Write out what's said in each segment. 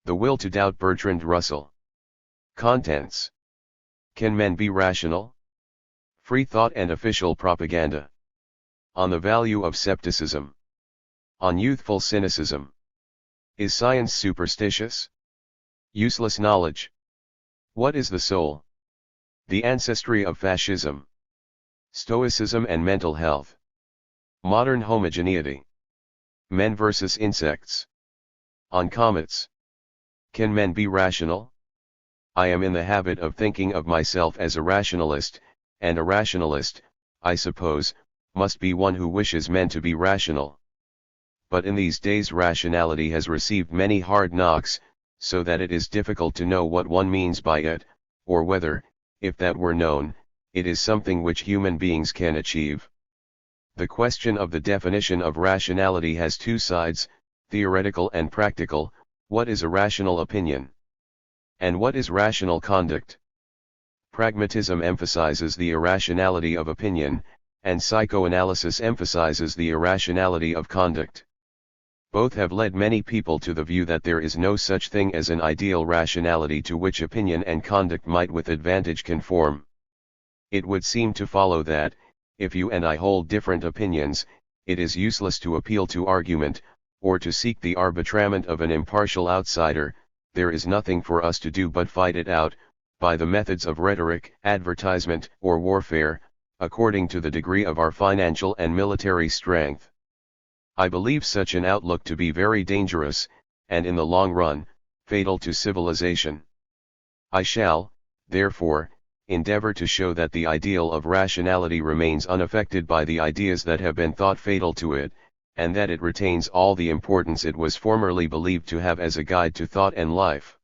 The Will to Doubt, Bertrand Russell. Contents. Can men be rational? Free thought and official propaganda. On the value of skepticism. On youthful cynicism. Is science superstitious? Useless knowledge. What is the soul? The ancestry of fascism. Stoicism and mental health. Modern homogeneity. Men versus insects. On comets. Can men be rational? I am in the habit of thinking of myself as a rationalist, and a rationalist, I suppose, must be one who wishes men to be rational. But in these days rationality has received many hard knocks, so that it is difficult to know what one means by it, or whether, if that were known, it is something which human beings can achieve. The question of the definition of rationality has two sides, theoretical and practical. What is a rational opinion? And what is rational conduct? Pragmatism emphasizes the irrationality of opinion, and psychoanalysis emphasizes the irrationality of conduct. Both have led many people to the view that there is no such thing as an ideal rationality to which opinion and conduct might with advantage conform. It would seem to follow that, if you and I hold different opinions, it is useless to appeal to argument, or to seek the arbitrament of an impartial outsider. There is nothing for us to do but fight it out, by the methods of rhetoric, advertisement, or warfare, according to the degree of our financial and military strength. I believe such an outlook to be very dangerous, and in the long run, fatal to civilization. I shall, therefore, endeavor to show that the ideal of rationality remains unaffected by the ideas that have been thought fatal to it, and that it retains all the importance it was formerly believed to have as a guide to thought and life.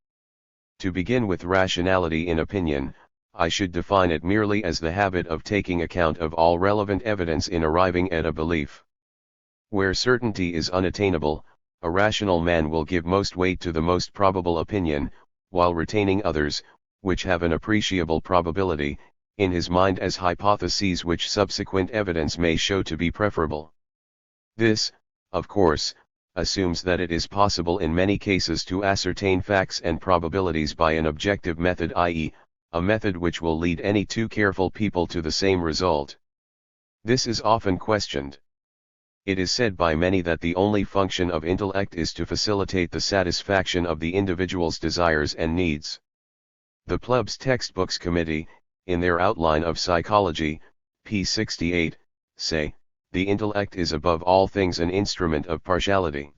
To begin with rationality in opinion, I should define it merely as the habit of taking account of all relevant evidence in arriving at a belief. Where certainty is unattainable, a rational man will give most weight to the most probable opinion, while retaining others, which have an appreciable probability, in his mind as hypotheses which subsequent evidence may show to be preferable. This, of course, assumes that it is possible in many cases to ascertain facts and probabilities by an objective method, i.e., a method which will lead any two careful people to the same result. This is often questioned. It is said by many that the only function of intellect is to facilitate the satisfaction of the individual's desires and needs. The Plebs Textbooks Committee, in their outline of psychology, p. 68, say, the intellect is above all things an instrument of partiality.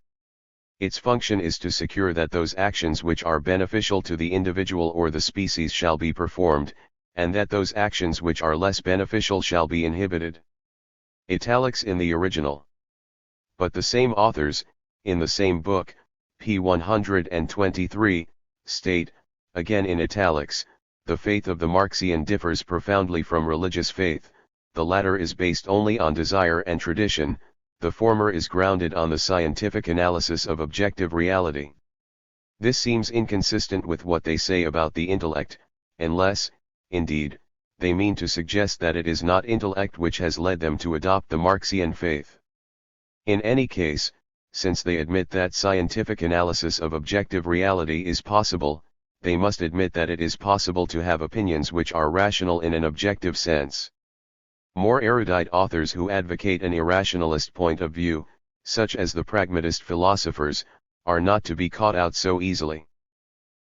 Its function is to secure that those actions which are beneficial to the individual or the species shall be performed, and that those actions which are less beneficial shall be inhibited. Italics in the original. But the same authors, in the same book, p. 123, state, again in italics, the faith of the Marxian differs profoundly from religious faith. The latter is based only on desire and tradition, the former is grounded on the scientific analysis of objective reality. This seems inconsistent with what they say about the intellect, unless, indeed, they mean to suggest that it is not intellect which has led them to adopt the Marxian faith. In any case, since they admit that scientific analysis of objective reality is possible, they must admit that it is possible to have opinions which are rational in an objective sense. More erudite authors who advocate an irrationalist point of view, such as the pragmatist philosophers, are not to be caught out so easily.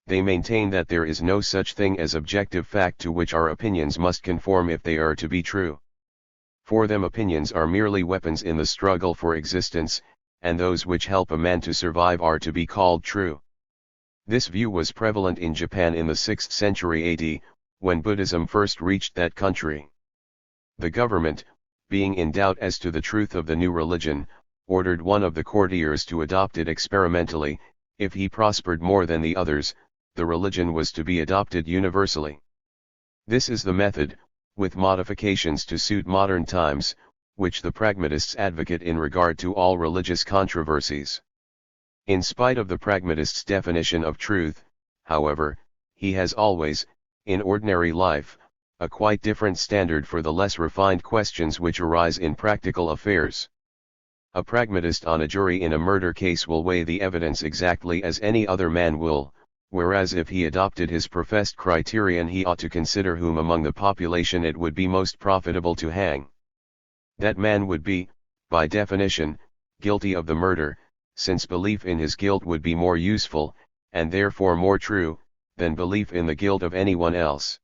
They maintain that there is no such thing as objective fact to which our opinions must conform if they are to be true. For them opinions are merely weapons in the struggle for existence, and those which help a man to survive are to be called true. This view was prevalent in Japan in the 6th century AD, when Buddhism first reached that country. The government, being in doubt as to the truth of the new religion, ordered one of the courtiers to adopt it experimentally. If he prospered more than the others, the religion was to be adopted universally. This is the method, with modifications to suit modern times, which the pragmatists advocate in regard to all religious controversies. In spite of the pragmatist's definition of truth, however, he has always, in ordinary life, a quite different standard for the less refined questions which arise in practical affairs. A pragmatist on a jury in a murder case will weigh the evidence exactly as any other man will, whereas if he adopted his professed criterion he ought to consider whom among the population it would be most profitable to hang. That man would be, by definition, guilty of the murder, since belief in his guilt would be more useful, and therefore more true, than belief in the guilt of anyone else.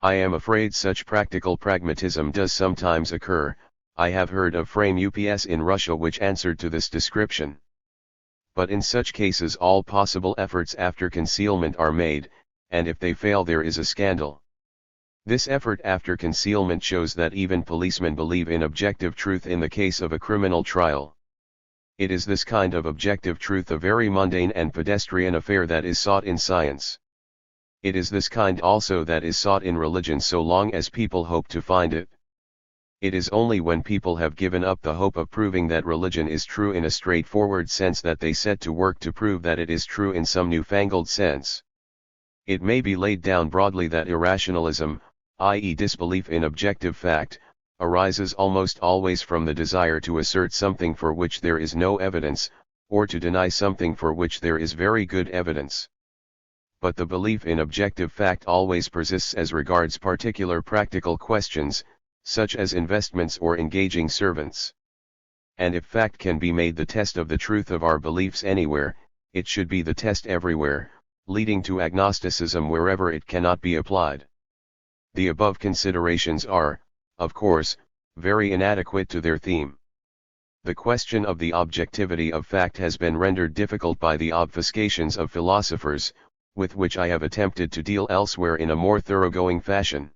I am afraid such practical pragmatism does sometimes occur. I have heard of frame UPS in Russia which answered to this description. But in such cases all possible efforts after concealment are made, and if they fail there is a scandal. This effort after concealment shows that even policemen believe in objective truth in the case of a criminal trial. It is this kind of objective truth, a very mundane and pedestrian affair, that is sought in science. It is this kind also that is sought in religion so long as people hope to find it. It is only when people have given up the hope of proving that religion is true in a straightforward sense that they set to work to prove that it is true in some newfangled sense. It may be laid down broadly that irrationalism, i.e. disbelief in objective fact, arises almost always from the desire to assert something for which there is no evidence, or to deny something for which there is very good evidence. But the belief in objective fact always persists as regards particular practical questions, such as investments or engaging servants. And if fact can be made the test of the truth of our beliefs anywhere, it should be the test everywhere, leading to agnosticism wherever it cannot be applied. The above considerations are, of course, very inadequate to their theme. The question of the objectivity of fact has been rendered difficult by the obfuscations of philosophers, with which I have attempted to deal elsewhere in a more thoroughgoing fashion.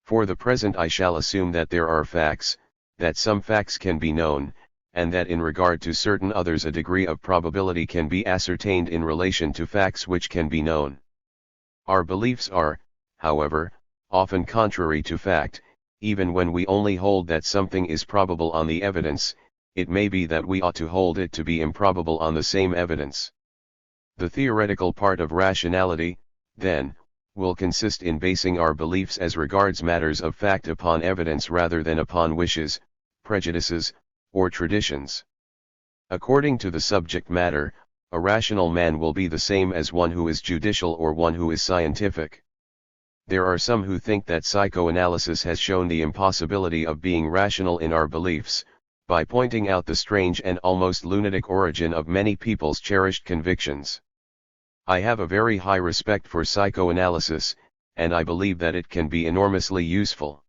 For the present I shall assume that there are facts, that some facts can be known, and that in regard to certain others a degree of probability can be ascertained in relation to facts which can be known. Our beliefs are, however, often contrary to fact. Even when we only hold that something is probable on the evidence, it may be that we ought to hold it to be improbable on the same evidence. The theoretical part of rationality, then, will consist in basing our beliefs as regards matters of fact upon evidence rather than upon wishes, prejudices, or traditions. According to the subject matter, a rational man will be the same as one who is judicial or one who is scientific. There are some who think that psychoanalysis has shown the impossibility of being rational in our beliefs, by pointing out the strange and almost lunatic origin of many people's cherished convictions. I have a very high respect for psychoanalysis, and I believe that it can be enormously useful.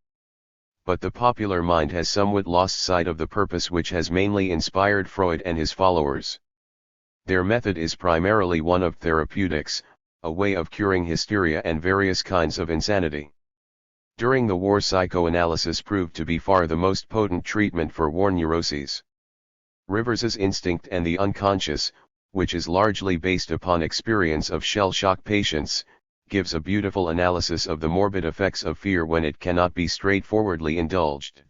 But the popular mind has somewhat lost sight of the purpose which has mainly inspired Freud and his followers. Their method is primarily one of therapeutics, a way of curing hysteria and various kinds of insanity. During the war, psychoanalysis proved to be far the most potent treatment for war neuroses. Rivers's instinct and the unconscious, which is largely based upon experience of shell shock patients, gives a beautiful analysis of the morbid effects of fear when it cannot be straightforwardly indulged.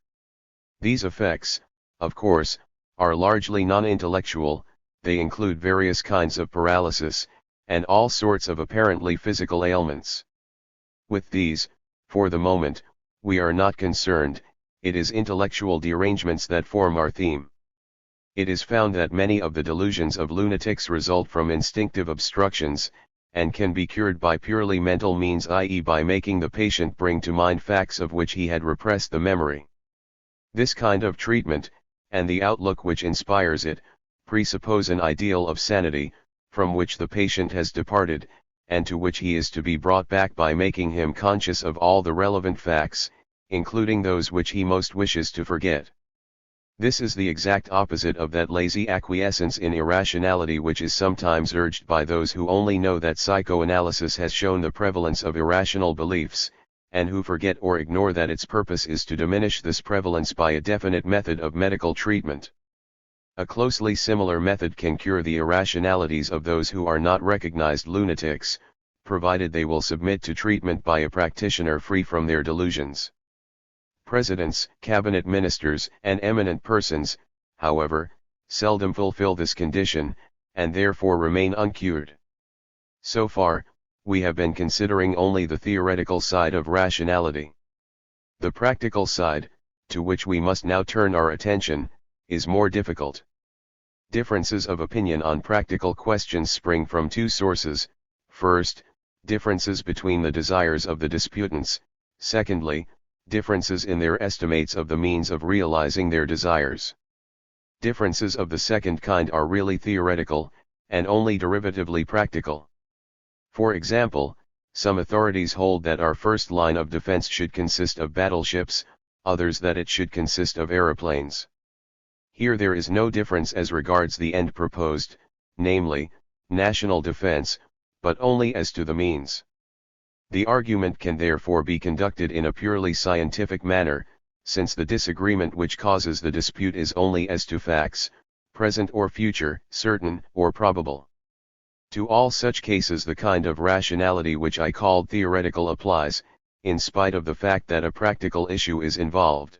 These effects, of course, are largely non-intellectual. They include various kinds of paralysis, and all sorts of apparently physical ailments. With these, for the moment, we are not concerned. It is intellectual derangements that form our theme. It is found that many of the delusions of lunatics result from instinctive obstructions, and can be cured by purely mental means, i.e. by making the patient bring to mind facts of which he had repressed the memory. This kind of treatment, and the outlook which inspires it, presuppose an ideal of sanity, from which the patient has departed, and to which he is to be brought back by making him conscious of all the relevant facts, including those which he most wishes to forget. This is the exact opposite of that lazy acquiescence in irrationality which is sometimes urged by those who only know that psychoanalysis has shown the prevalence of irrational beliefs, and who forget or ignore that its purpose is to diminish this prevalence by a definite method of medical treatment. A closely similar method can cure the irrationalities of those who are not recognized lunatics, provided they will submit to treatment by a practitioner free from their delusions. Presidents, cabinet ministers, and eminent persons, however, seldom fulfill this condition, and therefore remain uncured. So far, we have been considering only the theoretical side of rationality. The practical side, to which we must now turn our attention, is more difficult. Differences of opinion on practical questions spring from two sources: first, differences between the desires of the disputants; secondly, differences in their estimates of the means of realizing their desires. Differences of the second kind are really theoretical, and only derivatively practical. For example, some authorities hold that our first line of defense should consist of battleships, others that it should consist of aeroplanes. Here there is no difference as regards the end proposed, namely, national defense, but only as to the means. The argument can therefore be conducted in a purely scientific manner, since the disagreement which causes the dispute is only as to facts, present or future, certain or probable. To all such cases the kind of rationality which I called theoretical applies, in spite of the fact that a practical issue is involved.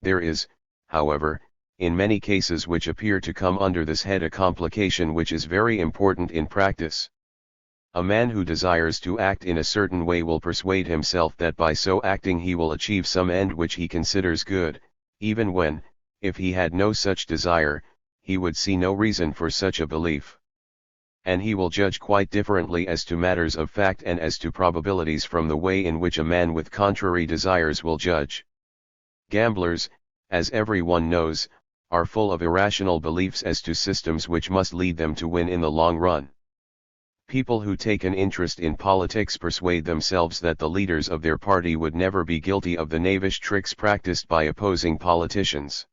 There is, however, in many cases which appear to come under this head, a complication which is very important in practice. A man who desires to act in a certain way will persuade himself that by so acting he will achieve some end which he considers good, even when, if he had no such desire, he would see no reason for such a belief. And he will judge quite differently as to matters of fact and as to probabilities from the way in which a man with contrary desires will judge. Gamblers, as everyone knows, are full of irrational beliefs as to systems which must lead them to win in the long run. People who take an interest in politics persuade themselves that the leaders of their party would never be guilty of the knavish tricks practiced by opposing politicians.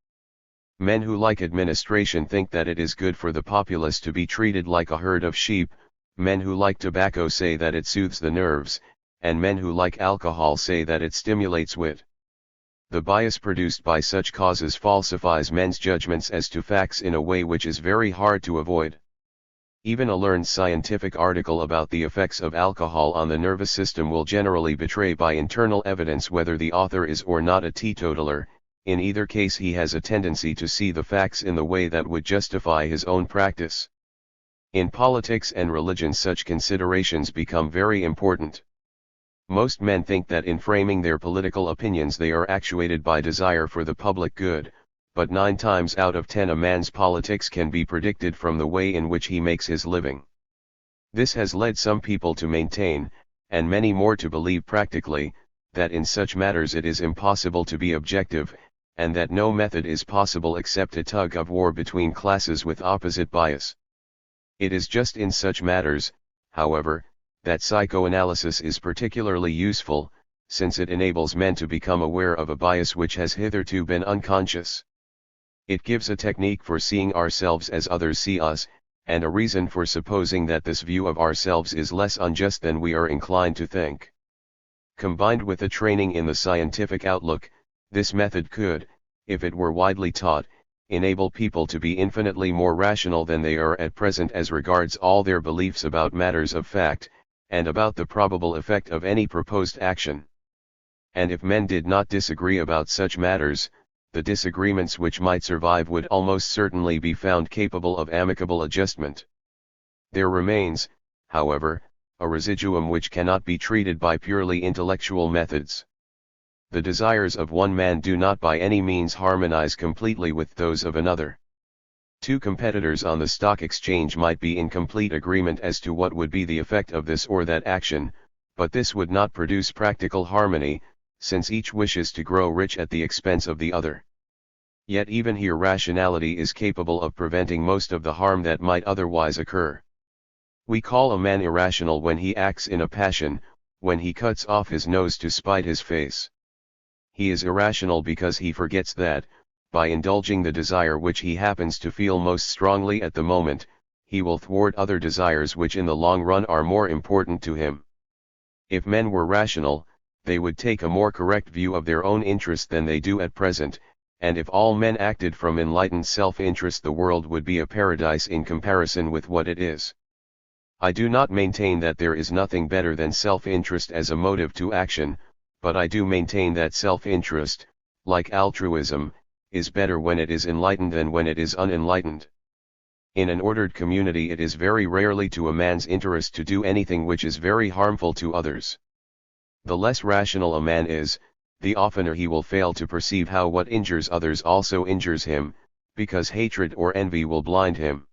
Men who like administration think that it is good for the populace to be treated like a herd of sheep; men who like tobacco say that it soothes the nerves, and men who like alcohol say that it stimulates wit. The bias produced by such causes falsifies men's judgments as to facts in a way which is very hard to avoid. Even a learned scientific article about the effects of alcohol on the nervous system will generally betray by internal evidence whether the author is or not a teetotaler. In either case he has a tendency to see the facts in the way that would justify his own practice. In politics and religion such considerations become very important. Most men think that in framing their political opinions they are actuated by desire for the public good, but 9 times out of 10 a man's politics can be predicted from the way in which he makes his living. This has led some people to maintain, and many more to believe practically, that in such matters it is impossible to be objective, and that no method is possible except a tug of war between classes with opposite bias. It is just in such matters, however, that psychoanalysis is particularly useful, since it enables men to become aware of a bias which has hitherto been unconscious. It gives a technique for seeing ourselves as others see us, and a reason for supposing that this view of ourselves is less unjust than we are inclined to think. Combined with a training in the scientific outlook, this method could, if it were widely taught, enable people to be infinitely more rational than they are at present as regards all their beliefs about matters of fact, and about the probable effect of any proposed action. And if men did not disagree about such matters, the disagreements which might survive would almost certainly be found capable of amicable adjustment. There remains, however, a residuum which cannot be treated by purely intellectual methods. The desires of one man do not by any means harmonize completely with those of another. 2 competitors on the stock exchange might be in complete agreement as to what would be the effect of this or that action, but this would not produce practical harmony, since each wishes to grow rich at the expense of the other. Yet even here rationality is capable of preventing most of the harm that might otherwise occur. We call a man irrational when he acts in a passion, when he cuts off his nose to spite his face. He is irrational because he forgets that, by indulging the desire which he happens to feel most strongly at the moment, he will thwart other desires which in the long run are more important to him. If men were rational, they would take a more correct view of their own interest than they do at present, and if all men acted from enlightened self-interest the world would be a paradise in comparison with what it is. I do not maintain that there is nothing better than self-interest as a motive to action, but I do maintain that self-interest, like altruism, is better when it is enlightened than when it is unenlightened. In an ordered community it is very rarely to a man's interest to do anything which is very harmful to others. The less rational a man is, the oftener he will fail to perceive how what injures others also injures him, because hatred or envy will blind him.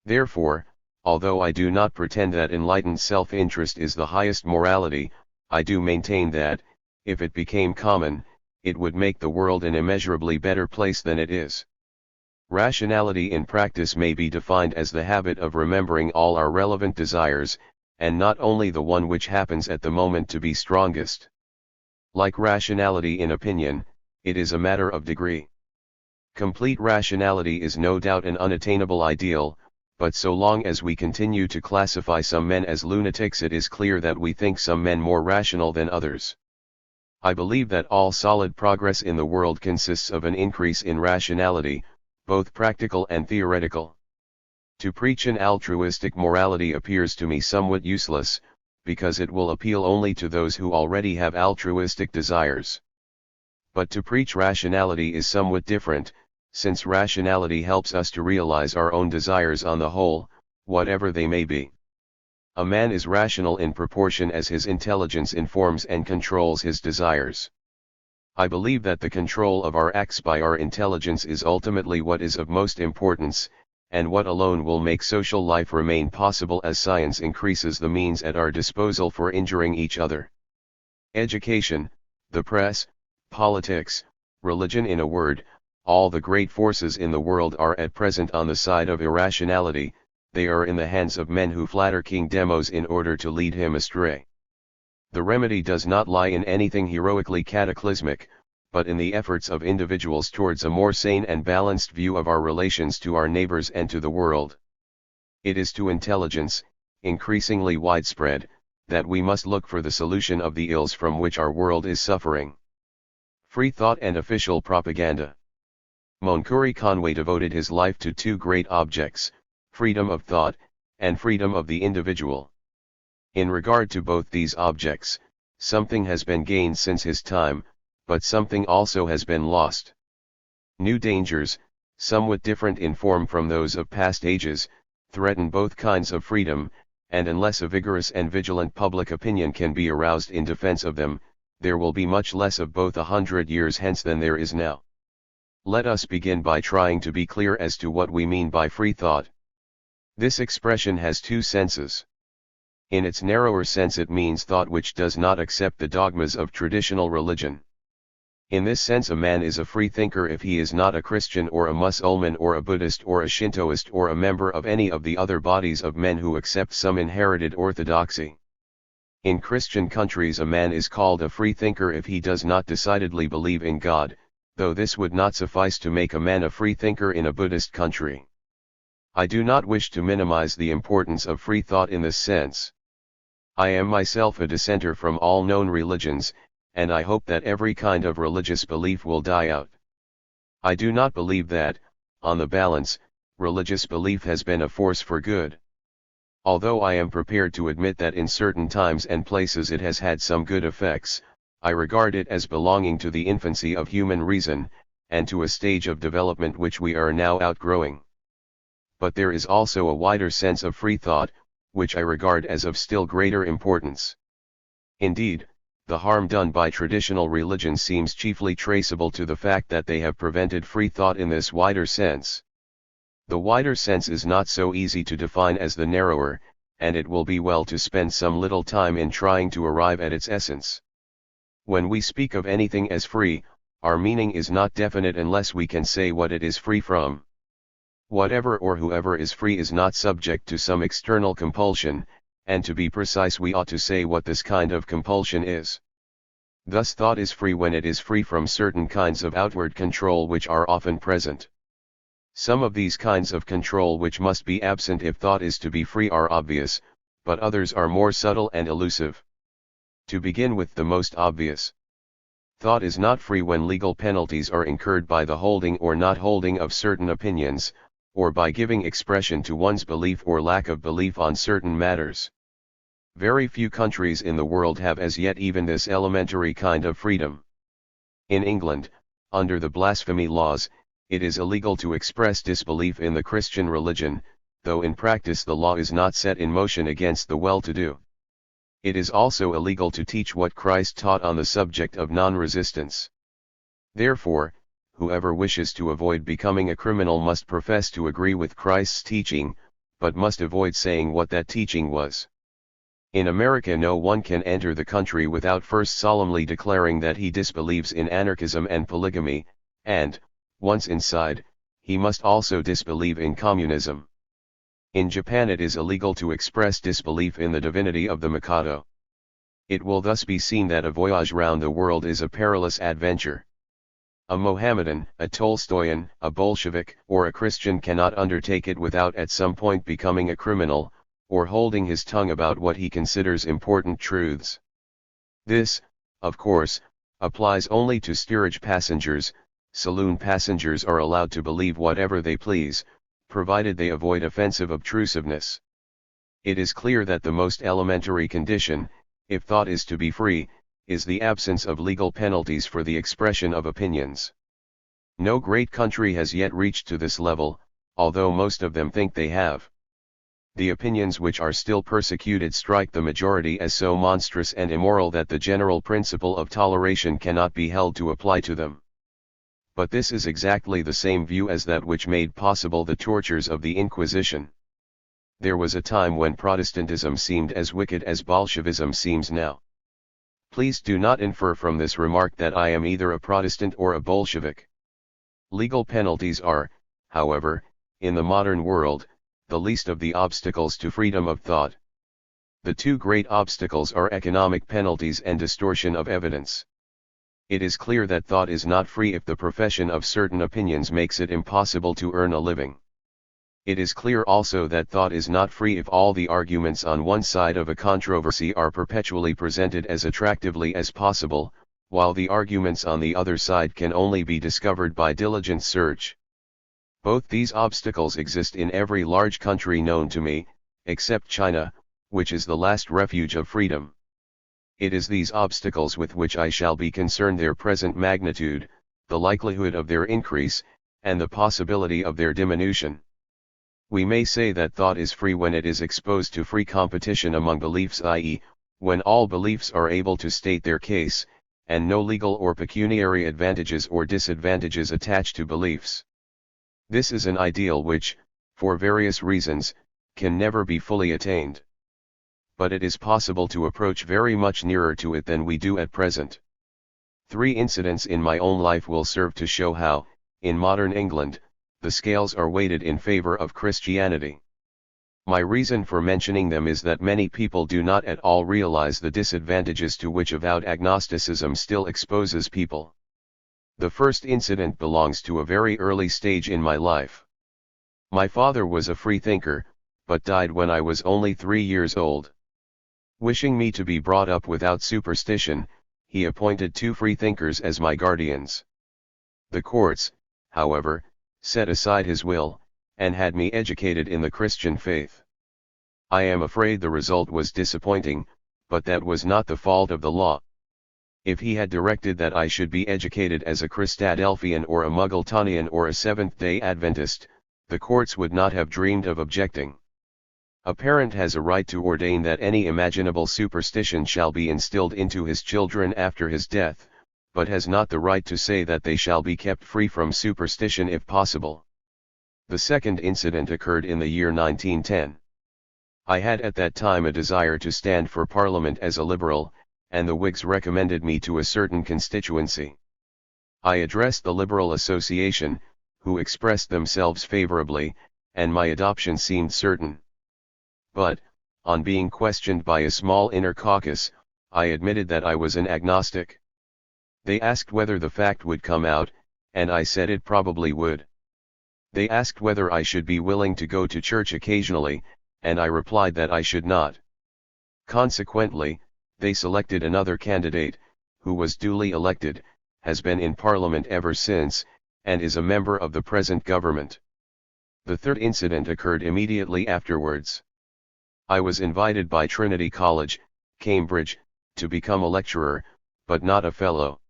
Therefore, although I do not pretend that enlightened self-interest is the highest morality, I do maintain that, if it became common, it would make the world an immeasurably better place than it is. Rationality in practice may be defined as the habit of remembering all our relevant desires, and not only the one which happens at the moment to be strongest. Like rationality in opinion, it is a matter of degree. Complete rationality is no doubt an unattainable ideal, but so long as we continue to classify some men as lunatics, it is clear that we think some men more rational than others. I believe that all solid progress in the world consists of an increase in rationality, both practical and theoretical. To preach an altruistic morality appears to me somewhat useless, because it will appeal only to those who already have altruistic desires. But to preach rationality is somewhat different, since rationality helps us to realize our own desires on the whole, whatever they may be. A man is rational in proportion as his intelligence informs and controls his desires. I believe that the control of our acts by our intelligence is ultimately what is of most importance, and what alone will make social life remain possible as science increases the means at our disposal for injuring each other. Education, the press, politics, religion, in a word, all the great forces in the world are at present on the side of irrationality. They are in the hands of men who flatter King Demos in order to lead him astray. The remedy does not lie in anything heroically cataclysmic, but in the efforts of individuals towards a more sane and balanced view of our relations to our neighbors and to the world. It is to intelligence, increasingly widespread, that we must look for the solution of the ills from which our world is suffering. Free thought and official propaganda. Montgomery Conway devoted his life to two great objects: freedom of thought, and freedom of the individual. In regard to both these objects, something has been gained since his time, but something also has been lost. New dangers, somewhat different in form from those of past ages, threaten both kinds of freedom, and unless a vigorous and vigilant public opinion can be aroused in defense of them, there will be much less of both 100 years hence than there is now. Let us begin by trying to be clear as to what we mean by free thought. This expression has two senses. In its narrower sense, it means thought which does not accept the dogmas of traditional religion. In this sense, a man is a free thinker if he is not a Christian or a Mussulman or a Buddhist or a Shintoist or a member of any of the other bodies of men who accept some inherited orthodoxy. In Christian countries, a man is called a free thinker if he does not decidedly believe in God, though this would not suffice to make a man a free thinker in a Buddhist country. I do not wish to minimize the importance of free thought in this sense. I am myself a dissenter from all known religions, and I hope that every kind of religious belief will die out. I do not believe that, on the balance, religious belief has been a force for good. Although I am prepared to admit that in certain times and places it has had some good effects, I regard it as belonging to the infancy of human reason, and to a stage of development which we are now outgrowing. But there is also a wider sense of free thought, which I regard as of still greater importance. Indeed, the harm done by traditional religion seems chiefly traceable to the fact that they have prevented free thought in this wider sense. The wider sense is not so easy to define as the narrower, and it will be well to spend some little time in trying to arrive at its essence. When we speak of anything as free, our meaning is not definite unless we can say what it is free from. Whatever or whoever is free is not subject to some external compulsion, and to be precise we ought to say what this kind of compulsion is. Thus thought is free when it is free from certain kinds of outward control which are often present. Some of these kinds of control which must be absent if thought is to be free are obvious, but others are more subtle and elusive. To begin with the most obvious. Thought is not free when legal penalties are incurred by the holding or not holding of certain opinions, or by giving expression to one's belief or lack of belief on certain matters. Very few countries in the world have as yet even this elementary kind of freedom. In England, under the blasphemy laws, it is illegal to express disbelief in the Christian religion, though in practice the law is not set in motion against the well-to-do. It is also illegal to teach what Christ taught on the subject of non-resistance. Therefore, whoever wishes to avoid becoming a criminal must profess to agree with Christ's teaching, but must avoid saying what that teaching was. In America no one can enter the country without first solemnly declaring that he disbelieves in anarchism and polygamy, and, once inside, he must also disbelieve in communism. In Japan it is illegal to express disbelief in the divinity of the Mikado. It will thus be seen that a voyage round the world is a perilous adventure. A Mohammedan, a Tolstoyan, a Bolshevik, or a Christian cannot undertake it without at some point becoming a criminal, or holding his tongue about what he considers important truths. This, of course, applies only to steerage passengers. Saloon passengers are allowed to believe whatever they please, provided they avoid offensive obtrusiveness. It is clear that the most elementary condition, if thought is to be free, is the absence of legal penalties for the expression of opinions. No great country has yet reached to this level, although most of them think they have. The opinions which are still persecuted strike the majority as so monstrous and immoral that the general principle of toleration cannot be held to apply to them. But this is exactly the same view as that which made possible the tortures of the Inquisition. There was a time when Protestantism seemed as wicked as Bolshevism seems now. Please do not infer from this remark that I am either a Protestant or a Bolshevik. Legal penalties are, however, in the modern world, the least of the obstacles to freedom of thought. The two great obstacles are economic penalties and distortion of evidence. It is clear that thought is not free if the profession of certain opinions makes it impossible to earn a living. It is clear also that thought is not free if all the arguments on one side of a controversy are perpetually presented as attractively as possible, while the arguments on the other side can only be discovered by diligent search. Both these obstacles exist in every large country known to me, except China, which is the last refuge of freedom. It is these obstacles with which I shall be concerned: their present magnitude, the likelihood of their increase, and the possibility of their diminution. We may say that thought is free when it is exposed to free competition among beliefs, i.e., when all beliefs are able to state their case, and no legal or pecuniary advantages or disadvantages attach to beliefs. This is an ideal which, for various reasons, can never be fully attained. But it is possible to approach very much nearer to it than we do at present. 3 incidents in my own life will serve to show how, in modern England, the scales are weighted in favor of Christianity. My reason for mentioning them is that many people do not at all realize the disadvantages to which avowed agnosticism still exposes people. The first incident belongs to a very early stage in my life. My father was a free thinker, but died when I was only 3 years old. Wishing me to be brought up without superstition, he appointed 2 freethinkers as my guardians. The courts, however, set aside his will, and had me educated in the Christian faith. I am afraid the result was disappointing, but that was not the fault of the law. If he had directed that I should be educated as a Christadelphian or a Muggletonian or a Seventh-day Adventist, the courts would not have dreamed of objecting. A parent has a right to ordain that any imaginable superstition shall be instilled into his children after his death, but has not the right to say that they shall be kept free from superstition if possible. The second incident occurred in the year 1910. I had at that time a desire to stand for Parliament as a Liberal, and the Whigs recommended me to a certain constituency. I addressed the Liberal Association, who expressed themselves favorably, and my adoption seemed certain. But, on being questioned by a small inner caucus, I admitted that I was an agnostic. They asked whether the fact would come out, and I said it probably would. They asked whether I should be willing to go to church occasionally, and I replied that I should not. Consequently, they selected another candidate, who was duly elected, has been in Parliament ever since, and is a member of the present government. The third incident occurred immediately afterwards. I was invited by Trinity College, Cambridge, to become a lecturer, but not a fellow.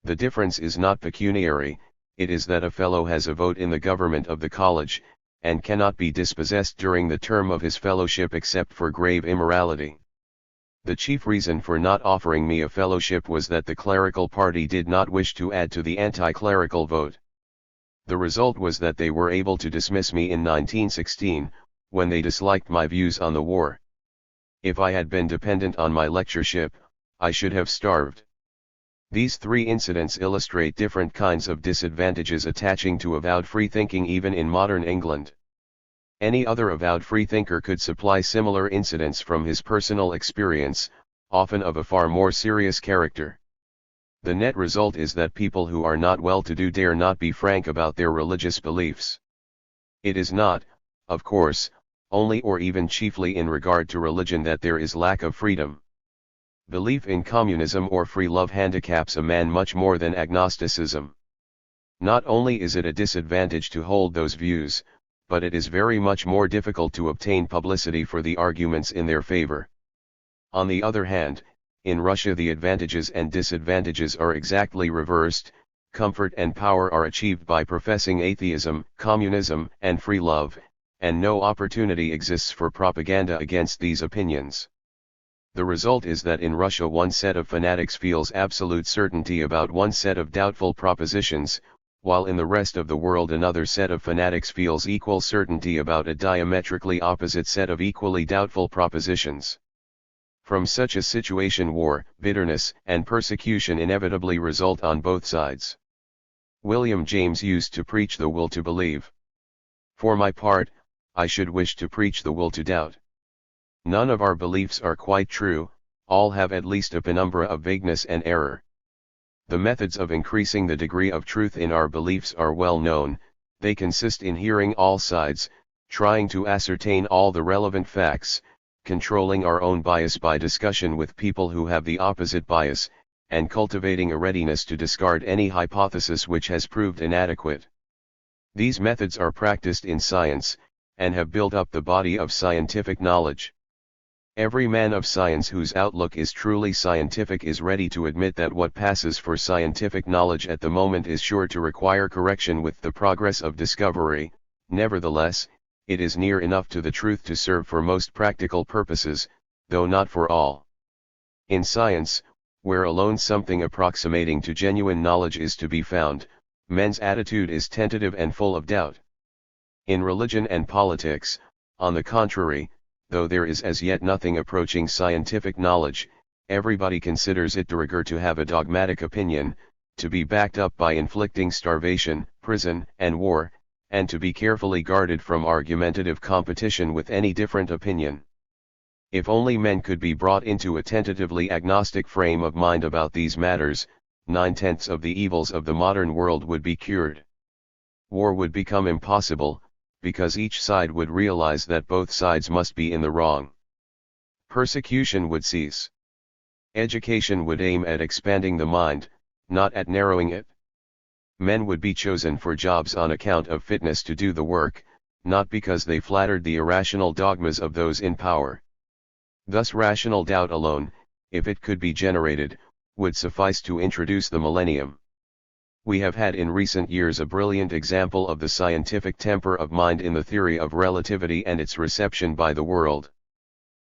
The difference is not pecuniary, it is that a fellow has a vote in the government of the college, and cannot be dispossessed during the term of his fellowship except for grave immorality. The chief reason for not offering me a fellowship was that the clerical party did not wish to add to the anti-clerical vote. The result was that they were able to dismiss me in 1916, when they disliked my views on the war. If I had been dependent on my lectureship, I should have starved. These three incidents illustrate different kinds of disadvantages attaching to avowed freethinking even in modern England. Any other avowed freethinker could supply similar incidents from his personal experience, often of a far more serious character. The net result is that people who are not well-to-do dare not be frank about their religious beliefs. It is not, of course, only or even chiefly in regard to religion that there is lack of freedom. Belief in communism or free love handicaps a man much more than agnosticism. Not only is it a disadvantage to hold those views, but it is very much more difficult to obtain publicity for the arguments in their favor. On the other hand, in Russia the advantages and disadvantages are exactly reversed. Comfort and power are achieved by professing atheism, communism, and free love, and no opportunity exists for propaganda against these opinions. The result is that in Russia one set of fanatics feels absolute certainty about one set of doubtful propositions, while in the rest of the world another set of fanatics feels equal certainty about a diametrically opposite set of equally doubtful propositions. From such a situation war, bitterness, and persecution inevitably result on both sides. William James used to preach the will to believe. For my part, I should wish to preach the will to doubt. None of our beliefs are quite true, all have at least a penumbra of vagueness and error. The methods of increasing the degree of truth in our beliefs are well known. They consist in hearing all sides, trying to ascertain all the relevant facts, controlling our own bias by discussion with people who have the opposite bias, and cultivating a readiness to discard any hypothesis which has proved inadequate. These methods are practiced in science, and have built up the body of scientific knowledge. Every man of science whose outlook is truly scientific is ready to admit that what passes for scientific knowledge at the moment is sure to require correction with the progress of discovery. Nevertheless, it is near enough to the truth to serve for most practical purposes, though not for all. In science, where alone something approximating to genuine knowledge is to be found, men's attitude is tentative and full of doubt. In religion and politics, on the contrary, though there is as yet nothing approaching scientific knowledge, everybody considers it de rigueur to have a dogmatic opinion, to be backed up by inflicting starvation, prison, and war, and to be carefully guarded from argumentative competition with any different opinion. If only men could be brought into a tentatively agnostic frame of mind about these matters, 9/10 of the evils of the modern world would be cured. War would become impossible, because each side would realize that both sides must be in the wrong. Persecution would cease. Education would aim at expanding the mind, not at narrowing it. Men would be chosen for jobs on account of fitness to do the work, not because they flattered the irrational dogmas of those in power. Thus rational doubt alone, if it could be generated, would suffice to introduce the millennium. We have had in recent years a brilliant example of the scientific temper of mind in the theory of relativity and its reception by the world.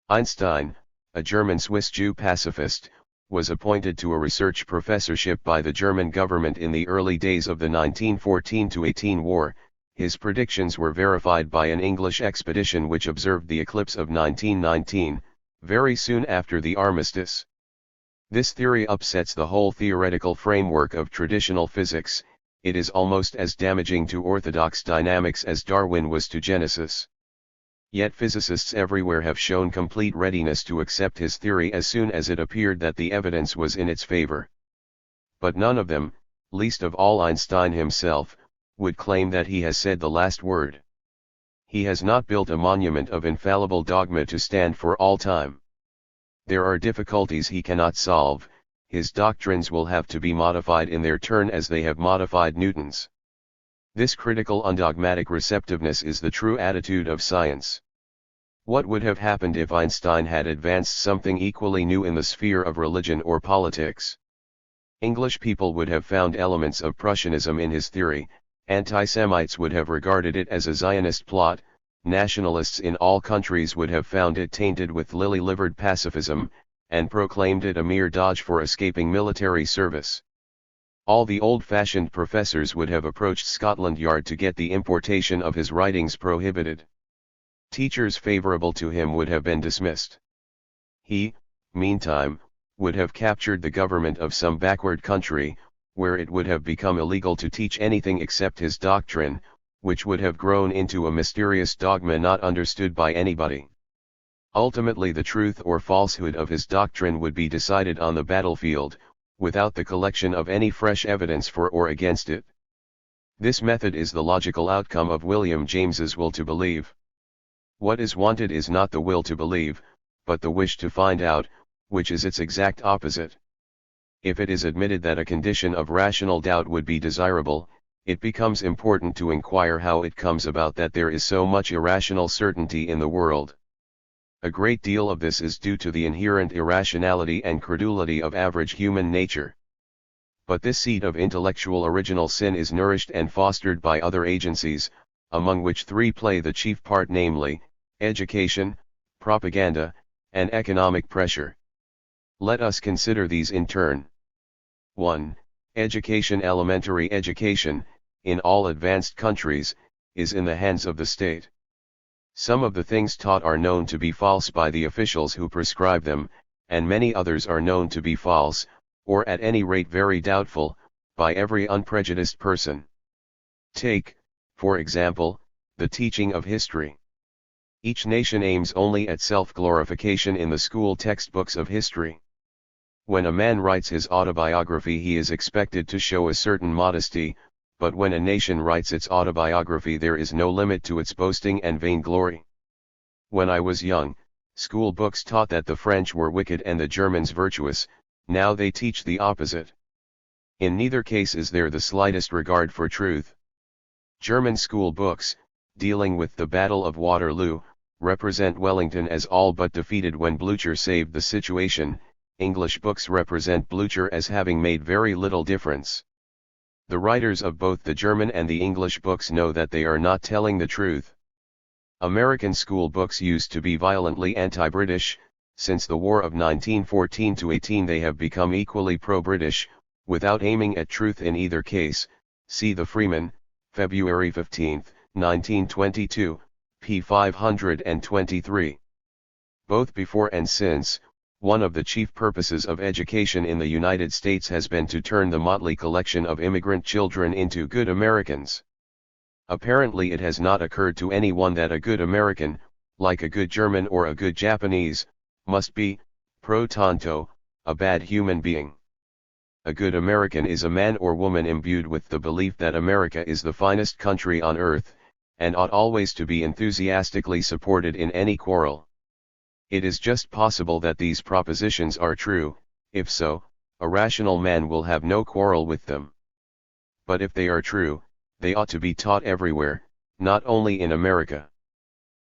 Einstein, a German-Swiss Jew pacifist, was appointed to a research professorship by the German government in the early days of the 1914-18 war. His predictions were verified by an English expedition which observed the eclipse of 1919, very soon after the armistice. This theory upsets the whole theoretical framework of traditional physics. It is almost as damaging to orthodox dynamics as Darwin was to Genesis. Yet physicists everywhere have shown complete readiness to accept his theory as soon as it appeared that the evidence was in its favor. But none of them, least of all Einstein himself, would claim that he has said the last word. He has not built a monument of infallible dogma to stand for all time. There are difficulties he cannot solve. His doctrines will have to be modified in their turn as they have modified Newton's. This critical undogmatic receptiveness is the true attitude of science. What would have happened if Einstein had advanced something equally new in the sphere of religion or politics? English people would have found elements of Prussianism in his theory, anti-Semites would have regarded it as a Zionist plot, nationalists in all countries would have found it tainted with lily-livered pacifism, and proclaimed it a mere dodge for escaping military service. All the old-fashioned professors would have approached Scotland Yard to get the importation of his writings prohibited. Teachers favorable to him would have been dismissed. He, meantime, would have captured the government of some backward country, where it would have become illegal to teach anything except his doctrine, which would have grown into a mysterious dogma not understood by anybody. Ultimately, the truth or falsehood of his doctrine would be decided on the battlefield, without the collection of any fresh evidence for or against it. This method is the logical outcome of William James's will to believe. What is wanted is not the will to believe, but the wish to find out, which is its exact opposite. If it is admitted that a condition of rational doubt would be desirable, it becomes important to inquire how it comes about that there is so much irrational certainty in the world. A great deal of this is due to the inherent irrationality and credulity of average human nature. But this seed of intellectual original sin is nourished and fostered by other agencies, among which three play the chief part, namely, education, propaganda, and economic pressure. Let us consider these in turn. 1. Education. Elementary education, in all advanced countries, is in the hands of the state. Some of the things taught are known to be false by the officials who prescribe them, and many others are known to be false, or at any rate very doubtful, by every unprejudiced person. Take, for example, the teaching of history. Each nation aims only at self-glorification in the school textbooks of history. When a man writes his autobiography, he is expected to show a certain modesty, but when a nation writes its autobiography, there is no limit to its boasting and vainglory. When I was young, school books taught that the French were wicked and the Germans virtuous. Now they teach the opposite. In neither case is there the slightest regard for truth. German school books, dealing with the Battle of Waterloo, represent Wellington as all but defeated when Blücher saved the situation. English books represent Blücher as having made very little difference. The writers of both the German and the English books know that they are not telling the truth. American school books used to be violently anti-British. Since the War of 1914-18 they have become equally pro-British, without aiming at truth in either case. See the Freeman, February 15, 1922, p. 523. Both before and since, one of the chief purposes of education in the United States has been to turn the motley collection of immigrant children into good Americans. Apparently it has not occurred to anyone that a good American, like a good German or a good Japanese, must be, pro tanto, a bad human being. A good American is a man or woman imbued with the belief that America is the finest country on earth, and ought always to be enthusiastically supported in any quarrel. It is just possible that these propositions are true. If so, a rational man will have no quarrel with them. But if they are true, they ought to be taught everywhere, not only in America.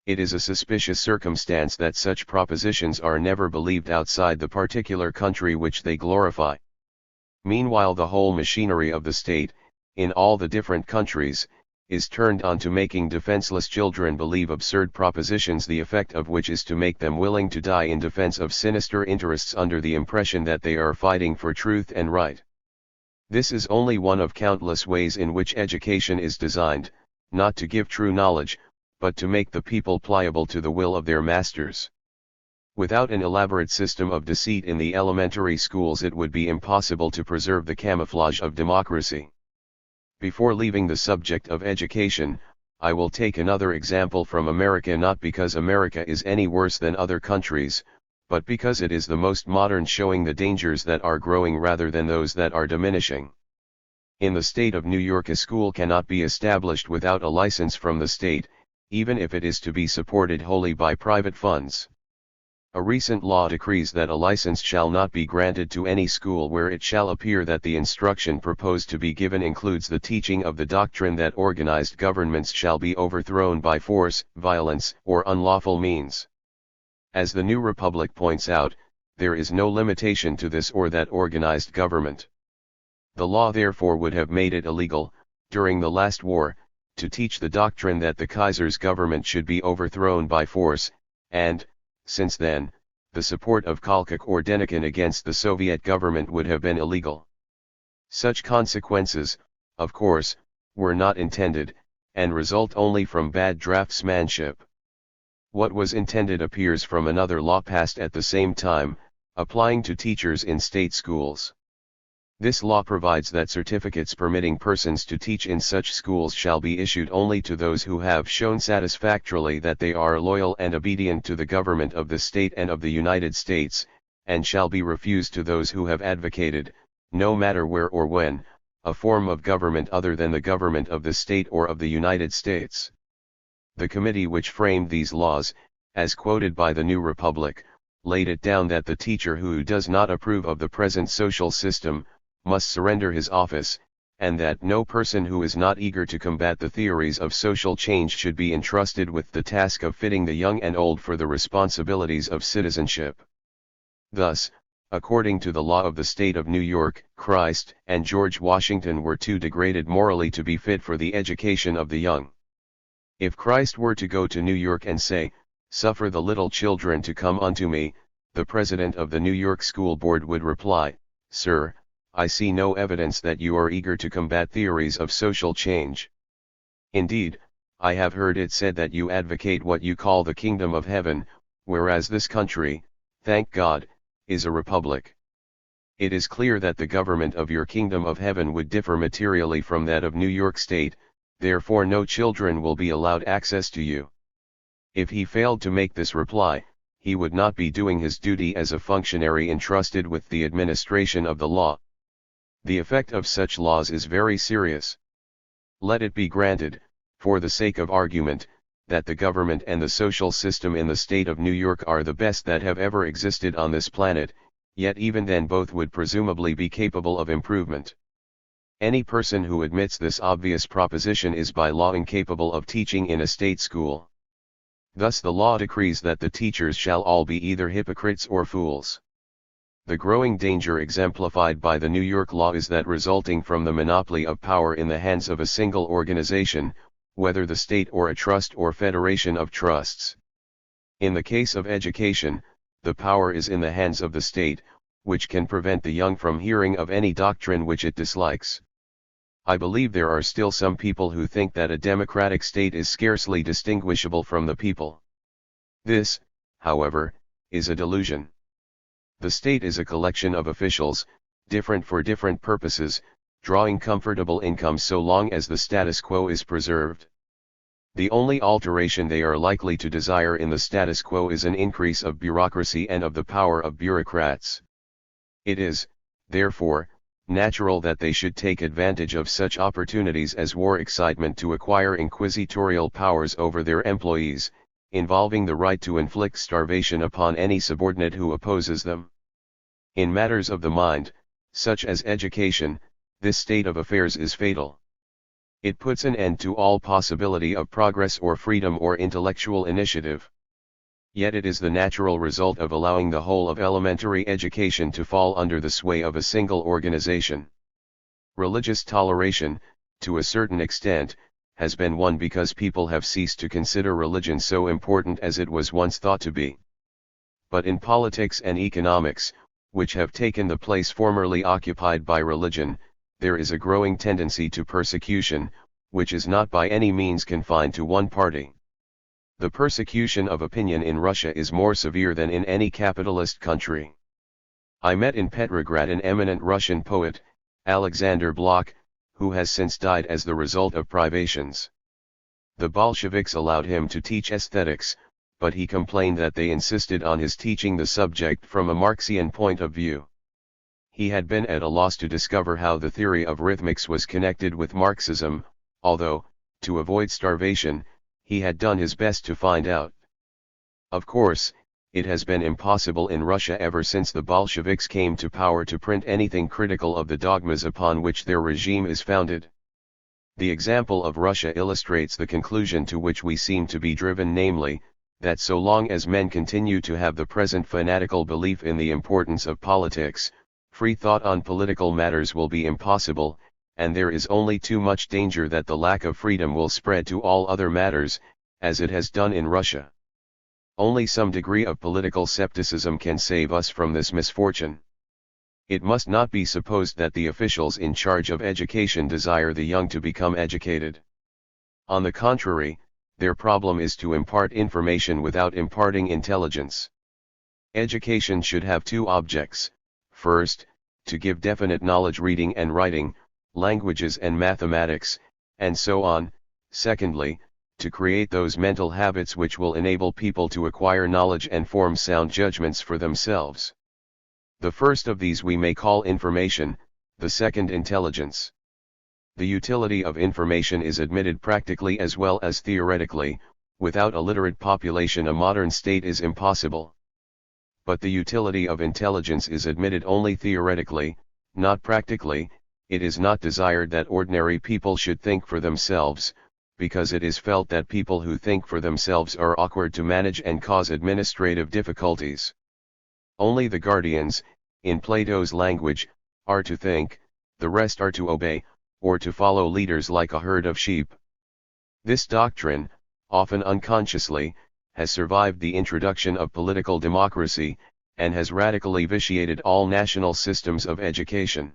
It is a suspicious circumstance that such propositions are never believed outside the particular country which they glorify. Meanwhile, the whole machinery of the state, in all the different countries, is turned on to making defenseless children believe absurd propositions, the effect of which is to make them willing to die in defense of sinister interests under the impression that they are fighting for truth and right. This is only one of countless ways in which education is designed, not to give true knowledge, but to make the people pliable to the will of their masters. Without an elaborate system of deceit in the elementary schools, it would be impossible to preserve the camouflage of democracy. Before leaving the subject of education, I will take another example from America, not because America is any worse than other countries, but because it is the most modern, showing the dangers that are growing rather than those that are diminishing. In the state of New York, a school cannot be established without a license from the state, even if it is to be supported wholly by private funds. A recent law decrees that a license shall not be granted to any school where it shall appear that the instruction proposed to be given includes the teaching of the doctrine that organized governments shall be overthrown by force, violence, or unlawful means. As the New Republic points out, there is no limitation to this or that organized government. The law therefore would have made it illegal, during the last war, to teach the doctrine that the Kaiser's government should be overthrown by force, and, since then, the support of Kolchak or Denikin against the Soviet government would have been illegal. Such consequences, of course, were not intended, and result only from bad draftsmanship. What was intended appears from another law passed at the same time, applying to teachers in state schools. This law provides that certificates permitting persons to teach in such schools shall be issued only to those who have shown satisfactorily that they are loyal and obedient to the government of the state and of the United States, and shall be refused to those who have advocated, no matter where or when, a form of government other than the government of the state or of the United States. The committee which framed these laws, as quoted by the New Republic, laid it down that the teacher who does not approve of the present social system, must surrender his office, and that no person who is not eager to combat the theories of social change should be entrusted with the task of fitting the young and old for the responsibilities of citizenship. Thus, according to the law of the state of New York, Christ and George Washington were too degraded morally to be fit for the education of the young. If Christ were to go to New York and say, "Suffer the little children to come unto me," the president of the New York School Board would reply, "Sir, I see no evidence that you are eager to combat theories of social change. Indeed, I have heard it said that you advocate what you call the kingdom of heaven, whereas this country, thank God, is a republic. It is clear that the government of your kingdom of heaven would differ materially from that of New York State, therefore no children will be allowed access to you." If he failed to make this reply, he would not be doing his duty as a functionary entrusted with the administration of the law. The effect of such laws is very serious. Let it be granted, for the sake of argument, that the government and the social system in the state of New York are the best that have ever existed on this planet, yet even then both would presumably be capable of improvement. Any person who admits this obvious proposition is by law incapable of teaching in a state school. Thus the law decrees that the teachers shall all be either hypocrites or fools. The growing danger exemplified by the New York law is that resulting from the monopoly of power in the hands of a single organization, whether the state or a trust or federation of trusts. In the case of education, the power is in the hands of the state, which can prevent the young from hearing of any doctrine which it dislikes. I believe there are still some people who think that a democratic state is scarcely distinguishable from the people. This, however, is a delusion. The state is a collection of officials, different for different purposes, drawing comfortable incomes so long as the status quo is preserved. The only alteration they are likely to desire in the status quo is an increase of bureaucracy and of the power of bureaucrats. It is, therefore, natural that they should take advantage of such opportunities as war excitement to acquire inquisitorial powers over their employees, involving the right to inflict starvation upon any subordinate who opposes them. In matters of the mind, such as education, this state of affairs is fatal. It puts an end to all possibility of progress or freedom or intellectual initiative. Yet it is the natural result of allowing the whole of elementary education to fall under the sway of a single organization. Religious toleration, to a certain extent, has been won because people have ceased to consider religion so important as it was once thought to be. But in politics and economics, which have taken the place formerly occupied by religion, there is a growing tendency to persecution, which is not by any means confined to one party. The persecution of opinion in Russia is more severe than in any capitalist country. I met in Petrograd an eminent Russian poet, Alexander Blok, who has since died as the result of privations. The Bolsheviks allowed him to teach aesthetics, but he complained that they insisted on his teaching the subject from a Marxian point of view. He had been at a loss to discover how the theory of rhythmics was connected with Marxism, although, to avoid starvation, he had done his best to find out. Of course, it has been impossible in Russia ever since the Bolsheviks came to power to print anything critical of the dogmas upon which their regime is founded. The example of Russia illustrates the conclusion to which we seem to be driven, namely, that so long as men continue to have the present fanatical belief in the importance of politics, free thought on political matters will be impossible, and there is only too much danger that the lack of freedom will spread to all other matters, as it has done in Russia. Only some degree of political skepticism can save us from this misfortune. It must not be supposed that the officials in charge of education desire the young to become educated. On the contrary, their problem is to impart information without imparting intelligence. Education should have two objects: first, to give definite knowledge reading and writing, languages and mathematics, and so on; secondly, to create those mental habits which will enable people to acquire knowledge and form sound judgments for themselves. The first of these we may call information, the second intelligence. The utility of information is admitted practically as well as theoretically. Without a literate population a modern state is impossible. But the utility of intelligence is admitted only theoretically, not practically. It is not desired that ordinary people should think for themselves, because it is felt that people who think for themselves are awkward to manage and cause administrative difficulties. Only the guardians, in Plato's language, are to think, the rest are to obey, or to follow leaders like a herd of sheep. This doctrine, often unconsciously, has survived the introduction of political democracy, and has radically vitiated all national systems of education.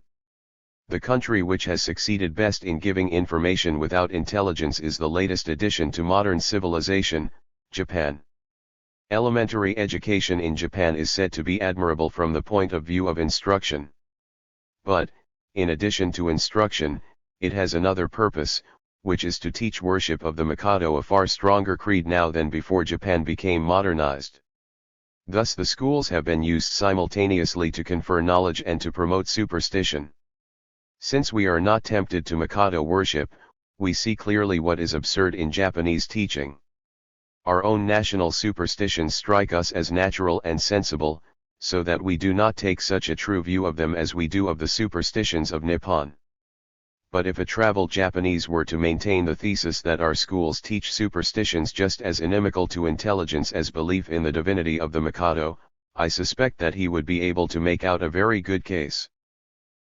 The country which has succeeded best in giving information without intelligence is the latest addition to modern civilization, Japan. Elementary education in Japan is said to be admirable from the point of view of instruction. But, in addition to instruction, it has another purpose, which is to teach worship of the Mikado, a far stronger creed now than before Japan became modernized. Thus the schools have been used simultaneously to confer knowledge and to promote superstition. Since we are not tempted to Mikado worship, we see clearly what is absurd in Japanese teaching. Our own national superstitions strike us as natural and sensible, so that we do not take such a true view of them as we do of the superstitions of Nippon. But if a traveled Japanese were to maintain the thesis that our schools teach superstitions just as inimical to intelligence as belief in the divinity of the Mikado, I suspect that he would be able to make out a very good case.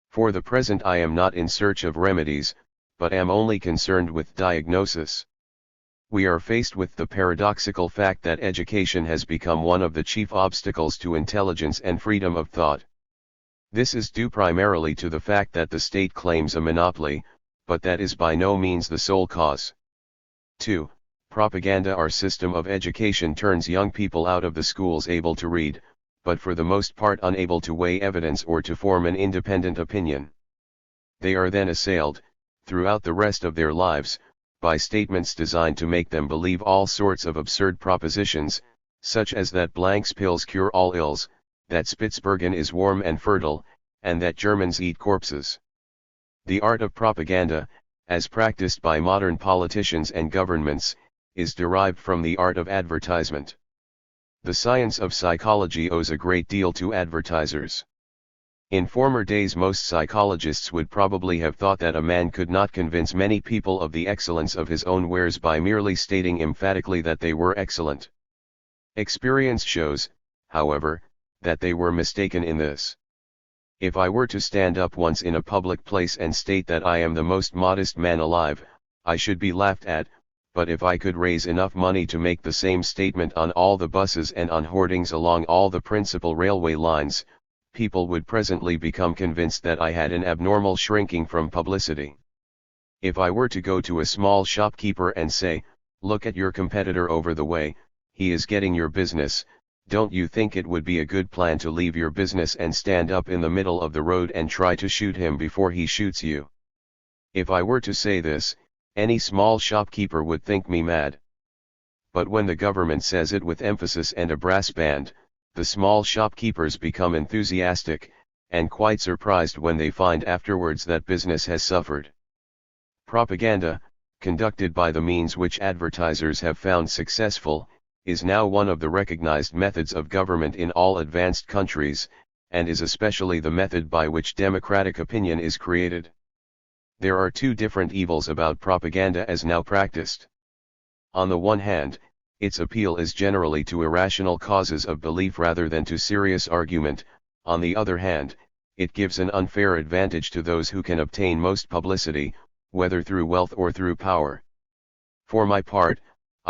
For the present I am not in search of remedies, but am only concerned with diagnosis. We are faced with the paradoxical fact that education has become one of the chief obstacles to intelligence and freedom of thought. This is due primarily to the fact that the state claims a monopoly, but that is by no means the sole cause. 2. Propaganda. Our system of education turns young people out of the schools able to read, but for the most part unable to weigh evidence or to form an independent opinion. They are then assailed, throughout the rest of their lives, by statements designed to make them believe all sorts of absurd propositions, such as that blank's pills cure all ills, that Spitzbergen is warm and fertile, and that Germans eat corpses. The art of propaganda, as practiced by modern politicians and governments, is derived from the art of advertisement. The science of psychology owes a great deal to advertisers. In former days most psychologists would probably have thought that a man could not convince many people of the excellence of his own wares by merely stating emphatically that they were excellent. Experience shows, however, that they were mistaken in this. If I were to stand up once in a public place and state that I am the most modest man alive, I should be laughed at, but if I could raise enough money to make the same statement on all the buses and on hoardings along all the principal railway lines, people would presently become convinced that I had an abnormal shrinking from publicity. If I were to go to a small shopkeeper and say, "Look at your competitor over the way, he is getting your business, don't you think it would be a good plan to leave your business and stand up in the middle of the road and try to shoot him before he shoots you?" If I were to say this, any small shopkeeper would think me mad. But when the government says it with emphasis and a brass band, the small shopkeepers become enthusiastic, and quite surprised when they find afterwards that business has suffered. Propaganda, conducted by the means which advertisers have found successful, is now one of the recognized methods of government in all advanced countries, and is especially the method by which democratic opinion is created. There are two different evils about propaganda as now practiced. On the one hand, its appeal is generally to irrational causes of belief rather than to serious argument. On the other hand, it gives an unfair advantage to those who can obtain most publicity, whether through wealth or through power. For my part,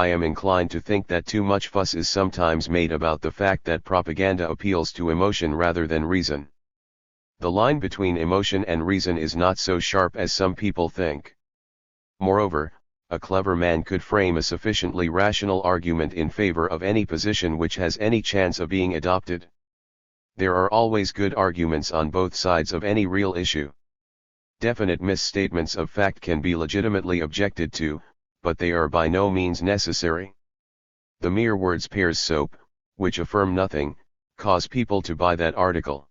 I am inclined to think that too much fuss is sometimes made about the fact that propaganda appeals to emotion rather than reason. The line between emotion and reason is not so sharp as some people think. Moreover, a clever man could frame a sufficiently rational argument in favor of any position which has any chance of being adopted. There are always good arguments on both sides of any real issue. Definite misstatements of fact can be legitimately objected to, but they are by no means necessary. The mere words "Pears soap," which affirm nothing, cause people to buy that article.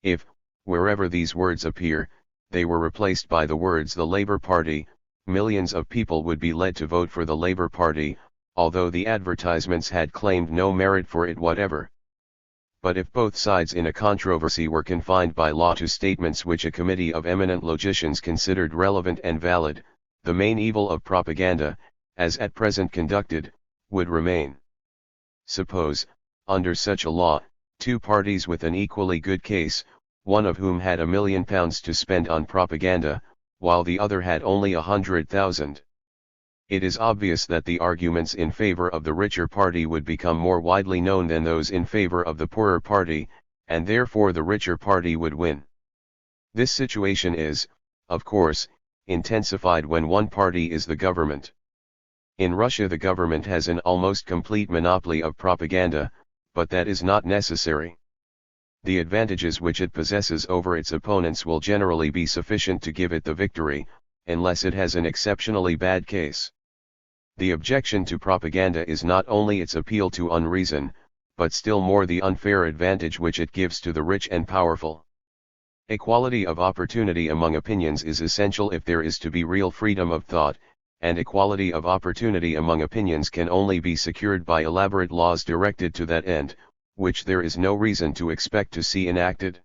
If, wherever these words appear, they were replaced by the words "the Labour Party," millions of people would be led to vote for the Labour Party, although the advertisements had claimed no merit for it whatever. But if both sides in a controversy were confined by law to statements which a committee of eminent logicians considered relevant and valid, the main evil of propaganda, as at present conducted, would remain. Suppose, under such a law, two parties with an equally good case, one of whom had £1,000,000 to spend on propaganda, while the other had only 100,000. It is obvious that the arguments in favor of the richer party would become more widely known than those in favor of the poorer party, and therefore the richer party would win. This situation is, of course, intensified when one party is the government. In Russia the government has an almost complete monopoly of propaganda, but that is not necessary. The advantages which it possesses over its opponents will generally be sufficient to give it the victory, unless it has an exceptionally bad case. The objection to propaganda is not only its appeal to unreason, but still more the unfair advantage which it gives to the rich and powerful. Equality of opportunity among opinions is essential if there is to be real freedom of thought, and equality of opportunity among opinions can only be secured by elaborate laws directed to that end, which there is no reason to expect to see enacted.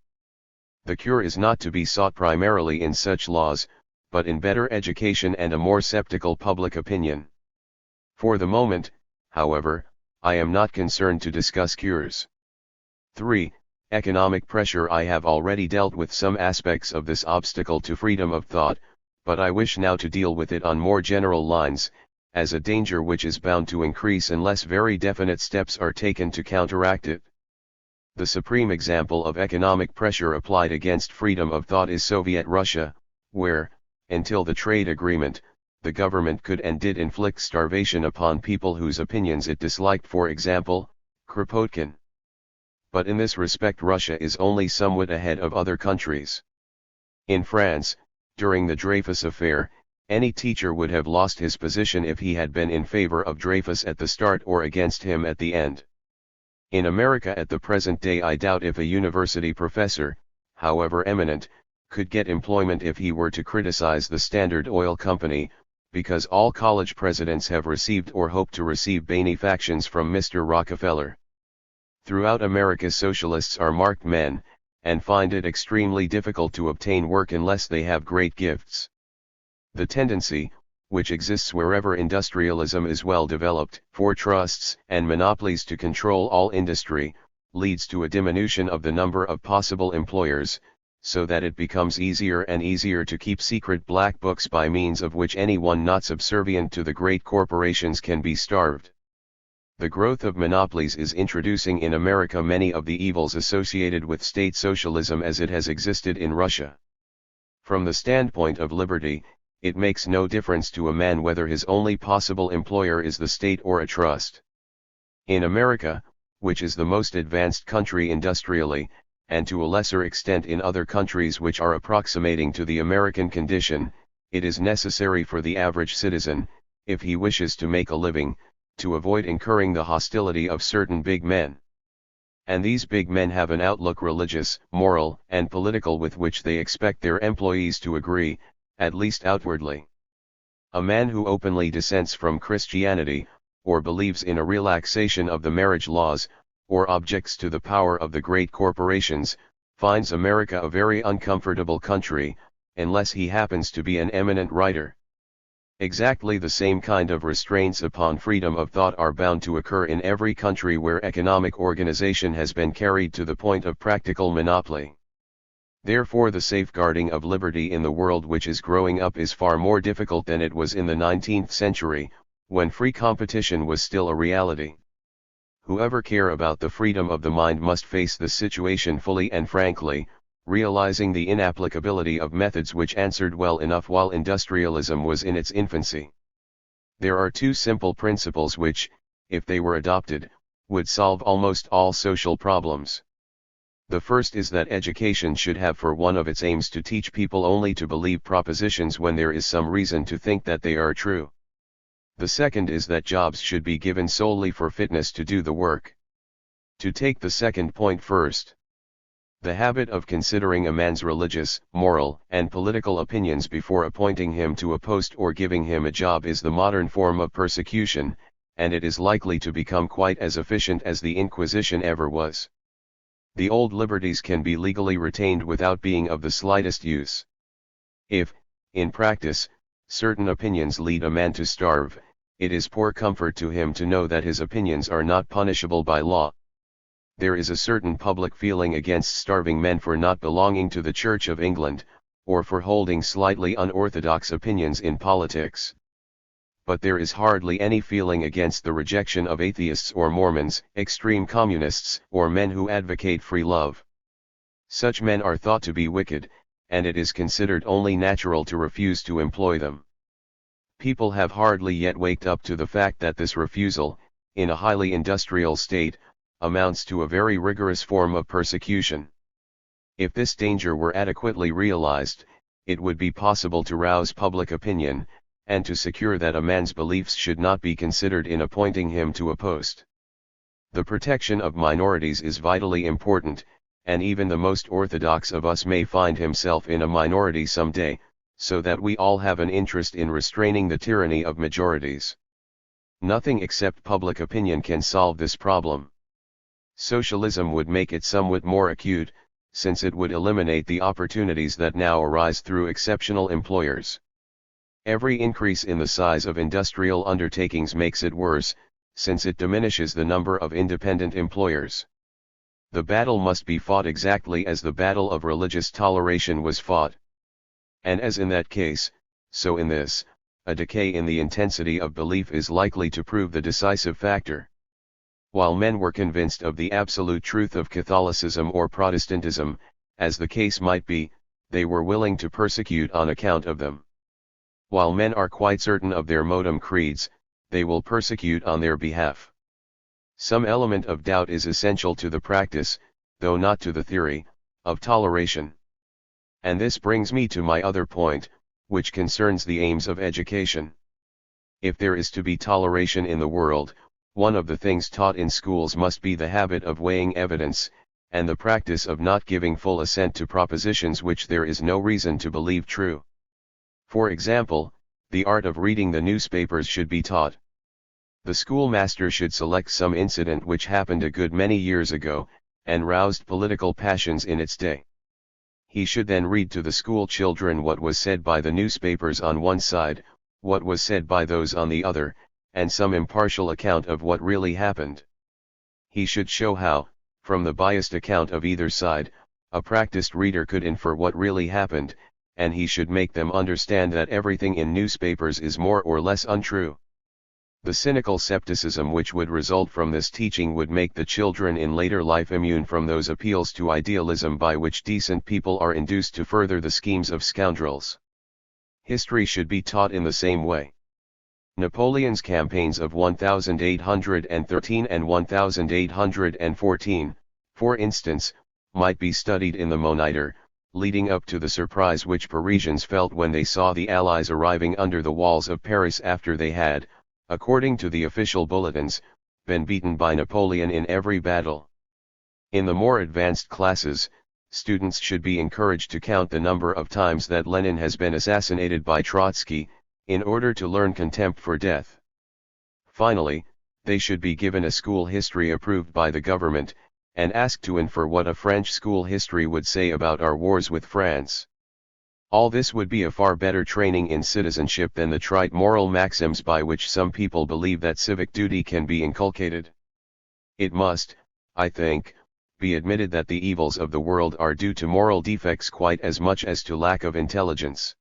The cure is not to be sought primarily in such laws, but in better education and a more sceptical public opinion. For the moment, however, I am not concerned to discuss cures. 3. Economic pressure. I have already dealt with some aspects of this obstacle to freedom of thought, but I wish now to deal with it on more general lines, as a danger which is bound to increase unless very definite steps are taken to counteract it. The supreme example of economic pressure applied against freedom of thought is Soviet Russia, where, until the trade agreement, the government could and did inflict starvation upon people whose opinions it disliked, for example, Kropotkin. But in this respect Russia is only somewhat ahead of other countries. In France, during the Dreyfus affair, any teacher would have lost his position if he had been in favor of Dreyfus at the start or against him at the end. In America at the present day I doubt if a university professor, however eminent, could get employment if he were to criticize the Standard Oil Company, because all college presidents have received or hope to receive benefactions from Mr. Rockefeller. Throughout America socialists are marked men, and find it extremely difficult to obtain work unless they have great gifts. The tendency, which exists wherever industrialism is well developed, for trusts and monopolies to control all industry, leads to a diminution of the number of possible employers, so that it becomes easier and easier to keep secret black books by means of which anyone not subservient to the great corporations can be starved. The growth of monopolies is introducing in America many of the evils associated with state socialism as it has existed in Russia. From the standpoint of liberty, it makes no difference to a man whether his only possible employer is the state or a trust. In America, which is the most advanced country industrially, and to a lesser extent in other countries which are approximating to the American condition, it is necessary for the average citizen, if he wishes to make a living, to avoid incurring the hostility of certain big men. And these big men have an outlook religious, moral, and political with which they expect their employees to agree, at least outwardly. A man who openly dissents from Christianity, or believes in a relaxation of the marriage laws, or objects to the power of the great corporations, finds America a very uncomfortable country, unless he happens to be an eminent writer. Exactly the same kind of restraints upon freedom of thought are bound to occur in every country where economic organization has been carried to the point of practical monopoly. Therefore the safeguarding of liberty in the world which is growing up is far more difficult than it was in the 19th century, when free competition was still a reality. Whoever care about the freedom of the mind must face the situation fully and frankly, realizing the inapplicability of methods which answered well enough while industrialism was in its infancy. There are two simple principles which, if they were adopted, would solve almost all social problems. The first is that education should have for one of its aims to teach people only to believe propositions when there is some reason to think that they are true. The second is that jobs should be given solely for fitness to do the work. To take the second point first. The habit of considering a man's religious, moral, and political opinions before appointing him to a post or giving him a job is the modern form of persecution, and it is likely to become quite as efficient as the Inquisition ever was. The old liberties can be legally retained without being of the slightest use. If, in practice, certain opinions lead a man to starve, it is poor comfort to him to know that his opinions are not punishable by law. There is a certain public feeling against starving men for not belonging to the Church of England, or for holding slightly unorthodox opinions in politics. But there is hardly any feeling against the rejection of atheists or Mormons, extreme communists, or men who advocate free love. Such men are thought to be wicked, and it is considered only natural to refuse to employ them. People have hardly yet waked up to the fact that this refusal, in a highly industrial state, amounts to a very rigorous form of persecution. If this danger were adequately realized, it would be possible to rouse public opinion, and to secure that a man's beliefs should not be considered in appointing him to a post. The protection of minorities is vitally important, and even the most orthodox of us may find himself in a minority someday, so that we all have an interest in restraining the tyranny of majorities. Nothing except public opinion can solve this problem. Socialism would make it somewhat more acute, since it would eliminate the opportunities that now arise through exceptional employers. Every increase in the size of industrial undertakings makes it worse, since it diminishes the number of independent employers. The battle must be fought exactly as the battle of religious toleration was fought. And as in that case, so in this, a decay in the intensity of belief is likely to prove the decisive factor. While men were convinced of the absolute truth of Catholicism or Protestantism, as the case might be, they were willing to persecute on account of them. While men are quite certain of their modem creeds, they will persecute on their behalf. Some element of doubt is essential to the practice, though not to the theory, of toleration. And this brings me to my other point, which concerns the aims of education. If there is to be toleration in the world, one of the things taught in schools must be the habit of weighing evidence, and the practice of not giving full assent to propositions which there is no reason to believe true. For example, the art of reading the newspapers should be taught. The schoolmaster should select some incident which happened a good many years ago, and roused political passions in its day. He should then read to the school children what was said by the newspapers on one side, what was said by those on the other, and some impartial account of what really happened. He should show how, from the biased account of either side, a practiced reader could infer what really happened, and he should make them understand that everything in newspapers is more or less untrue. The cynical skepticism which would result from this teaching would make the children in later life immune from those appeals to idealism by which decent people are induced to further the schemes of scoundrels. History should be taught in the same way. Napoleon's campaigns of 1813 and 1814, for instance, might be studied in the Moniteur, leading up to the surprise which Parisians felt when they saw the Allies arriving under the walls of Paris after they had, according to the official bulletins, been beaten by Napoleon in every battle. In the more advanced classes, students should be encouraged to count the number of times that Lenin has been assassinated by Trotsky, in order to learn contempt for death. Finally, they should be given a school history approved by the government, and asked to infer what a French school history would say about our wars with France. All this would be a far better training in citizenship than the trite moral maxims by which some people believe that civic duty can be inculcated. It must, I think, be admitted that the evils of the world are due to moral defects quite as much as to lack of intelligence.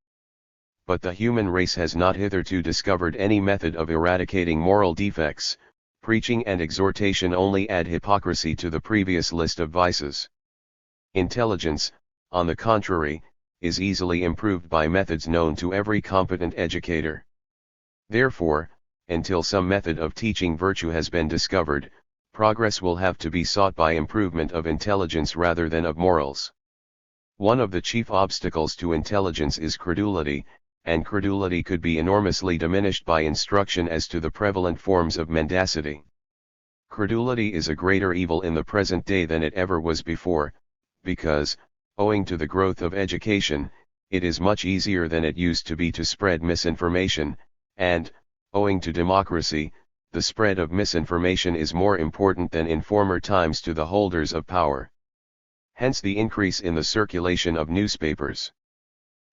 but the human race has not hitherto discovered any method of eradicating moral defects. Preaching and exhortation only add hypocrisy to the previous list of vices. Intelligence, on the contrary, is easily improved by methods known to every competent educator. Therefore, until some method of teaching virtue has been discovered, progress will have to be sought by improvement of intelligence rather than of morals. One of the chief obstacles to intelligence is credulity, and credulity could be enormously diminished by instruction as to the prevalent forms of mendacity. Credulity is a greater evil in the present day than it ever was before, because, owing to the growth of education, it is much easier than it used to be to spread misinformation, and, owing to democracy, the spread of misinformation is more important than in former times to the holders of power. Hence the increase in the circulation of newspapers.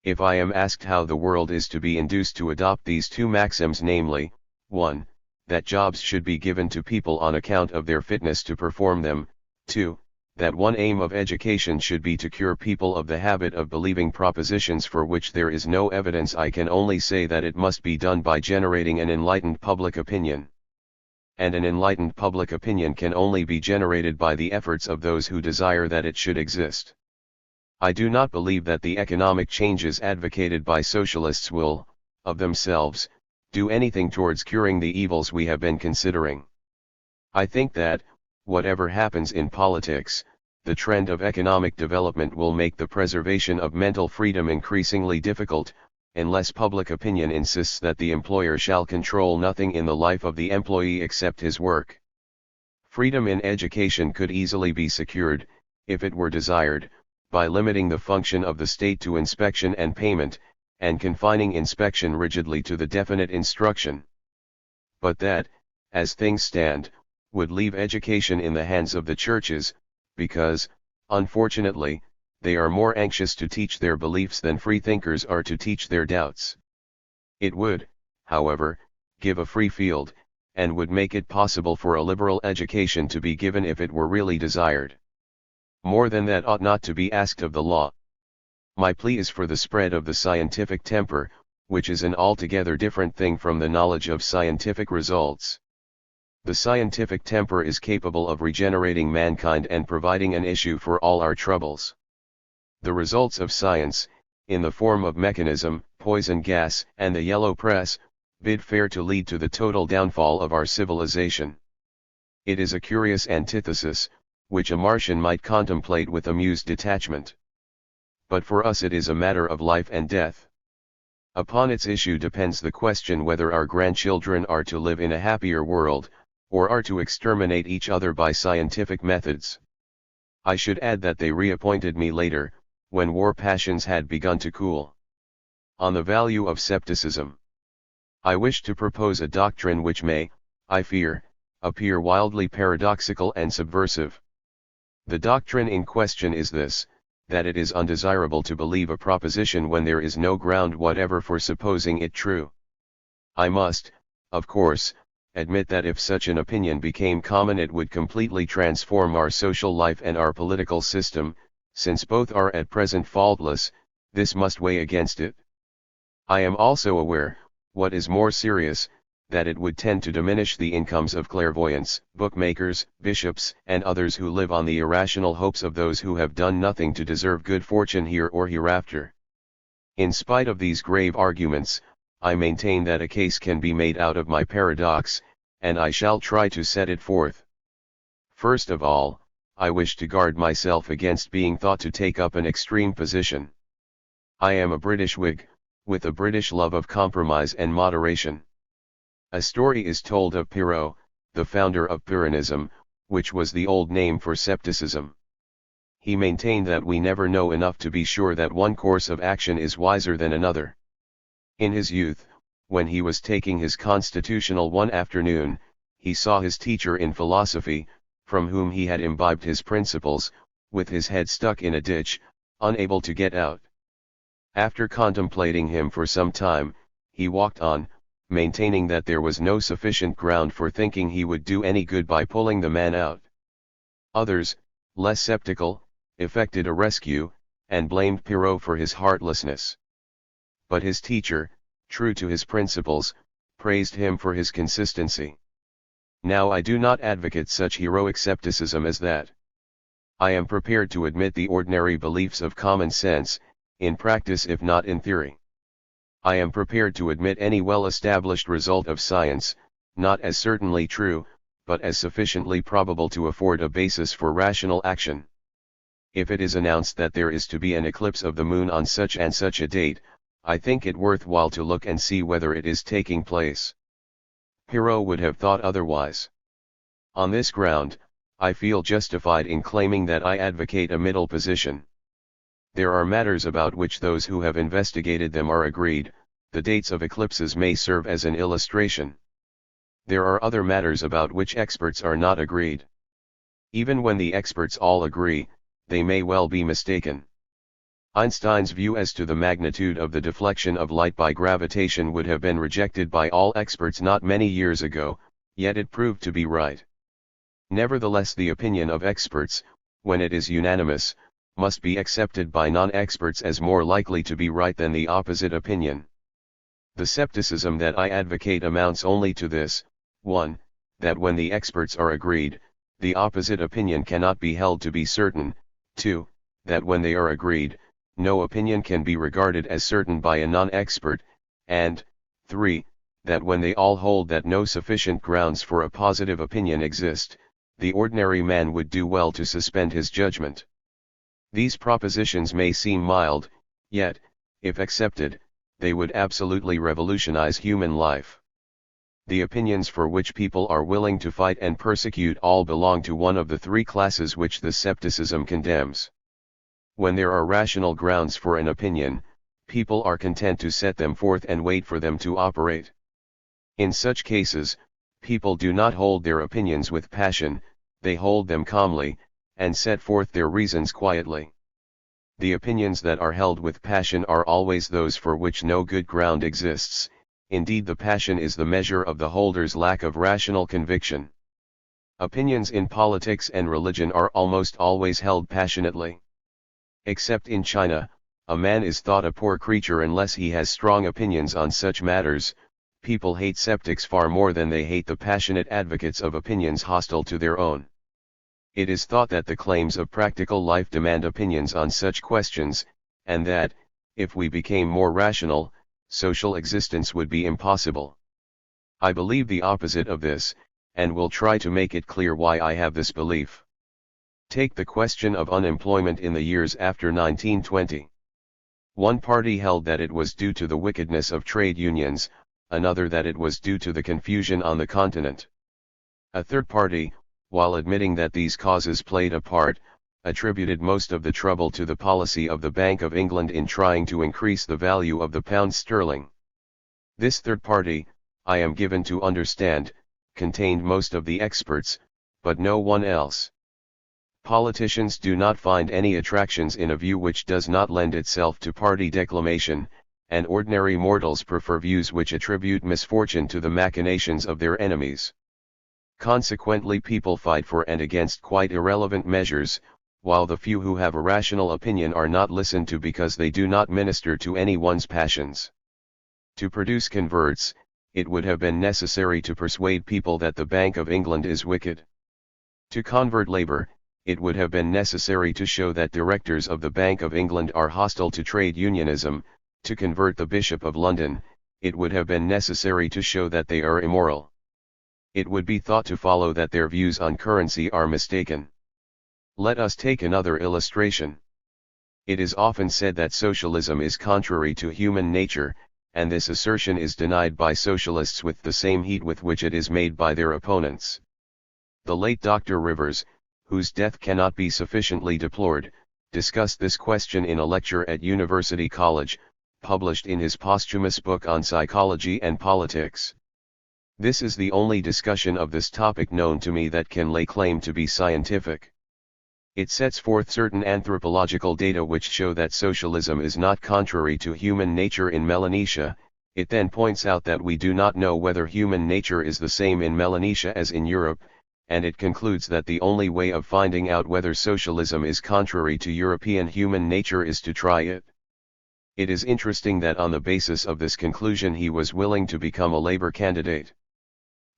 If I am asked how the world is to be induced to adopt these two maxims, namely, 1. That jobs should be given to people on account of their fitness to perform them, 2. That one aim of education should be to cure people of the habit of believing propositions for which there is no evidence, I can only say that it must be done by generating an enlightened public opinion. And an enlightened public opinion can only be generated by the efforts of those who desire that it should exist. I do not believe that the economic changes advocated by socialists will, of themselves, do anything towards curing the evils we have been considering. I think that, whatever happens in politics, the trend of economic development will make the preservation of mental freedom increasingly difficult, unless public opinion insists that the employer shall control nothing in the life of the employee except his work. Freedom in education could easily be secured, if it were desired, by limiting the function of the state to inspection and payment, and confining inspection rigidly to the definite instruction. But that, as things stand, would leave education in the hands of the churches, because, unfortunately, they are more anxious to teach their beliefs than freethinkers are to teach their doubts. It would, however, give a free field, and would make it possible for a liberal education to be given if it were really desired. More than that ought not to be asked of the law. My plea is for the spread of the scientific temper, which is an altogether different thing from the knowledge of scientific results. The scientific temper is capable of regenerating mankind and providing an issue for all our troubles. The results of science, in the form of mechanism, poison gas, and the yellow press, bid fair to lead to the total downfall of our civilization. It is a curious antithesis, which a Martian might contemplate with amused detachment. But for us it is a matter of life and death. Upon its issue depends the question whether our grandchildren are to live in a happier world, or are to exterminate each other by scientific methods. I should add that they reappointed me later, when war passions had begun to cool. On the value of scepticism. I wish to propose a doctrine which may, I fear, appear wildly paradoxical and subversive. The doctrine in question is this, that it is undesirable to believe a proposition when there is no ground whatever for supposing it true. I must, of course, admit that if such an opinion became common it would completely transform our social life and our political system. Since both are at present faultless, this must weigh against it. I am also aware, what is more serious, that it would tend to diminish the incomes of clairvoyants, bookmakers, bishops, and others who live on the irrational hopes of those who have done nothing to deserve good fortune here or hereafter. In spite of these grave arguments, I maintain that a case can be made out of my paradox, and I shall try to set it forth. First of all, I wish to guard myself against being thought to take up an extreme position. I am a British Whig, with a British love of compromise and moderation. A story is told of Perrault, the founder of Pyrrhonism, which was the old name for scepticism. He maintained that we never know enough to be sure that one course of action is wiser than another. In his youth, when he was taking his constitutional one afternoon, he saw his teacher in philosophy, from whom he had imbibed his principles, with his head stuck in a ditch, unable to get out. After contemplating him for some time, he walked on, maintaining that there was no sufficient ground for thinking he would do any good by pulling the man out. Others, less sceptical, effected a rescue, and blamed Perrault for his heartlessness. but his teacher, true to his principles, praised him for his consistency. Now I do not advocate such heroic skepticism as that. I am prepared to admit the ordinary beliefs of common sense, in practice if not in theory. I am prepared to admit any well-established result of science, not as certainly true, but as sufficiently probable to afford a basis for rational action. If it is announced that there is to be an eclipse of the moon on such and such a date, I think it worthwhile to look and see whether it is taking place. Perrault would have thought otherwise. On this ground, I feel justified in claiming that I advocate a middle position. There are matters about which those who have investigated them are agreed. The dates of eclipses may serve as an illustration. There are other matters about which experts are not agreed. Even when the experts all agree, they may well be mistaken. Einstein's view as to the magnitude of the deflection of light by gravitation would have been rejected by all experts not many years ago, yet it proved to be right. Nevertheless, the opinion of experts, when it is unanimous, must be accepted by non-experts as more likely to be right than the opposite opinion. The skepticism that I advocate amounts only to this: 1. That when the experts are agreed, the opposite opinion cannot be held to be certain; 2. That when they are agreed, no opinion can be regarded as certain by a non-expert; and 3. That when they all hold that no sufficient grounds for a positive opinion exist, the ordinary man would do well to suspend his judgment. These propositions may seem mild, yet, if accepted, they would absolutely revolutionize human life. The opinions for which people are willing to fight and persecute all belong to one of the three classes which the skepticism condemns. When there are rational grounds for an opinion, people are content to set them forth and wait for them to operate. In such cases, people do not hold their opinions with passion, they hold them calmly, and set forth their reasons quietly. The opinions that are held with passion are always those for which no good ground exists. Indeed, the passion is the measure of the holder's lack of rational conviction. Opinions in politics and religion are almost always held passionately. Except in China, a man is thought a poor creature unless he has strong opinions on such matters. People hate skeptics far more than they hate the passionate advocates of opinions hostile to their own. It is thought that the claims of practical life demand opinions on such questions, and that, if we became more rational, social existence would be impossible. I believe the opposite of this, and will try to make it clear why I have this belief. Take the question of unemployment in the years after 1920. One party held that it was due to the wickedness of trade unions, another that it was due to the confusion on the continent. A third party, while admitting that these causes played a part, attributed most of the trouble to the policy of the Bank of England in trying to increase the value of the pound sterling. This third party, I am given to understand, contained most of the experts, but no one else. Politicians do not find any attractions in a view which does not lend itself to party declamation, and ordinary mortals prefer views which attribute misfortune to the machinations of their enemies. Consequently, people fight for and against quite irrelevant measures, while the few who have a rational opinion are not listened to because they do not minister to anyone's passions. To produce converts, it would have been necessary to persuade people that the Bank of England is wicked. To convert Labour, it would have been necessary to show that directors of the Bank of England are hostile to trade unionism. To convert the Bishop of London, it would have been necessary to show that they are immoral. It would be thought to follow that their views on currency are mistaken. Let us take another illustration. It is often said that socialism is contrary to human nature, and this assertion is denied by socialists with the same heat with which it is made by their opponents. The late Dr. Rivers, whose death cannot be sufficiently deplored, discussed this question in a lecture at University College, published in his posthumous book on psychology and politics. This is the only discussion of this topic known to me that can lay claim to be scientific. It sets forth certain anthropological data which show that socialism is not contrary to human nature in Melanesia. It then points out that we do not know whether human nature is the same in Melanesia as in Europe, and it concludes that the only way of finding out whether socialism is contrary to European human nature is to try it. It is interesting that on the basis of this conclusion he was willing to become a Labour candidate.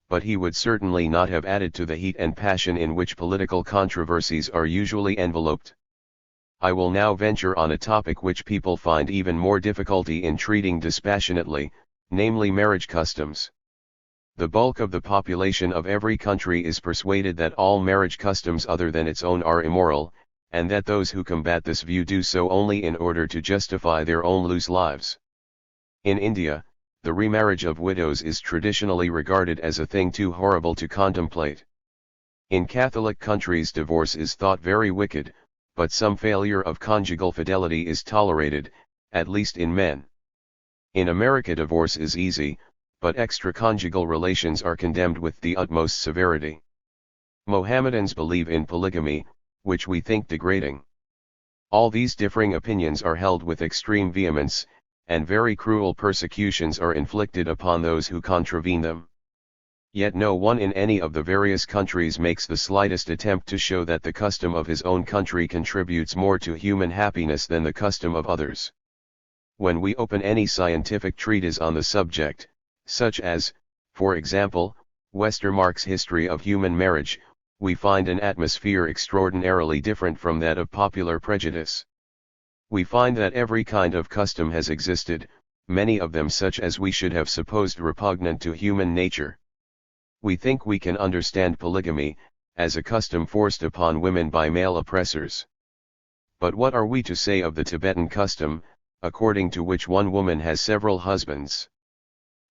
But he would certainly not have added to the heat and passion in which political controversies are usually enveloped. I will now venture on a topic which people find even more difficulty in treating dispassionately, namely marriage customs. The bulk of the population of every country is persuaded that all marriage customs other than its own are immoral, and that those who combat this view do so only in order to justify their own loose lives. In India, the remarriage of widows is traditionally regarded as a thing too horrible to contemplate. In Catholic countries divorce is thought very wicked, but some failure of conjugal fidelity is tolerated, at least in men. In America divorce is easy, but extraconjugal relations are condemned with the utmost severity. Mohammedans believe in polygamy, which we think degrading. All these differing opinions are held with extreme vehemence, and very cruel persecutions are inflicted upon those who contravene them. Yet no one in any of the various countries makes the slightest attempt to show that the custom of his own country contributes more to human happiness than the custom of others. When we open any scientific treatise on the subject, such as, for example, Westermarck's History of Human Marriage, we find an atmosphere extraordinarily different from that of popular prejudice. We find that every kind of custom has existed, many of them such as we should have supposed repugnant to human nature. We think we can understand polygamy, as a custom forced upon women by male oppressors. But what are we to say of the Tibetan custom, according to which one woman has several husbands?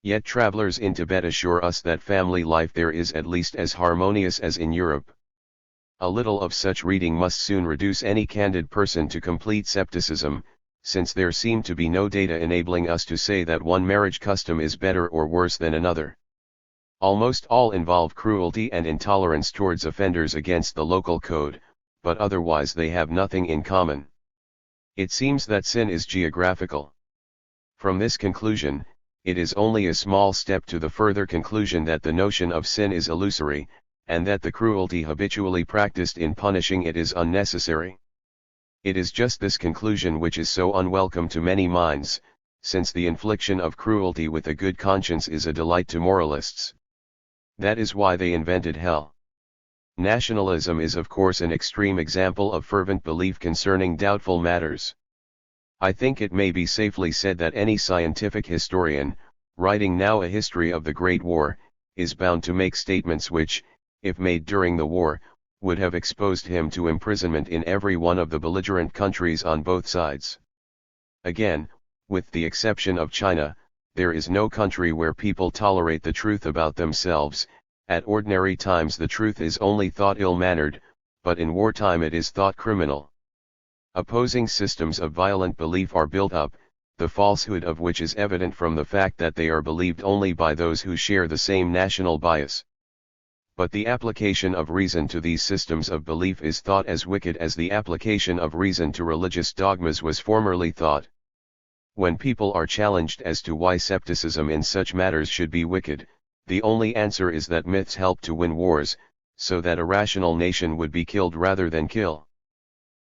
Yet travelers in Tibet assure us that family life there is at least as harmonious as in Europe. A little of such reading must soon reduce any candid person to complete skepticism, since there seem to be no data enabling us to say that one marriage custom is better or worse than another. Almost all involve cruelty and intolerance towards offenders against the local code, but otherwise they have nothing in common. It seems that sin is geographical. From this conclusion, it is only a small step to the further conclusion that the notion of sin is illusory, and that the cruelty habitually practiced in punishing it is unnecessary. It is just this conclusion which is so unwelcome to many minds, since the infliction of cruelty with a good conscience is a delight to moralists. That is why they invented hell. Nationalism is of course an extreme example of fervent belief concerning doubtful matters. I think it may be safely said that any scientific historian, writing now a history of the Great War, is bound to make statements which, if made during the war, would have exposed him to imprisonment in every one of the belligerent countries on both sides. Again, with the exception of China, there is no country where people tolerate the truth about themselves. At ordinary times the truth is only thought ill-mannered, but in wartime it is thought criminal. Opposing systems of violent belief are built up, the falsehood of which is evident from the fact that they are believed only by those who share the same national bias. But the application of reason to these systems of belief is thought as wicked as the application of reason to religious dogmas was formerly thought. When people are challenged as to why skepticism in such matters should be wicked, the only answer is that myths help to win wars, so that a rational nation would be killed rather than kill.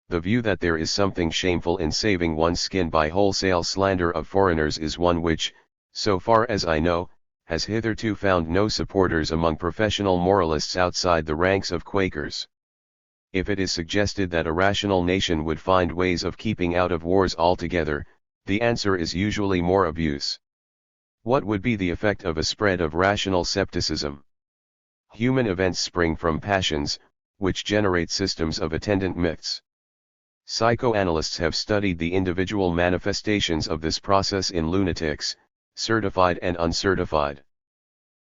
The view that there is something shameful in saving one's skin by wholesale slander of foreigners is one which, so far as I know, has hitherto found no supporters among professional moralists outside the ranks of Quakers. If it is suggested that a rational nation would find ways of keeping out of wars altogether, the answer is usually more abuse. What would be the effect of a spread of rational skepticism? Human events spring from passions, which generate systems of attendant myths. Psychoanalysts have studied the individual manifestations of this process in lunatics, certified and uncertified.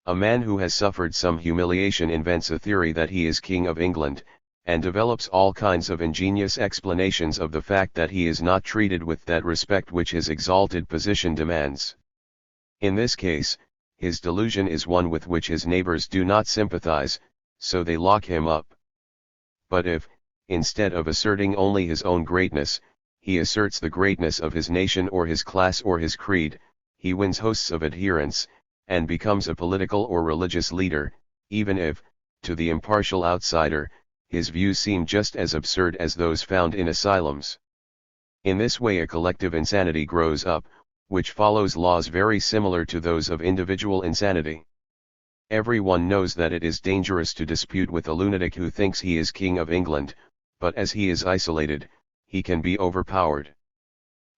A man who has suffered some humiliation invents a theory that he is King of England, and develops all kinds of ingenious explanations of the fact that he is not treated with that respect which his exalted position demands. In this case, his delusion is one with which his neighbors do not sympathize, so they lock him up. But if, instead of asserting only his own greatness, he asserts the greatness of his nation or his class or his creed, he wins hosts of adherents, and becomes a political or religious leader, even if, to the impartial outsider, his views seem just as absurd as those found in asylums. In this way a collective insanity grows up, which follows laws very similar to those of individual insanity. Everyone knows that it is dangerous to dispute with a lunatic who thinks he is King of England, but as he is isolated, he can be overpowered.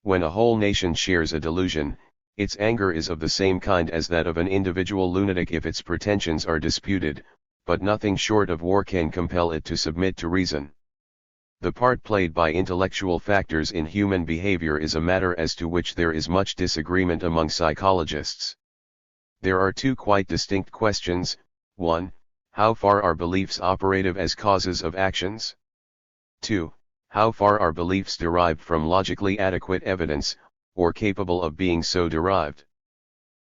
When a whole nation shares a delusion, its anger is of the same kind as that of an individual lunatic if its pretensions are disputed, but nothing short of war can compel it to submit to reason. The part played by intellectual factors in human behavior is a matter as to which there is much disagreement among psychologists. There are two quite distinct questions: 1. How far are beliefs operative as causes of actions? 2. How far are beliefs derived from logically adequate evidence, or capable of being so derived?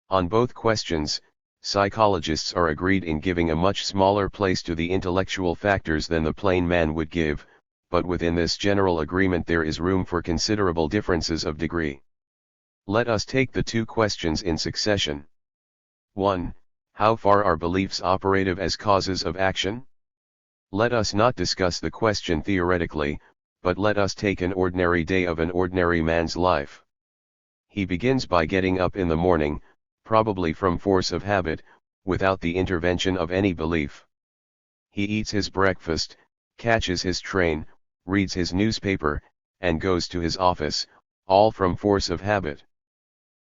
On both questions, psychologists are agreed in giving a much smaller place to the intellectual factors than the plain man would give, but within this general agreement there is room for considerable differences of degree. Let us take the two questions in succession. 1. How far are beliefs operative as causes of action? Let us not discuss the question theoretically, but let us take an ordinary day of an ordinary man's life. He begins by getting up in the morning, probably from force of habit, without the intervention of any belief. He eats his breakfast, catches his train, reads his newspaper, and goes to his office, all from force of habit.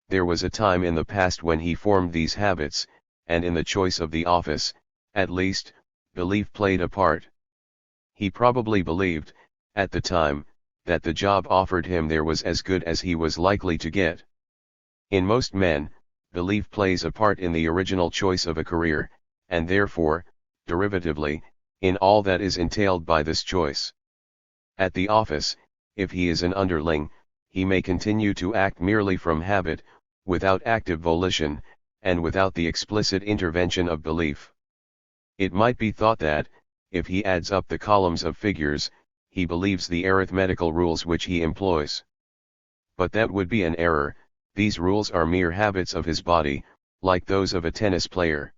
There was a time in the past when he formed these habits, and in the choice of the office, at least, belief played a part. He probably believed, at the time, that the job offered him there was as good as he was likely to get. In most men, belief plays a part in the original choice of a career, and therefore, derivatively, in all that is entailed by this choice. At the office, if he is an underling, he may continue to act merely from habit, without active volition, and without the explicit intervention of belief. It might be thought that, if he adds up the columns of figures, he believes the arithmetical rules which he employs. But that would be an error. These rules are mere habits of his body, like those of a tennis player.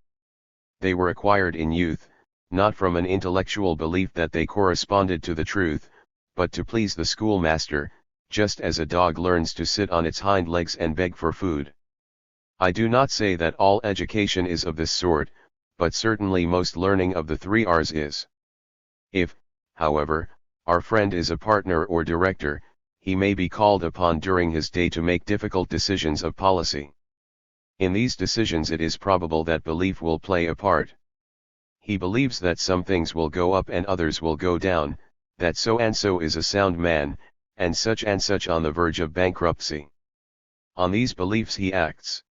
They were acquired in youth, not from an intellectual belief that they corresponded to the truth, but to please the schoolmaster, just as a dog learns to sit on its hind legs and beg for food. I do not say that all education is of this sort, but certainly most learning of the 3 R's is. If, however, our friend is a partner or director, he may be called upon during his day to make difficult decisions of policy. In these decisions it is probable that belief will play a part. He believes that some things will go up and others will go down, that so and so is a sound man, and such on the verge of bankruptcy. On these beliefs he acts.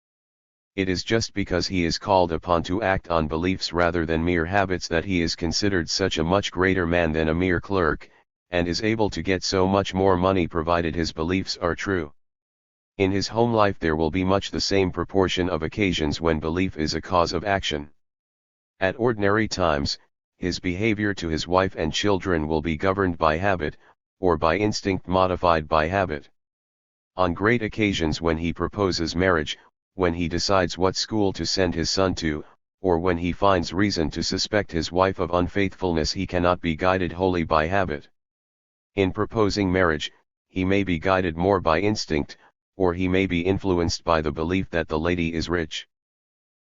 It is just because he is called upon to act on beliefs rather than mere habits that he is considered such a much greater man than a mere clerk, and is able to get so much more money provided his beliefs are true. In his home life there will be much the same proportion of occasions when belief is a cause of action. At ordinary times, his behavior to his wife and children will be governed by habit, or by instinct modified by habit. On great occasions when he proposes marriage, when he decides what school to send his son to, or when he finds reason to suspect his wife of unfaithfulness, he cannot be guided wholly by habit. In proposing marriage, he may be guided more by instinct, or he may be influenced by the belief that the lady is rich.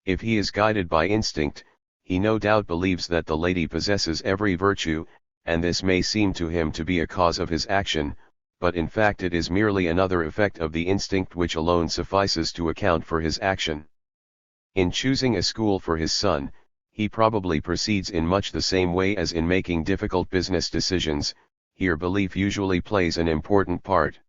If he is guided by instinct, he no doubt believes that the lady possesses every virtue, and this may seem to him to be a cause of his action, but in fact it is merely another effect of the instinct which alone suffices to account for his action. In choosing a school for his son, he probably proceeds in much the same way as in making difficult business decisions. Here belief usually plays an important part.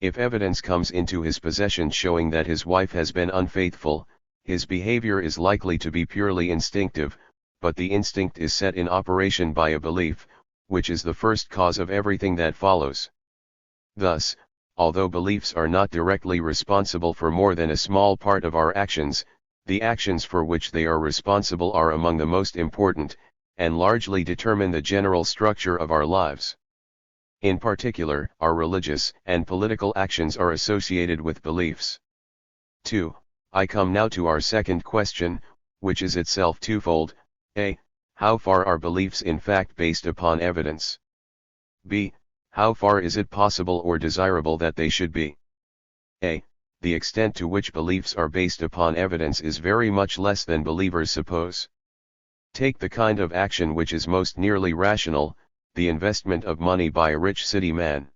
If evidence comes into his possession showing that his wife has been unfaithful, his behavior is likely to be purely instinctive, but the instinct is set in operation by a belief, which is the first cause of everything that follows. Thus, although beliefs are not directly responsible for more than a small part of our actions, the actions for which they are responsible are among the most important, and largely determine the general structure of our lives. In particular, our religious and political actions are associated with beliefs. 2. I come now to our second question, which is itself twofold. A. How far are beliefs in fact based upon evidence? B. How far is it possible or desirable that they should be? A. The extent to which beliefs are based upon evidence is very much less than believers suppose. Take the kind of action which is most nearly rational, the investment of money by a rich city man.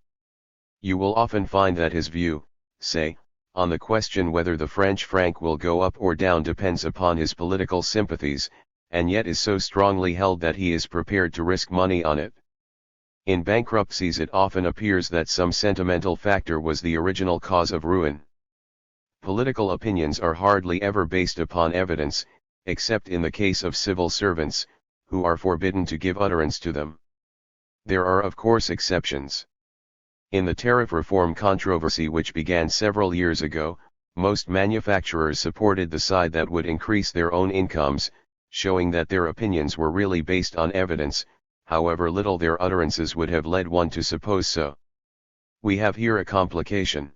You will often find that his view, say, on the question whether the French franc will go up or down depends upon his political sympathies, and yet is so strongly held that he is prepared to risk money on it. In bankruptcies it often appears that some sentimental factor was the original cause of ruin. Political opinions are hardly ever based upon evidence, except in the case of civil servants, who are forbidden to give utterance to them. There are of course exceptions. In the tariff reform controversy which began several years ago, most manufacturers supported the side that would increase their own incomes, showing that their opinions were really based on evidence, however little their utterances would have led one to suppose so. We have here a complication.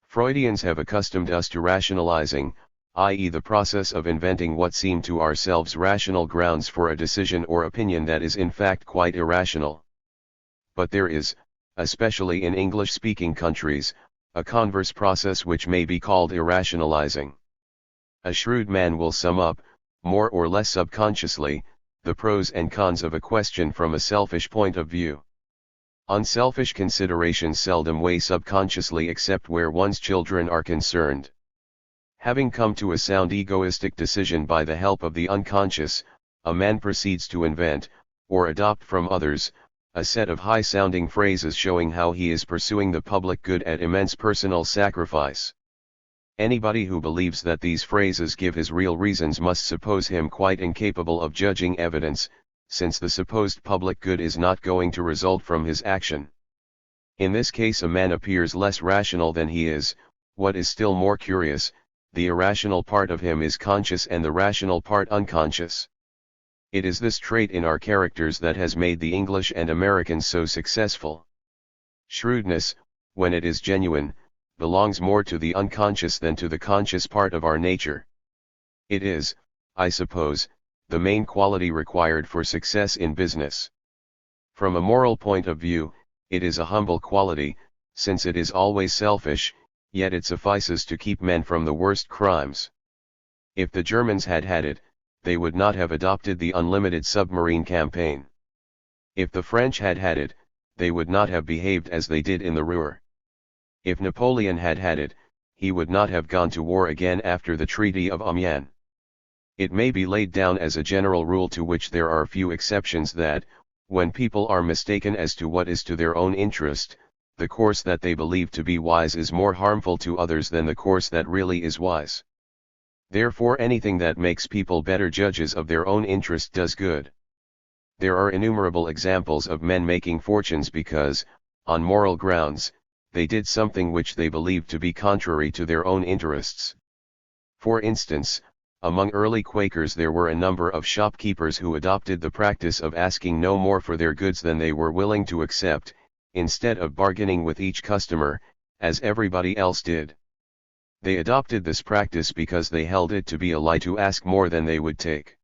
Freudians have accustomed us to rationalizing, i.e. the process of inventing what seem to ourselves rational grounds for a decision or opinion that is in fact quite irrational. But there is, especially in English-speaking countries, a converse process which may be called irrationalizing. A shrewd man will sum up, more or less subconsciously, the pros and cons of a question from a selfish point of view. Unselfish considerations seldom weigh subconsciously except where one's children are concerned. Having come to a sound egoistic decision by the help of the unconscious, a man proceeds to invent, or adopt from others, a set of high-sounding phrases showing how he is pursuing the public good at immense personal sacrifice. Anybody who believes that these phrases give his real reasons must suppose him quite incapable of judging evidence, since the supposed public good is not going to result from his action. In this case a man appears less rational than he is. What is still more curious, the irrational part of him is conscious and the rational part unconscious. It is this trait in our characters that has made the English and Americans so successful. Shrewdness, when it is genuine, belongs more to the unconscious than to the conscious part of our nature. It is, I suppose, the main quality required for success in business. From a moral point of view, it is a humble quality, since it is always selfish, yet it suffices to keep men from the worst crimes. If the Germans had had it, they would not have adopted the unlimited submarine campaign. If the French had had it, they would not have behaved as they did in the Ruhr. If Napoleon had had it, he would not have gone to war again after the Treaty of Amiens. It may be laid down as a general rule to which there are few exceptions that, when people are mistaken as to what is to their own interest, the course that they believe to be wise is more harmful to others than the course that really is wise. Therefore anything that makes people better judges of their own interest does good. There are innumerable examples of men making fortunes because, on moral grounds, they did something which they believed to be contrary to their own interests. For instance, among early Quakers there were a number of shopkeepers who adopted the practice of asking no more for their goods than they were willing to accept, instead of bargaining with each customer, as everybody else did. They adopted this practice because they held it to be a lie to ask more than they would take.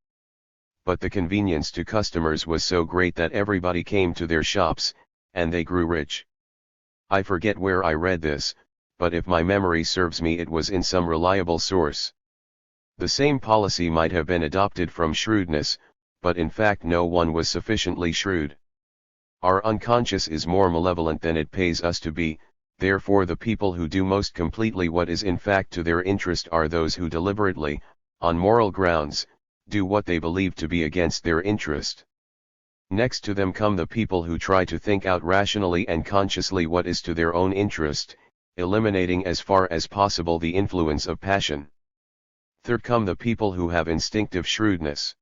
But the convenience to customers was so great that everybody came to their shops, and they grew rich. I forget where I read this, but if my memory serves me it was in some reliable source. The same policy might have been adopted from shrewdness, but in fact no one was sufficiently shrewd. Our unconscious is more malevolent than it pays us to be, therefore the people who do most completely what is in fact to their interest are those who deliberately, on moral grounds, do what they believe to be against their interest. Next to them come the people who try to think out rationally and consciously what is to their own interest, eliminating as far as possible the influence of passion. Third come the people who have instinctive shrewdness.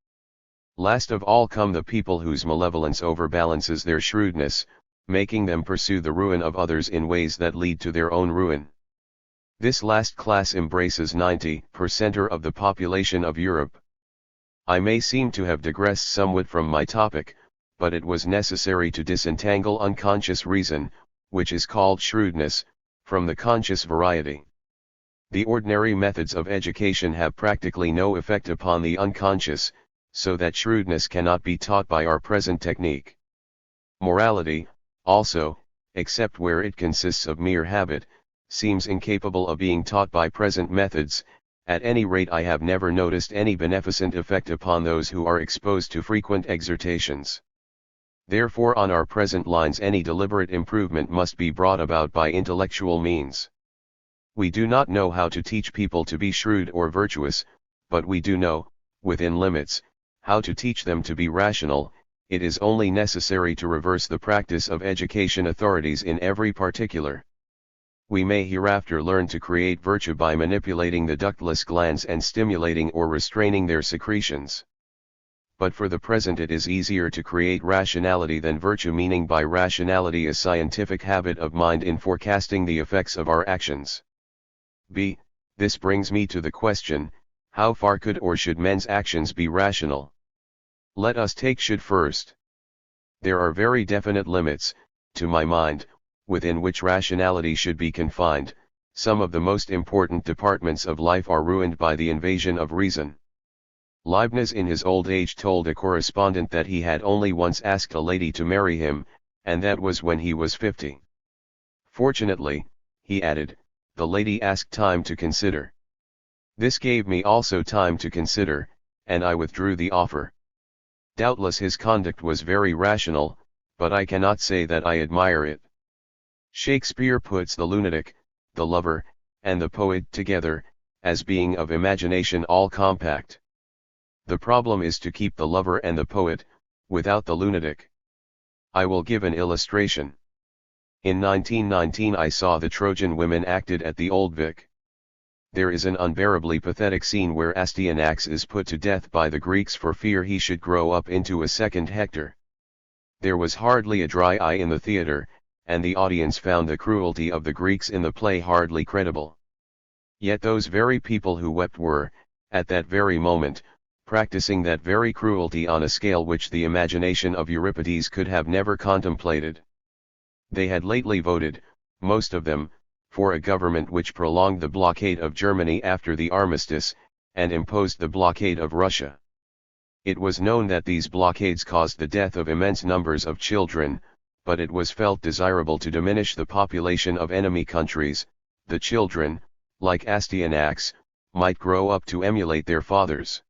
Last of all come the people whose malevolence overbalances their shrewdness, making them pursue the ruin of others in ways that lead to their own ruin. This last class embraces 90% of the population of Europe. I may seem to have digressed somewhat from my topic, but it was necessary to disentangle unconscious reason, which is called shrewdness, from the conscious variety. The ordinary methods of education have practically no effect upon the unconscious, so that shrewdness cannot be taught by our present technique. Morality, also, except where it consists of mere habit, seems incapable of being taught by present methods. At any rate, I have never noticed any beneficent effect upon those who are exposed to frequent exhortations. Therefore, on our present lines, any deliberate improvement must be brought about by intellectual means. We do not know how to teach people to be shrewd or virtuous, but we do know, within limits, how to teach them to be rational. It is only necessary to reverse the practice of education authorities in every particular. We may hereafter learn to create virtue by manipulating the ductless glands and stimulating or restraining their secretions. But for the present it is easier to create rationality than virtue, meaning by rationality a scientific habit of mind in forecasting the effects of our actions. b. This brings me to the question, how far could or should men's actions be rational? Let us take should first. There are very definite limits, to my mind, within which rationality should be confined. Some of the most important departments of life are ruined by the invasion of reason. Leibniz in his old age told a correspondent that he had only once asked a lady to marry him, and that was when he was 50. Fortunately, he added, the lady asked time to consider. This gave me also time to consider, and I withdrew the offer. Doubtless his conduct was very rational, but I cannot say that I admire it. Shakespeare puts the lunatic, the lover, and the poet together, as being of imagination all compact. The problem is to keep the lover and the poet, without the lunatic. I will give an illustration. In 1919 I saw the Trojan Women acted at the Old Vic. There is an unbearably pathetic scene where Astyanax is put to death by the Greeks for fear he should grow up into a second Hector. There was hardly a dry eye in the theatre, and the audience found the cruelty of the Greeks in the play hardly credible. Yet those very people who wept were, at that very moment, practicing that very cruelty on a scale which the imagination of Euripides could have never contemplated. They had lately voted, most of them, for a government which prolonged the blockade of Germany after the armistice, and imposed the blockade of Russia. It was known that these blockades caused the death of immense numbers of children, but it was felt desirable to diminish the population of enemy countries. The children, like Astyanax, might grow up to emulate their fathers.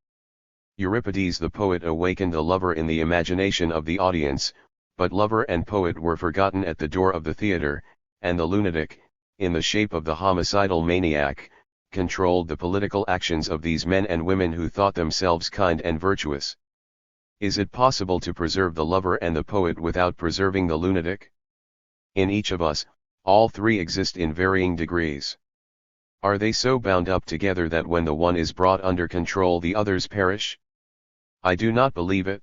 Euripides the poet awakened a lover in the imagination of the audience, but lover and poet were forgotten at the door of the theatre, and the lunatic, in the shape of the homicidal maniac, controlled the political actions of these men and women who thought themselves kind and virtuous. Is it possible to preserve the lover and the poet without preserving the lunatic? In each of us, all three exist in varying degrees. Are they so bound up together that when the one is brought under control the others perish? I do not believe it.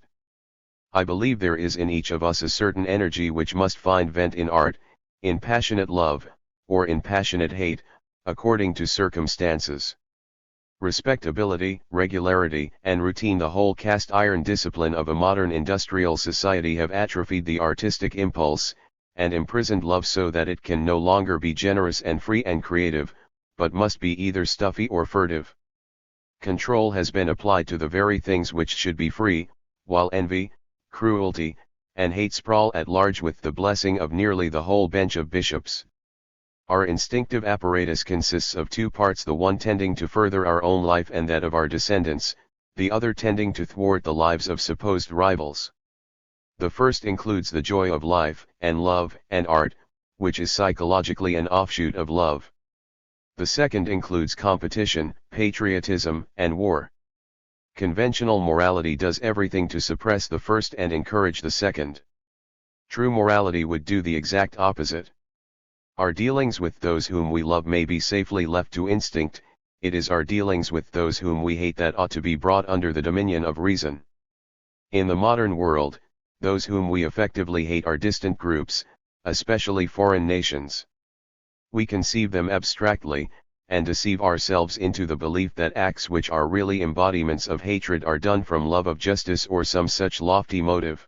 I believe there is in each of us a certain energy which must find vent in art, in passionate love, or in passionate hate, according to circumstances. Respectability, regularity, and routine, the whole cast-iron discipline of a modern industrial society, have atrophied the artistic impulse, and imprisoned love so that it can no longer be generous and free and creative, but must be either stuffy or furtive. Control has been applied to the very things which should be free, while envy, cruelty, and hate sprawl at large with the blessing of nearly the whole bench of bishops. Our instinctive apparatus consists of two parts, the one tending to further our own life and that of our descendants, the other tending to thwart the lives of supposed rivals. The first includes the joy of life, and love, and art, which is psychologically an offshoot of love. The second includes competition, patriotism, and war. Conventional morality does everything to suppress the first and encourage the second. True morality would do the exact opposite. Our dealings with those whom we love may be safely left to instinct, it is our dealings with those whom we hate that ought to be brought under the dominion of reason. In the modern world, those whom we effectively hate are distant groups, especially foreign nations. We conceive them abstractly, and deceive ourselves into the belief that acts which are really embodiments of hatred are done from love of justice or some such lofty motive.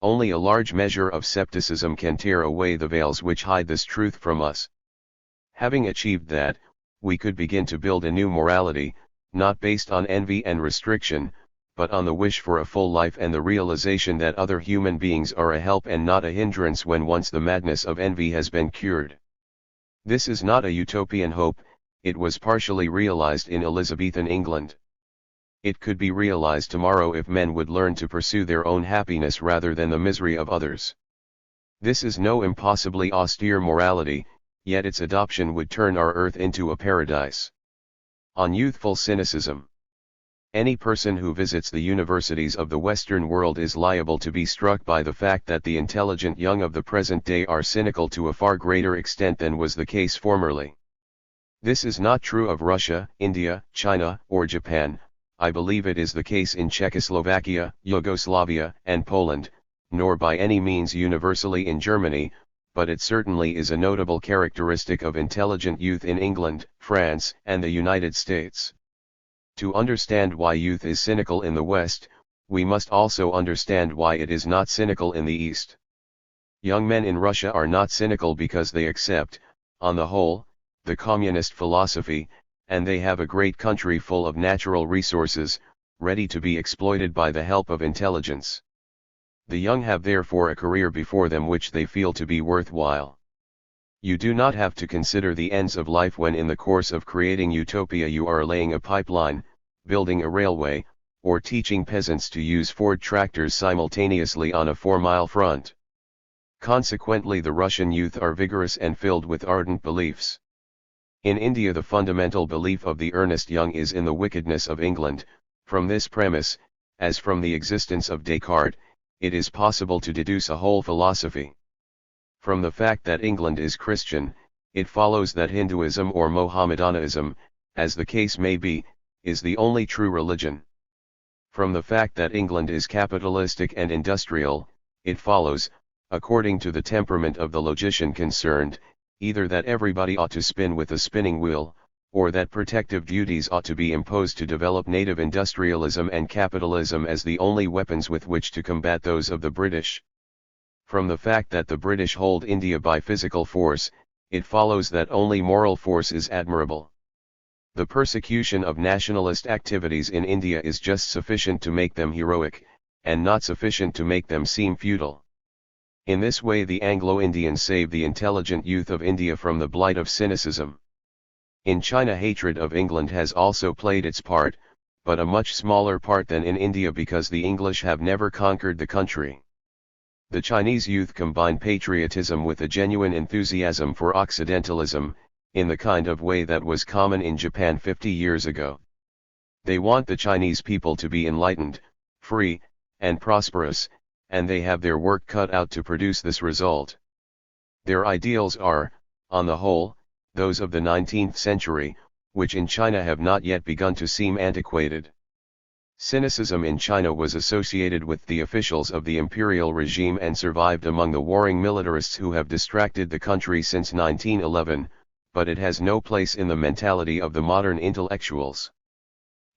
Only a large measure of scepticism can tear away the veils which hide this truth from us. Having achieved that, we could begin to build a new morality, not based on envy and restriction, but on the wish for a full life and the realization that other human beings are a help and not a hindrance when once the madness of envy has been cured. This is not a utopian hope, it was partially realized in Elizabethan England. It could be realized tomorrow if men would learn to pursue their own happiness rather than the misery of others. This is no impossibly austere morality, yet its adoption would turn our earth into a paradise. On youthful cynicism. Any person who visits the universities of the Western world is liable to be struck by the fact that the intelligent young of the present day are cynical to a far greater extent than was the case formerly. This is not true of Russia, India, China, or Japan. I believe it is the case in Czechoslovakia, Yugoslavia, and Poland, nor by any means universally in Germany, but it certainly is a notable characteristic of intelligent youth in England, France, and the United States. To understand why youth is cynical in the West, we must also understand why it is not cynical in the East. Young men in Russia are not cynical because they accept, on the whole, the communist philosophy, and they have a great country full of natural resources, ready to be exploited by the help of intelligence. The young have therefore a career before them which they feel to be worthwhile. You do not have to consider the ends of life when in the course of creating utopia you are laying a pipeline, building a railway, or teaching peasants to use Ford tractors simultaneously on a 4-mile front. Consequently, the Russian youth are vigorous and filled with ardent beliefs. In India, the fundamental belief of the earnest young is in the wickedness of England. From this premise, as from the existence of Descartes, it is possible to deduce a whole philosophy. From the fact that England is Christian, it follows that Hinduism or Mohammedanism, as the case may be, is the only true religion. From the fact that England is capitalistic and industrial, it follows, according to the temperament of the logician concerned, either that everybody ought to spin with a spinning wheel, or that protective duties ought to be imposed to develop native industrialism and capitalism as the only weapons with which to combat those of the British. From the fact that the British hold India by physical force, it follows that only moral force is admirable. The persecution of nationalist activities in India is just sufficient to make them heroic, and not sufficient to make them seem futile. In this way the Anglo-Indians save the intelligent youth of India from the blight of cynicism. In China, hatred of England has also played its part, but a much smaller part than in India because the English have never conquered the country. The Chinese youth combine patriotism with a genuine enthusiasm for Occidentalism, in the kind of way that was common in Japan 50 years ago. They want the Chinese people to be enlightened, free, and prosperous, and they have their work cut out to produce this result. Their ideals are, on the whole, those of the 19th century, which in China have not yet begun to seem antiquated. Cynicism in China was associated with the officials of the imperial regime and survived among the warring militarists who have distracted the country since 1911, but it has no place in the mentality of the modern intellectuals.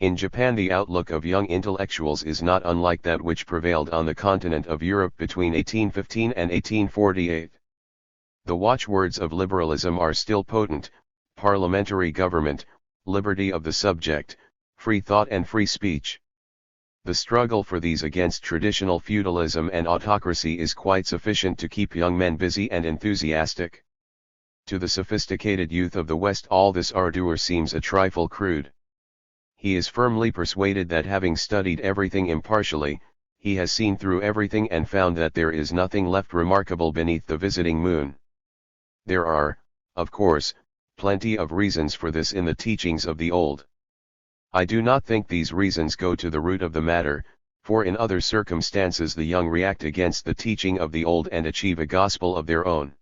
In Japan, the outlook of young intellectuals is not unlike that which prevailed on the continent of Europe between 1815 and 1848. The watchwords of liberalism are still potent: parliamentary government, liberty of the subject, free thought and free speech. The struggle for these against traditional feudalism and autocracy is quite sufficient to keep young men busy and enthusiastic. To the sophisticated youth of the West all this ardor seems a trifle crude. He is firmly persuaded that having studied everything impartially, he has seen through everything and found that there is nothing left remarkable beneath the visiting moon. There are, of course, plenty of reasons for this in the teachings of the old. I do not think these reasons go to the root of the matter, for in other circumstances the young react against the teaching of the old and achieve a gospel of their own.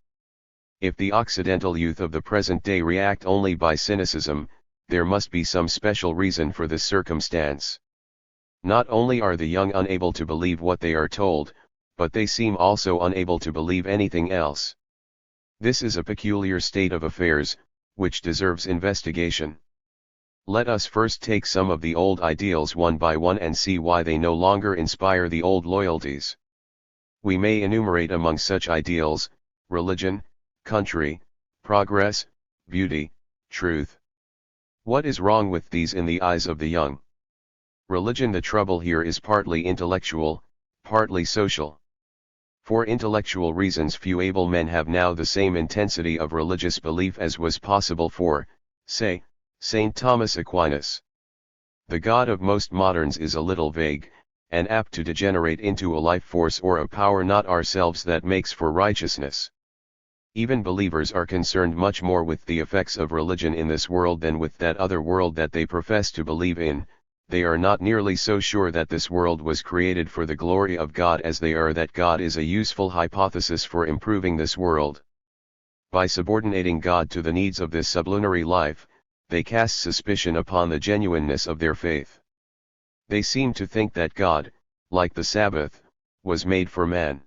If the Occidental youth of the present day react only by cynicism, there must be some special reason for this circumstance. Not only are the young unable to believe what they are told, but they seem also unable to believe anything else. This is a peculiar state of affairs, which deserves investigation. Let us first take some of the old ideals one by one and see why they no longer inspire the old loyalties. We may enumerate among such ideals, religion, country, progress, beauty, truth. What is wrong with these in the eyes of the young? Religion. The trouble here is partly intellectual, partly social. For intellectual reasons, few able men have now the same intensity of religious belief as was possible for, say, St. Thomas Aquinas. The God of most moderns is a little vague, and apt to degenerate into a life force or a power not ourselves that makes for righteousness. Even believers are concerned much more with the effects of religion in this world than with that other world that they profess to believe in. They are not nearly so sure that this world was created for the glory of God as they are that God is a useful hypothesis for improving this world. By subordinating God to the needs of this sublunary life, they cast suspicion upon the genuineness of their faith. They seem to think that God, like the Sabbath, was made for man.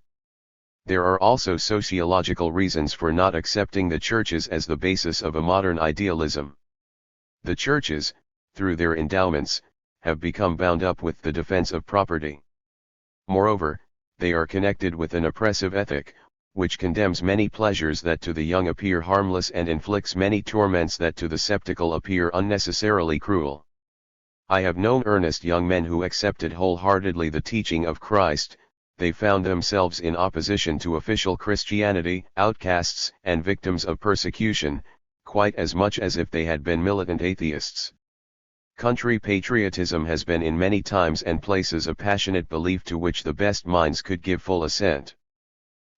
There are also sociological reasons for not accepting the churches as the basis of a modern idealism. The churches, through their endowments, have become bound up with the defense of property. Moreover, they are connected with an oppressive ethic, which condemns many pleasures that to the young appear harmless and inflicts many torments that to the sceptical appear unnecessarily cruel. I have known earnest young men who accepted wholeheartedly the teaching of Christ. They found themselves in opposition to official Christianity, outcasts and victims of persecution, quite as much as if they had been militant atheists. Country patriotism has been in many times and places a passionate belief to which the best minds could give full assent.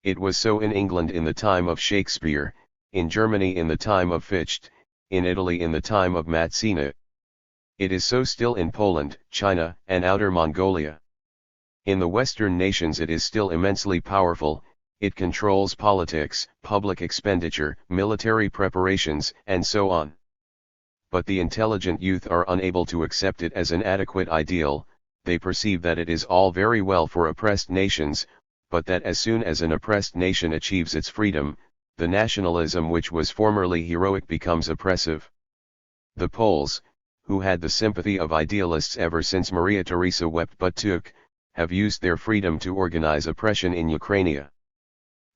It was so in England in the time of Shakespeare, in Germany in the time of Fichte, in Italy in the time of Mazzini. It is so still in Poland, China, and Outer Mongolia. In the Western nations it is still immensely powerful. It controls politics, public expenditure, military preparations, and so on. But the intelligent youth are unable to accept it as an adequate ideal. They perceive that it is all very well for oppressed nations, but that as soon as an oppressed nation achieves its freedom, the nationalism which was formerly heroic becomes oppressive. The Poles, who had the sympathy of idealists ever since Maria Theresa wept but took, have used their freedom to organize oppression in Ukraine.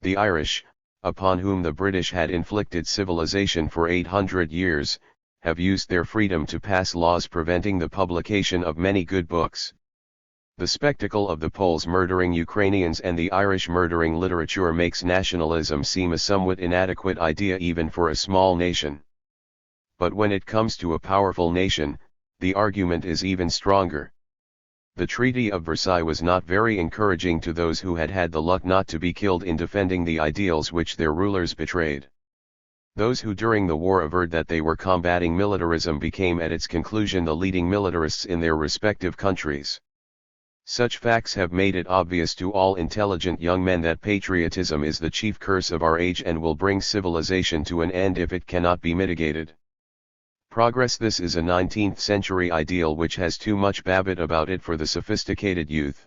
The Irish, upon whom the British had inflicted civilization for 800 years, have used their freedom to pass laws preventing the publication of many good books. The spectacle of the Poles murdering Ukrainians and the Irish murdering literature makes nationalism seem a somewhat inadequate idea even for a small nation. But when it comes to a powerful nation, the argument is even stronger. The Treaty of Versailles was not very encouraging to those who had had the luck not to be killed in defending the ideals which their rulers betrayed. Those who during the war averred that they were combating militarism became at its conclusion the leading militarists in their respective countries. Such facts have made it obvious to all intelligent young men that patriotism is the chief curse of our age and will bring civilization to an end if it cannot be mitigated. Progress. This is a 19th century ideal which has too much babbitt about it for the sophisticated youth.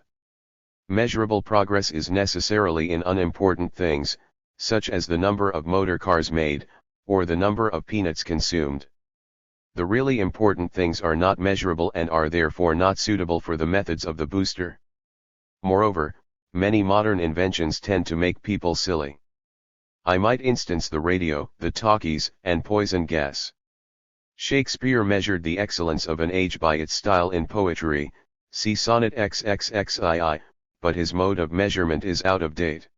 Measurable progress is necessarily in unimportant things, such as the number of motor cars made, or the number of peanuts consumed. The really important things are not measurable and are therefore not suitable for the methods of the booster. Moreover, many modern inventions tend to make people silly. I might instance the radio, the talkies, and poison gas. Shakespeare measured the excellence of an age by its style in poetry, see Sonnet XXXII, but his mode of measurement is out of date.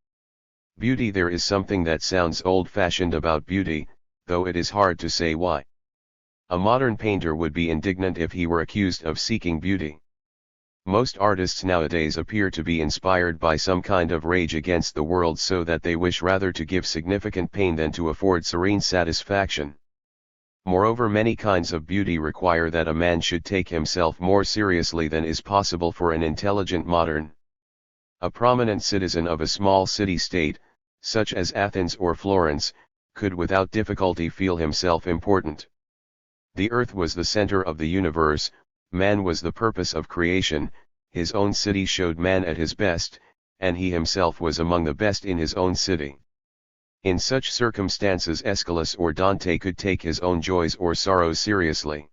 Beauty. There is something that sounds old-fashioned about beauty, though it is hard to say why. A modern painter would be indignant if he were accused of seeking beauty. Most artists nowadays appear to be inspired by some kind of rage against the world so that they wish rather to give significant pain than to afford serene satisfaction. Moreover, many kinds of beauty require that a man should take himself more seriously than is possible for an intelligent modern. A prominent citizen of a small city-state, such as Athens or Florence, could without difficulty feel himself important. The earth was the center of the universe, man was the purpose of creation, his own city showed man at his best, and he himself was among the best in his own city. In such circumstances Aeschylus or Dante could take his own joys or sorrows seriously.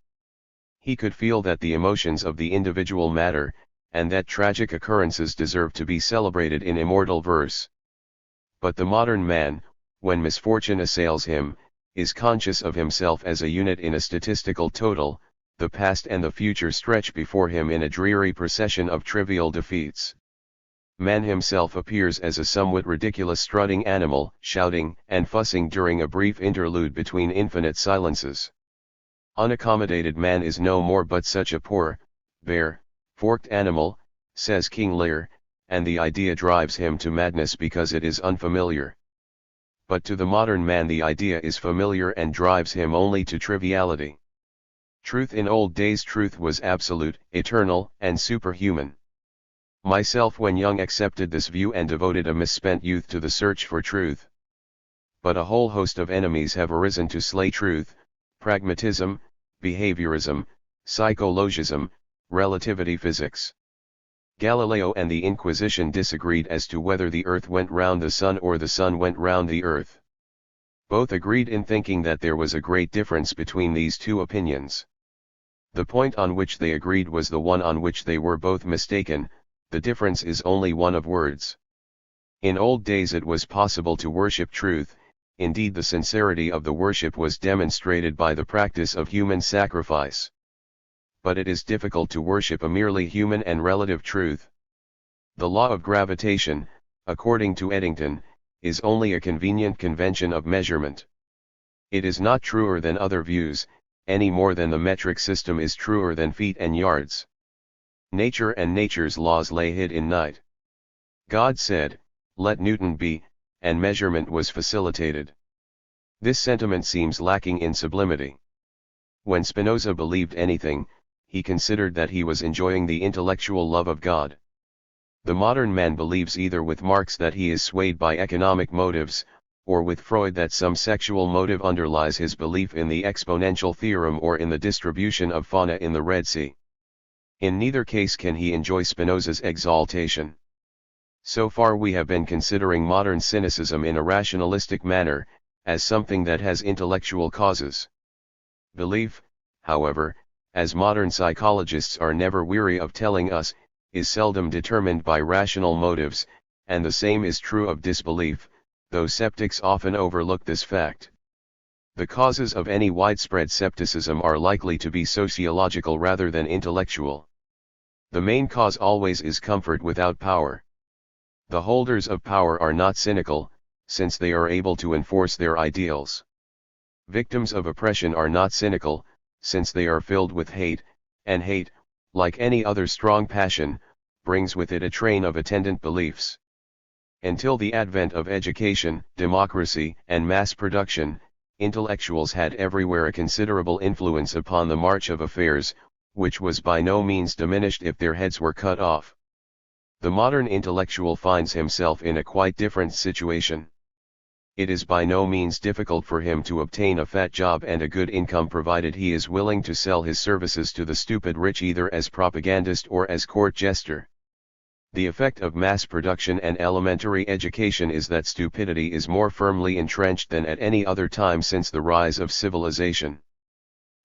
He could feel that the emotions of the individual matter, and that tragic occurrences deserve to be celebrated in immortal verse. But the modern man, when misfortune assails him, is conscious of himself as a unit in a statistical total, the past and the future stretch before him in a dreary procession of trivial defeats. Man himself appears as a somewhat ridiculous strutting animal, shouting and fussing during a brief interlude between infinite silences. Unaccommodated man is no more but such a poor, bare, forked animal, says King Lear, and the idea drives him to madness because it is unfamiliar. But to the modern man the idea is familiar and drives him only to triviality. Truth in old days, truth was absolute, eternal, and superhuman. Myself when young accepted this view and devoted a misspent youth to the search for truth. But a whole host of enemies have arisen to slay truth: pragmatism, behaviorism, psychologism, relativity physics. Galileo and the Inquisition disagreed as to whether the earth went round the sun or the sun went round the earth. Both agreed in thinking that there was a great difference between these two opinions. The point on which they agreed was the one on which they were both mistaken. The difference is only one of words. In old days it was possible to worship truth, indeed the sincerity of the worship was demonstrated by the practice of human sacrifice. But it is difficult to worship a merely human and relative truth. The law of gravitation, according to Eddington, is only a convenient convention of measurement. It is not truer than other views, any more than the metric system is truer than feet and yards. Nature and nature's laws lay hid in night. God said, "Let Newton be," and measurement was facilitated. This sentiment seems lacking in sublimity. When Spinoza believed anything, he considered that he was enjoying the intellectual love of God. The modern man believes either with Marx that he is swayed by economic motives, or with Freud that some sexual motive underlies his belief in the exponential theorem or in the distribution of fauna in the Red Sea. In neither case can he enjoy Spinoza's exaltation. So far we have been considering modern cynicism in a rationalistic manner, as something that has intellectual causes. Belief, however, as modern psychologists are never weary of telling us, is seldom determined by rational motives, and the same is true of disbelief, though skeptics often overlook this fact. The causes of any widespread skepticism are likely to be sociological rather than intellectual. The main cause always is comfort without power. The holders of power are not cynical, since they are able to enforce their ideals. Victims of oppression are not cynical, since they are filled with hate, and hate, like any other strong passion, brings with it a train of attendant beliefs. Until the advent of education, democracy, and mass production, intellectuals had everywhere a considerable influence upon the march of affairs, which was by no means diminished if their heads were cut off. The modern intellectual finds himself in a quite different situation. It is by no means difficult for him to obtain a fat job and a good income provided he is willing to sell his services to the stupid rich either as propagandist or as court jester. The effect of mass production and elementary education is that stupidity is more firmly entrenched than at any other time since the rise of civilization.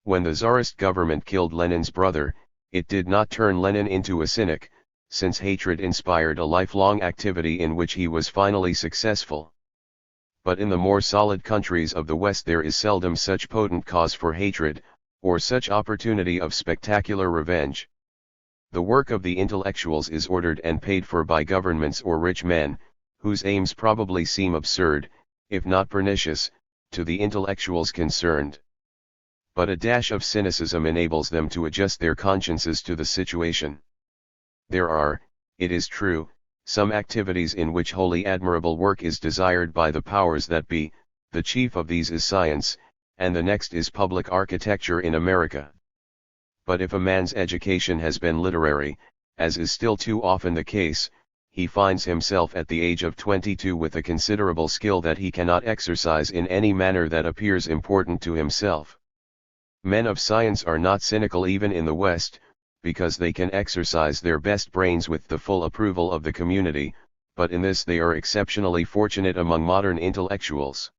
When the Tsarist government killed Lenin's brother, it did not turn Lenin into a cynic, since hatred inspired a lifelong activity in which he was finally successful. But in the more solid countries of the West there is seldom such potent cause for hatred, or such opportunity of spectacular revenge. The work of the intellectuals is ordered and paid for by governments or rich men, whose aims probably seem absurd, if not pernicious, to the intellectuals concerned. But a dash of cynicism enables them to adjust their consciences to the situation. There are, it is true, some activities in which wholly admirable work is desired by the powers that be. The chief of these is science, and the next is public architecture in America. But if a man's education has been literary, as is still too often the case, he finds himself at the age of 22 with a considerable skill that he cannot exercise in any manner that appears important to himself. Men of science are not cynical even in the West, because they can exercise their best brains with the full approval of the community, but in this they are exceptionally fortunate among modern intellectuals.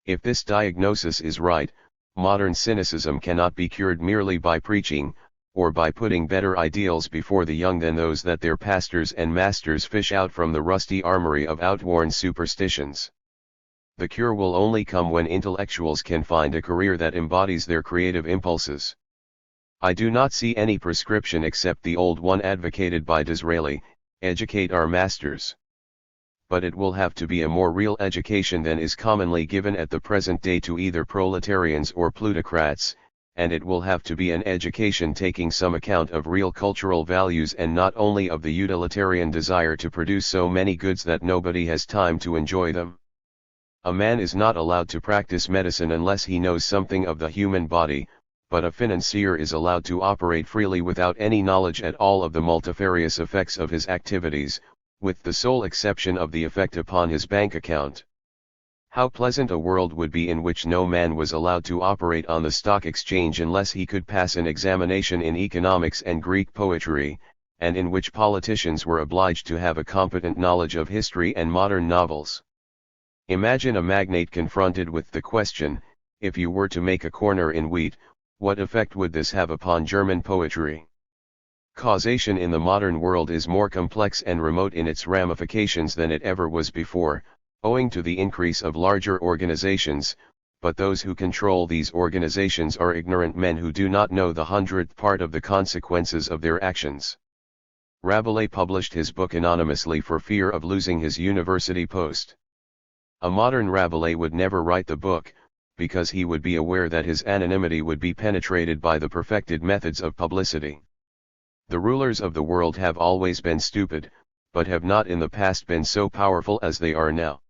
If this diagnosis is right, modern cynicism cannot be cured merely by preaching, or by putting better ideals before the young than those that their pastors and masters fish out from the rusty armory of outworn superstitions. The cure will only come when intellectuals can find a career that embodies their creative impulses. I do not see any prescription except the old one advocated by Disraeli: educate our masters. But it will have to be a more real education than is commonly given at the present day to either proletarians or plutocrats, and it will have to be an education taking some account of real cultural values and not only of the utilitarian desire to produce so many goods that nobody has time to enjoy them. A man is not allowed to practice medicine unless he knows something of the human body, but a financier is allowed to operate freely without any knowledge at all of the multifarious effects of his activities, with the sole exception of the effect upon his bank account. How pleasant a world would be in which no man was allowed to operate on the stock exchange unless he could pass an examination in economics and Greek poetry, and in which politicians were obliged to have a competent knowledge of history and modern novels. Imagine a magnate confronted with the question, if you were to make a corner in wheat, what effect would this have upon German poetry? Causation in the modern world is more complex and remote in its ramifications than it ever was before, owing to the increase of larger organizations, but those who control these organizations are ignorant men who do not know the 100th part of the consequences of their actions. Rabelais published his book anonymously for fear of losing his university post. A modern Rabelais would never write the book, because he would be aware that his anonymity would be penetrated by the perfected methods of publicity. The rulers of the world have always been stupid, but have not in the past been so powerful as they are now.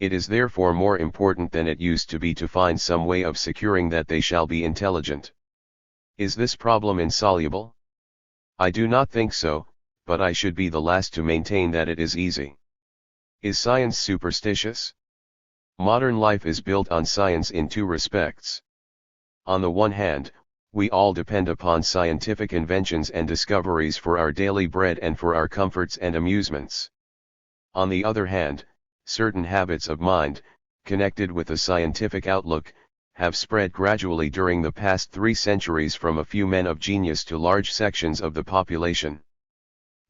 It is therefore more important than it used to be to find some way of securing that they shall be intelligent. Is this problem insoluble? I do not think so, but I should be the last to maintain that it is easy. Is science superstitious? Modern life is built on science in two respects. On the one hand, we all depend upon scientific inventions and discoveries for our daily bread and for our comforts and amusements. On the other hand, certain habits of mind, connected with a scientific outlook, have spread gradually during the past 3 centuries from a few men of genius to large sections of the population.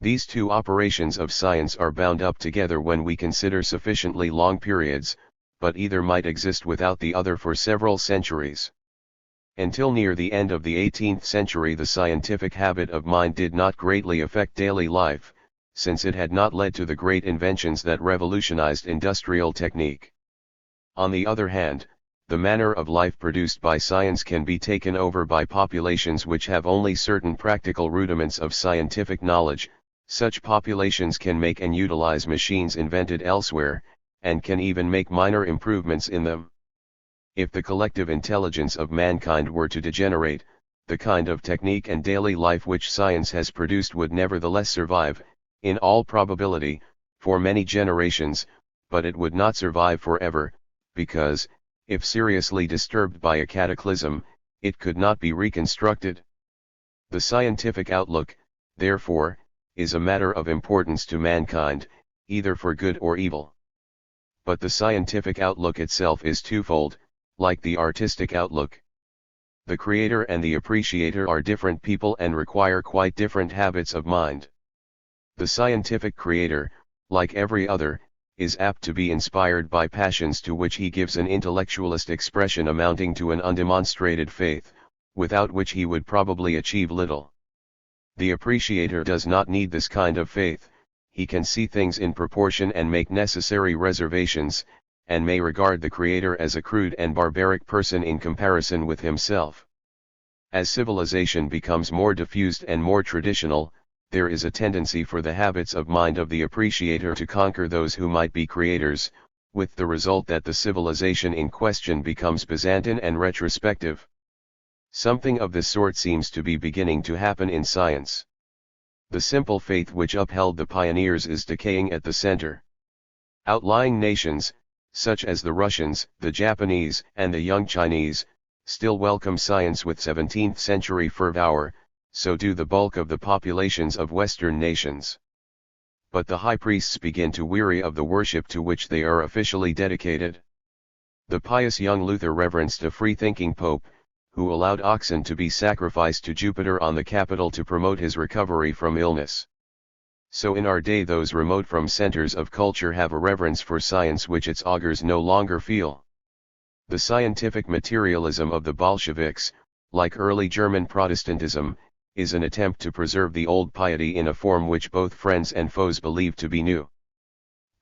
These two operations of science are bound up together when we consider sufficiently long periods, but either might exist without the other for several centuries. Until near the end of the 18th century the scientific habit of mind did not greatly affect daily life, since it had not led to the great inventions that revolutionized industrial technique. On the other hand, the manner of life produced by science can be taken over by populations which have only certain practical rudiments of scientific knowledge. Such populations can make and utilize machines invented elsewhere, and can even make minor improvements in them. If the collective intelligence of mankind were to degenerate, the kind of technique and daily life which science has produced would nevertheless survive, in all probability, for many generations, but it would not survive forever, because, if seriously disturbed by a cataclysm, it could not be reconstructed. The scientific outlook, therefore, is a matter of importance to mankind, either for good or evil. But the scientific outlook itself is twofold, like the artistic outlook. The creator and the appreciator are different people and require quite different habits of mind. The scientific creator, like every other, is apt to be inspired by passions to which he gives an intellectualist expression amounting to an undemonstrated faith, without which he would probably achieve little. The appreciator does not need this kind of faith, he can see things in proportion and make necessary reservations, and may regard the creator as a crude and barbaric person in comparison with himself. As civilization becomes more diffused and more traditional, there is a tendency for the habits of mind of the appreciator to conquer those who might be creators, with the result that the civilization in question becomes Byzantine and retrospective. Something of this sort seems to be beginning to happen in science. The simple faith which upheld the pioneers is decaying at the center. Outlying nations, such as the Russians, the Japanese, and the young Chinese, still welcome science with 17th-century fervor, so do the bulk of the populations of Western nations. But the high priests begin to weary of the worship to which they are officially dedicated. The pious young Luther reverenced a free-thinking pope, who allowed oxen to be sacrificed to Jupiter on the Capitol to promote his recovery from illness. So in our day those remote from centers of culture have a reverence for science which its augurs no longer feel. The scientific materialism of the Bolsheviks, like early German Protestantism, is an attempt to preserve the old piety in a form which both friends and foes believe to be new.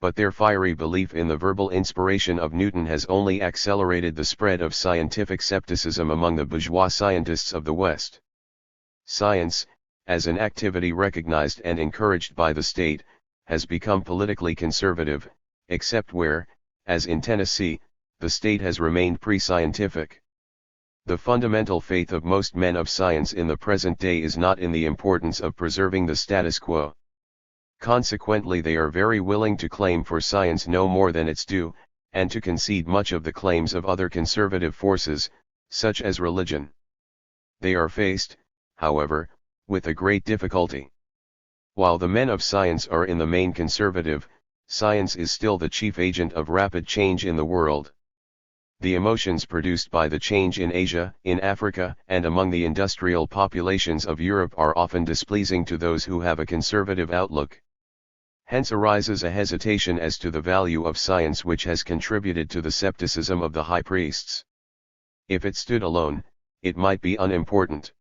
But their fiery belief in the verbal inspiration of Newton has only accelerated the spread of scientific skepticism among the bourgeois scientists of the West. Science, as an activity recognized and encouraged by the state, has become politically conservative, except where, as in Tennessee, the state has remained pre-scientific. The fundamental faith of most men of science in the present day is not in the importance of preserving the status quo. Consequently, they are very willing to claim for science no more than its due, and to concede much of the claims of other conservative forces, such as religion. They are faced, however, with a great difficulty. While the men of science are in the main conservative, science is still the chief agent of rapid change in the world. The emotions produced by the change in Asia, in Africa, and among the industrial populations of Europe are often displeasing to those who have a conservative outlook. Hence arises a hesitation as to the value of science, which has contributed to the skepticism of the high priests. If it stood alone, it might be unimportant.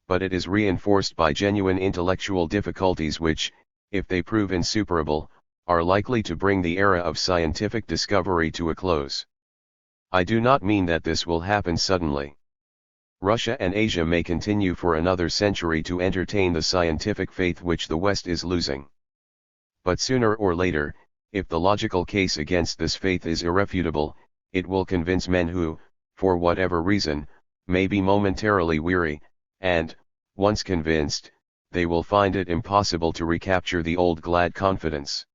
But it is reinforced by genuine intellectual difficulties which, if they prove insuperable, are likely to bring the era of scientific discovery to a close. I do not mean that this will happen suddenly. Russia and Asia may continue for another century to entertain the scientific faith which the West is losing. But sooner or later, if the logical case against this faith is irrefutable, it will convince men who, for whatever reason, may be momentarily weary, and, once convinced, they will find it impossible to recapture the old glad confidence.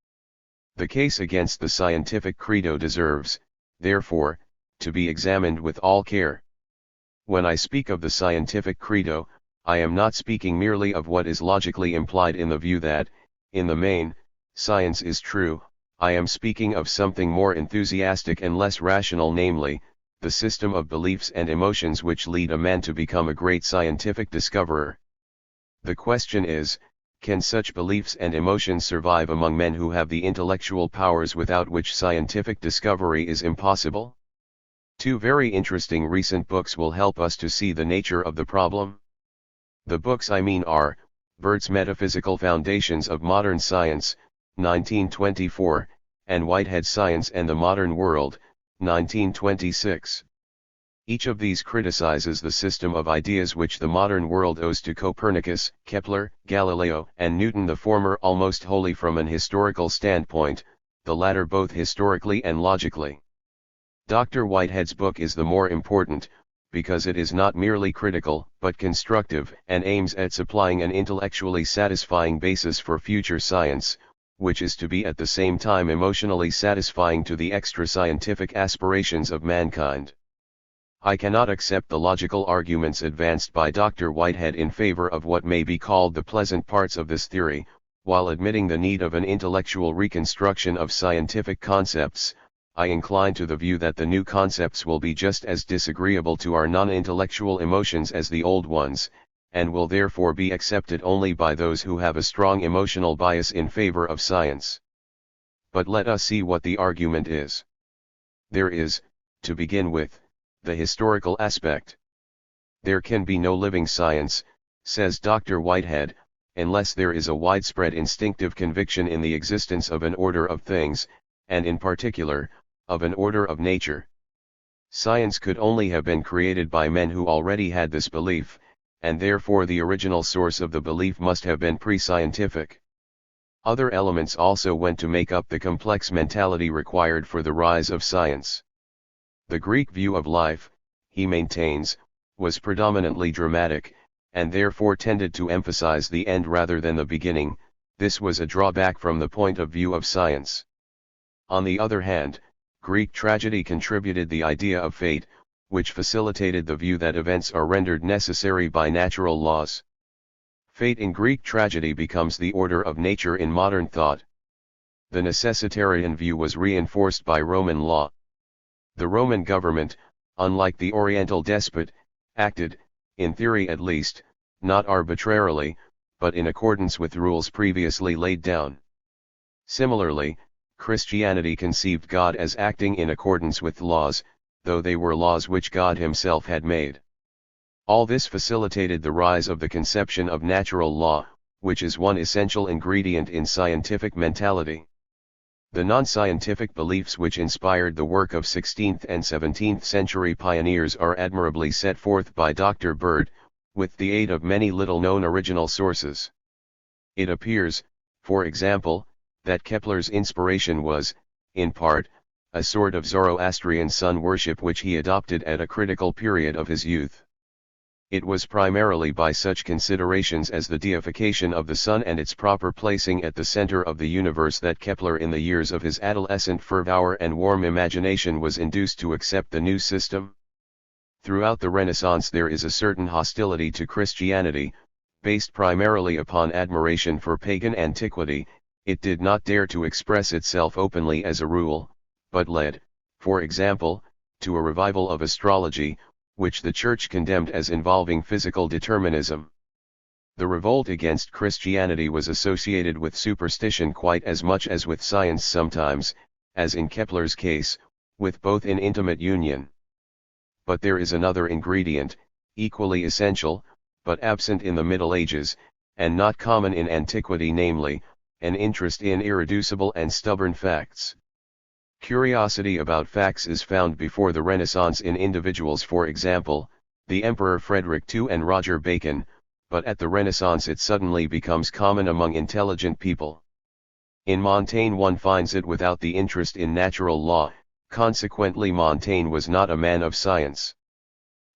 The case against the scientific credo deserves, therefore, to be examined with all care. When I speak of the scientific credo, I am not speaking merely of what is logically implied in the view that, in the main, science is true. I am speaking of something more enthusiastic and less rational, namely, the system of beliefs and emotions which lead a man to become a great scientific discoverer. The question is, can such beliefs and emotions survive among men who have the intellectual powers without which scientific discovery is impossible? Two very interesting recent books will help us to see the nature of the problem. The books I mean are, Bert's Metaphysical Foundations of Modern Science, 1924, and Whitehead's Science and the Modern World, 1926. Each of these criticizes the system of ideas which the modern world owes to Copernicus, Kepler, Galileo, and Newton, the former almost wholly from an historical standpoint, the latter both historically and logically. Dr. Whitehead's book is the more important, because it is not merely critical, but constructive, and aims at supplying an intellectually satisfying basis for future science, which is to be at the same time emotionally satisfying to the extra-scientific aspirations of mankind. I cannot accept the logical arguments advanced by Dr. Whitehead in favor of what may be called the pleasant parts of this theory, while admitting the need of an intellectual reconstruction of scientific concepts. I incline to the view that the new concepts will be just as disagreeable to our non-intellectual emotions as the old ones, and will therefore be accepted only by those who have a strong emotional bias in favor of science. But let us see what the argument is. There is, to begin with, the historical aspect. There can be no living science, says Dr. Whitehead, unless there is a widespread instinctive conviction in the existence of an order of things, and in particular, of an order of nature. Science could only have been created by men who already had this belief, and therefore the original source of the belief must have been pre-scientific. Other elements also went to make up the complex mentality required for the rise of science. The Greek view of life, he maintains, was predominantly dramatic, and therefore tended to emphasize the end rather than the beginning. This was a drawback from the point of view of science. On the other hand, Greek tragedy contributed the idea of fate, which facilitated the view that events are rendered necessary by natural laws. Fate in Greek tragedy becomes the order of nature in modern thought. The necessitarian view was reinforced by Roman law. The Roman government, unlike the Oriental despot, acted, in theory at least, not arbitrarily, but in accordance with rules previously laid down. Similarly, Christianity conceived God as acting in accordance with laws, though they were laws which God himself had made. All this facilitated the rise of the conception of natural law, which is one essential ingredient in scientific mentality. The non-scientific beliefs which inspired the work of 16th and 17th century pioneers are admirably set forth by Dr. Bird, with the aid of many little-known original sources. It appears, for example, that Kepler's inspiration was, in part, a sort of Zoroastrian sun worship which he adopted at a critical period of his youth. It was primarily by such considerations as the deification of the sun and its proper placing at the center of the universe that Kepler in the years of his adolescent fervor and warm imagination was induced to accept the new system. Throughout the Renaissance there is a certain hostility to Christianity, based primarily upon admiration for pagan antiquity. It did not dare to express itself openly as a rule, but led, for example, to a revival of astrology, which the Church condemned as involving physical determinism. The revolt against Christianity was associated with superstition quite as much as with science, sometimes, as in Kepler's case, with both in intimate union. But there is another ingredient, equally essential, but absent in the Middle Ages, and not common in antiquity, namely, an interest in irreducible and stubborn facts. Curiosity about facts is found before the Renaissance in individuals, for example, the Emperor Frederick II and Roger Bacon, but at the Renaissance it suddenly becomes common among intelligent people. In Montaigne one finds it without the interest in natural law, consequently Montaigne was not a man of science.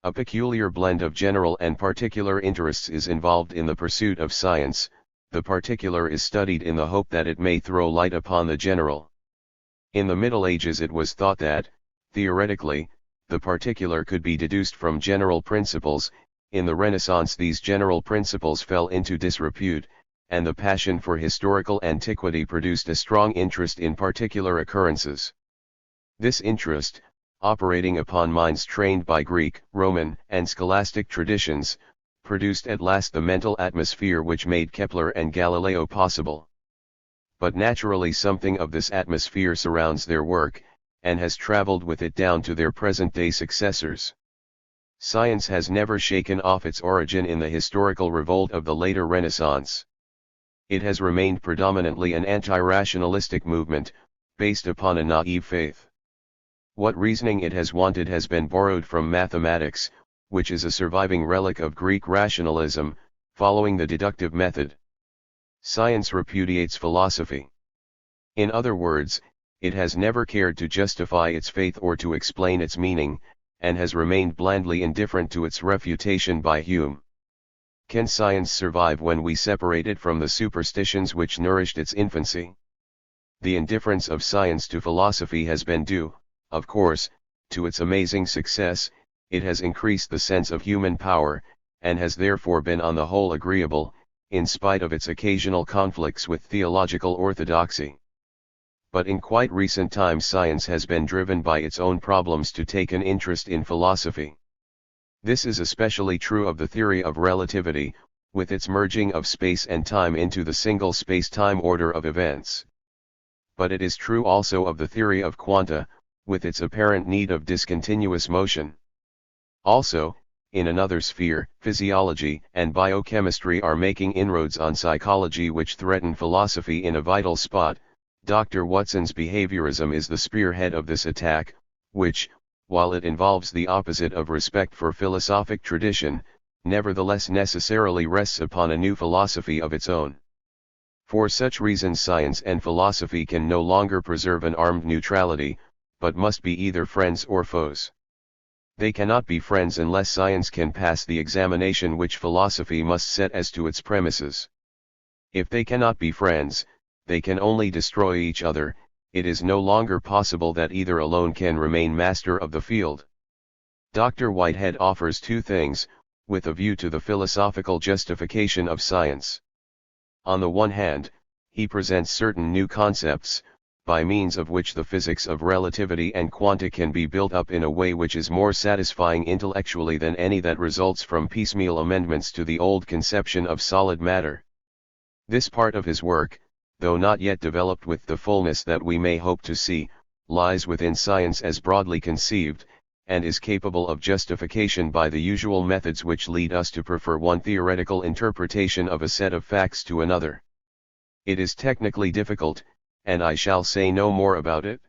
A peculiar blend of general and particular interests is involved in the pursuit of science. The particular is studied in the hope that it may throw light upon the general. In the Middle Ages it was thought that, theoretically, the particular could be deduced from general principles. In the Renaissance these general principles fell into disrepute, and the passion for historical antiquity produced a strong interest in particular occurrences. This interest, operating upon minds trained by Greek, Roman, and scholastic traditions, produced at last the mental atmosphere which made Kepler and Galileo possible. But naturally something of this atmosphere surrounds their work, and has traveled with it down to their present-day successors. Science has never shaken off its origin in the historical revolt of the later Renaissance. It has remained predominantly an anti-rationalistic movement, based upon a naive faith. What reasoning it has wanted has been borrowed from mathematics, which is a surviving relic of Greek rationalism, following the deductive method. Science repudiates philosophy. In other words, it has never cared to justify its faith or to explain its meaning, and has remained blandly indifferent to its refutation by Hume. Can science survive when we separate it from the superstitions which nourished its infancy? The indifference of science to philosophy has been due, of course, to its amazing success. It has increased the sense of human power, and has therefore been on the whole agreeable, in spite of its occasional conflicts with theological orthodoxy. But in quite recent times science has been driven by its own problems to take an interest in philosophy. This is especially true of the theory of relativity, with its merging of space and time into the single space-time order of events. But it is true also of the theory of quanta, with its apparent need of discontinuous motion. Also, in another sphere, physiology and biochemistry are making inroads on psychology which threaten philosophy in a vital spot. Dr. Watson's behaviorism is the spearhead of this attack, which, while it involves the opposite of respect for philosophic tradition, nevertheless necessarily rests upon a new philosophy of its own. For such reasons science and philosophy can no longer preserve an armed neutrality, but must be either friends or foes. They cannot be friends unless science can pass the examination which philosophy must set as to its premises. If they cannot be friends, they can only destroy each other. It is no longer possible that either alone can remain master of the field. Dr. Whitehead offers two things, with a view to the philosophical justification of science. On the one hand, he presents certain new concepts, by means of which the physics of relativity and quanta can be built up in a way which is more satisfying intellectually than any that results from piecemeal amendments to the old conception of solid matter. This part of his work, though not yet developed with the fullness that we may hope to see, lies within science as broadly conceived, and is capable of justification by the usual methods which lead us to prefer one theoretical interpretation of a set of facts to another. It is technically difficult, and I shall say no more about it.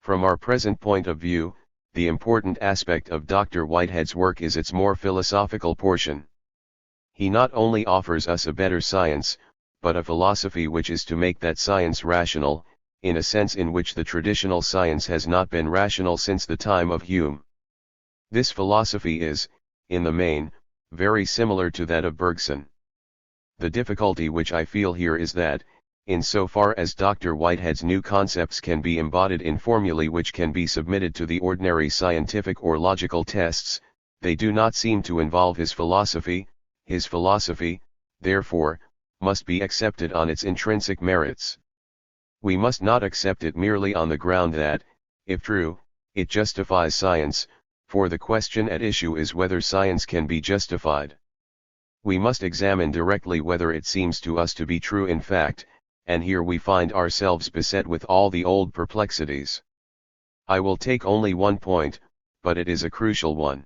From our present point of view, the important aspect of Dr. Whitehead's work is its more philosophical portion. He not only offers us a better science, but a philosophy which is to make that science rational, in a sense in which the traditional science has not been rational since the time of Hume. This philosophy is, in the main, very similar to that of Bergson. The difficulty which I feel here is that, in so far as Dr. Whitehead's new concepts can be embodied in formulae which can be submitted to the ordinary scientific or logical tests, they do not seem to involve his philosophy. His philosophy, therefore, must be accepted on its intrinsic merits. We must not accept it merely on the ground that, if true, it justifies science, for the question at issue is whether science can be justified. We must examine directly whether it seems to us to be true in fact, and here we find ourselves beset with all the old perplexities. I will take only one point, but it is a crucial one.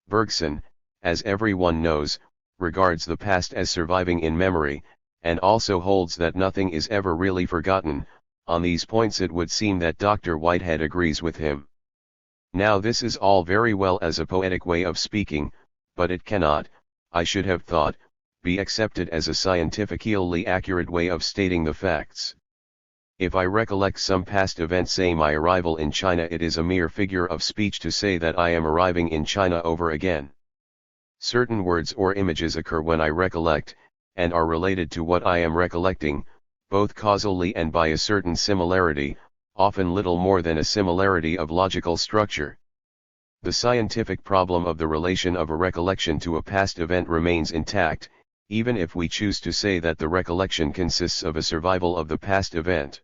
Bergson, as everyone knows, regards the past as surviving in memory, and also holds that nothing is ever really forgotten. On these points it would seem that Dr. Whitehead agrees with him. Now this is all very well as a poetic way of speaking, but it cannot, I should have thought, be accepted as a scientifically accurate way of stating the facts. If I recollect some past event, say my arrival in China, it is a mere figure of speech to say that I am arriving in China over again. Certain words or images occur when I recollect, and are related to what I am recollecting, both causally and by a certain similarity, often little more than a similarity of logical structure. The scientific problem of the relation of a recollection to a past event remains intact, even if we choose to say that the recollection consists of a survival of the past event.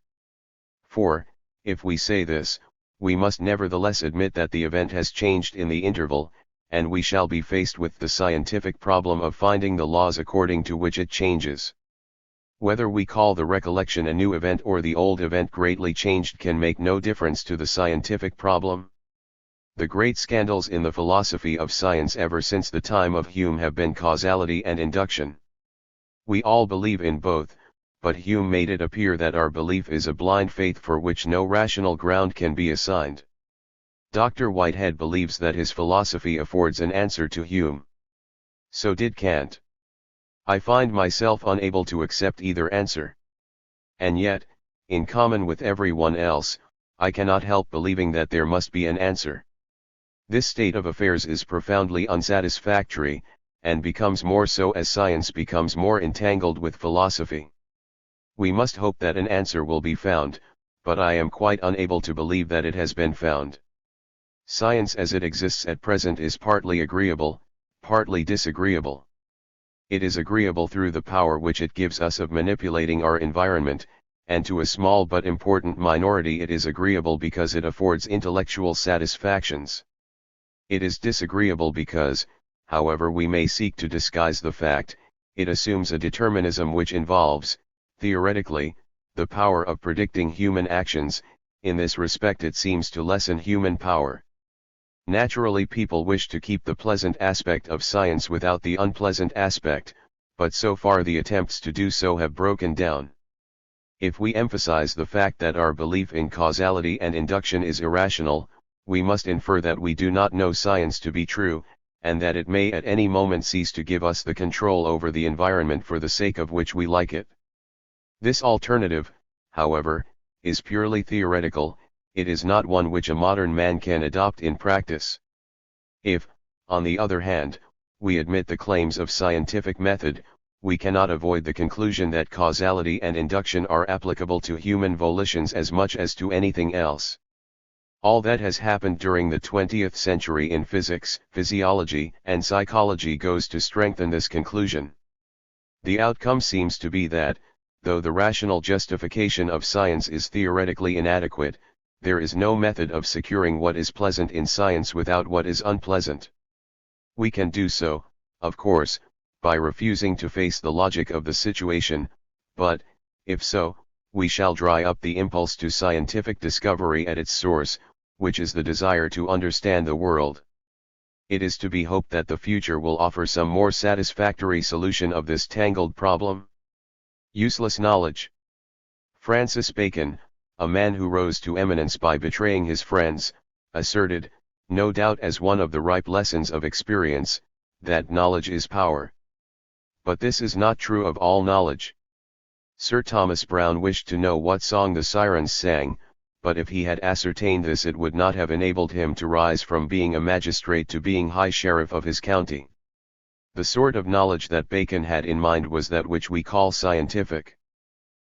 For, if we say this, we must nevertheless admit that the event has changed in the interval, and we shall be faced with the scientific problem of finding the laws according to which it changes. Whether we call the recollection a new event or the old event greatly changed can make no difference to the scientific problem. The great scandals in the philosophy of science ever since the time of Hume have been causality and induction. We all believe in both, but Hume made it appear that our belief is a blind faith for which no rational ground can be assigned. Dr. Whitehead believes that his philosophy affords an answer to Hume. So did Kant. I find myself unable to accept either answer. And yet, in common with everyone else, I cannot help believing that there must be an answer. This state of affairs is profoundly unsatisfactory, and becomes more so as science becomes more entangled with philosophy. We must hope that an answer will be found, but I am quite unable to believe that it has been found. Science as it exists at present is partly agreeable, partly disagreeable. It is agreeable through the power which it gives us of manipulating our environment, and to a small but important minority it is agreeable because it affords intellectual satisfactions. It is disagreeable because, however we may seek to disguise the fact, it assumes a determinism which involves, theoretically, the power of predicting human actions. In this respect it seems to lessen human power. Naturally people wish to keep the pleasant aspect of science without the unpleasant aspect, but so far the attempts to do so have broken down. If we emphasize the fact that our belief in causality and induction is irrational, we must infer that we do not know science to be true, and that it may at any moment cease to give us the control over the environment for the sake of which we like it. This alternative, however, is purely theoretical. It is not one which a modern man can adopt in practice. If, on the other hand, we admit the claims of scientific method, we cannot avoid the conclusion that causality and induction are applicable to human volitions as much as to anything else. All that has happened during the 20th century in physics, physiology, and psychology goes to strengthen this conclusion. The outcome seems to be that, though the rational justification of science is theoretically inadequate, there is no method of securing what is pleasant in science without what is unpleasant. We can do so, of course, by refusing to face the logic of the situation, but, if so, we shall dry up the impulse to scientific discovery at its source, which is the desire to understand the world. It is to be hoped that the future will offer some more satisfactory solution of this tangled problem. Useless knowledge. Francis Bacon, a man who rose to eminence by betraying his friends, asserted, no doubt as one of the ripe lessons of experience, that knowledge is power. But this is not true of all knowledge. Sir Thomas Browne wished to know what song the sirens sang, but if he had ascertained this it would not have enabled him to rise from being a magistrate to being high sheriff of his county. The sort of knowledge that Bacon had in mind was that which we call scientific.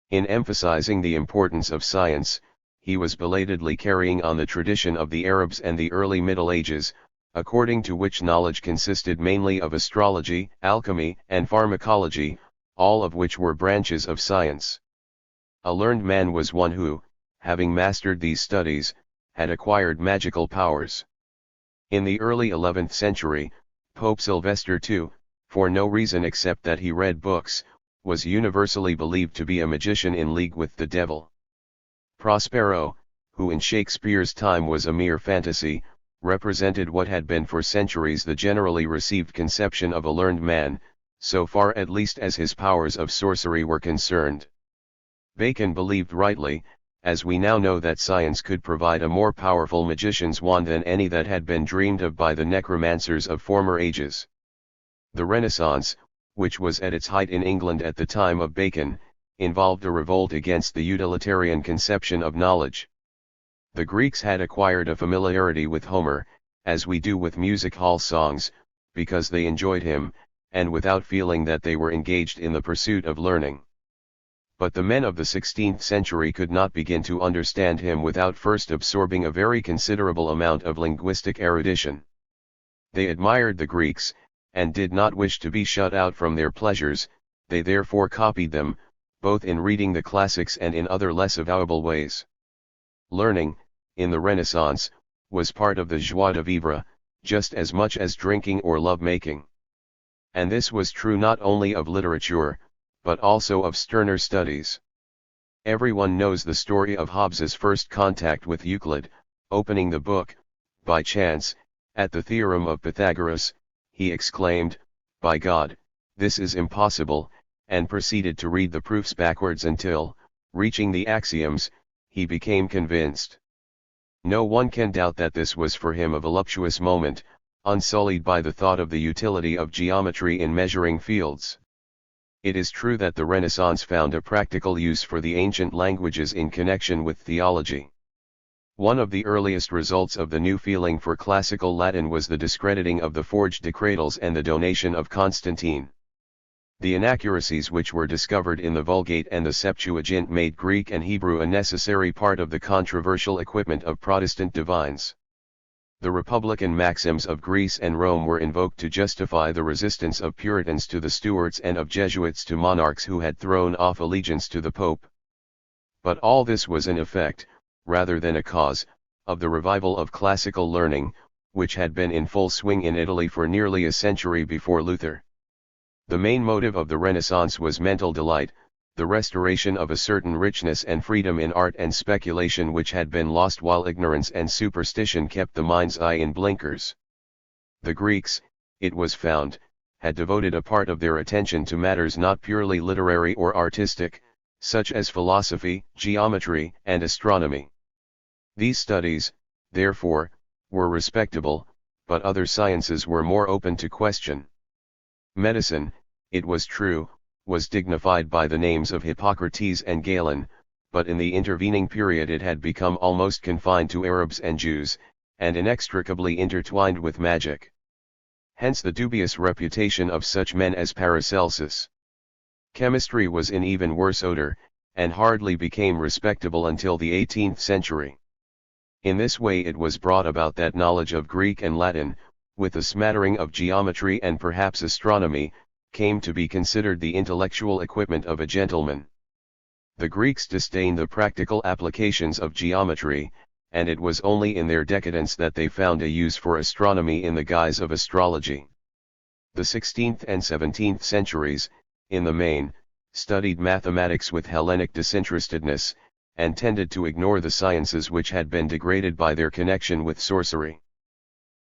In emphasizing the importance of science, he was belatedly carrying on the tradition of the Arabs and the early Middle Ages, according to which knowledge consisted mainly of astrology, alchemy, and pharmacology, all of which were branches of science. A learned man was one who, having mastered these studies, had acquired magical powers. In the early 11th century, Pope Sylvester II, for no reason except that he read books, was universally believed to be a magician in league with the devil. Prospero, who in Shakespeare's time was a mere fantasy, represented what had been for centuries the generally received conception of a learned man, so far at least as his powers of sorcery were concerned. Bacon believed rightly, as we now know, that science could provide a more powerful magician's wand than any that had been dreamed of by the necromancers of former ages. The Renaissance, which was at its height in England at the time of Bacon, involved a revolt against the utilitarian conception of knowledge. The Greeks had acquired a familiarity with Homer, as we do with music hall songs, because they enjoyed him, and without feeling that they were engaged in the pursuit of learning. But the men of the 16th century could not begin to understand him without first absorbing a very considerable amount of linguistic erudition. They admired the Greeks, and did not wish to be shut out from their pleasures. They therefore copied them, both in reading the classics and in other less avowable ways. Learning, in the Renaissance, was part of the joie de vivre, just as much as drinking or love-making. And this was true not only of literature, but also of sterner studies. Everyone knows the story of Hobbes's first contact with Euclid. Opening the book, by chance, at the theorem of Pythagoras, he exclaimed, "By God, this is impossible," and proceeded to read the proofs backwards until, reaching the axioms, he became convinced. No one can doubt that this was for him a voluptuous moment, unsullied by the thought of the utility of geometry in measuring fields. It is true that the Renaissance found a practical use for the ancient languages in connection with theology. One of the earliest results of the new feeling for classical Latin was the discrediting of the forged decretals and the donation of Constantine. The inaccuracies which were discovered in the Vulgate and the Septuagint made Greek and Hebrew a necessary part of the controversial equipment of Protestant divines. The republican maxims of Greece and Rome were invoked to justify the resistance of Puritans to the Stuarts and of Jesuits to monarchs who had thrown off allegiance to the Pope. But all this was an effect, rather than a cause, of the revival of classical learning, which had been in full swing in Italy for nearly a century before Luther. The main motive of the Renaissance was mental delight, the restoration of a certain richness and freedom in art and speculation which had been lost while ignorance and superstition kept the mind's eye in blinkers. The Greeks, it was found, had devoted a part of their attention to matters not purely literary or artistic, such as philosophy, geometry, and astronomy. These studies, therefore, were respectable, but other sciences were more open to question. Medicine, it was true, was dignified by the names of Hippocrates and Galen, but in the intervening period it had become almost confined to Arabs and Jews, and inextricably intertwined with magic. Hence the dubious reputation of such men as Paracelsus. Chemistry was in even worse odor, and hardly became respectable until the 18th century. In this way it was brought about that knowledge of Greek and Latin, with a smattering of geometry and perhaps astronomy, came to be considered the intellectual equipment of a gentleman. The Greeks disdained the practical applications of geometry, and it was only in their decadence that they found a use for astronomy in the guise of astrology. The 16th and 17th centuries, in the main, studied mathematics with Hellenic disinterestedness, and tended to ignore the sciences which had been degraded by their connection with sorcery.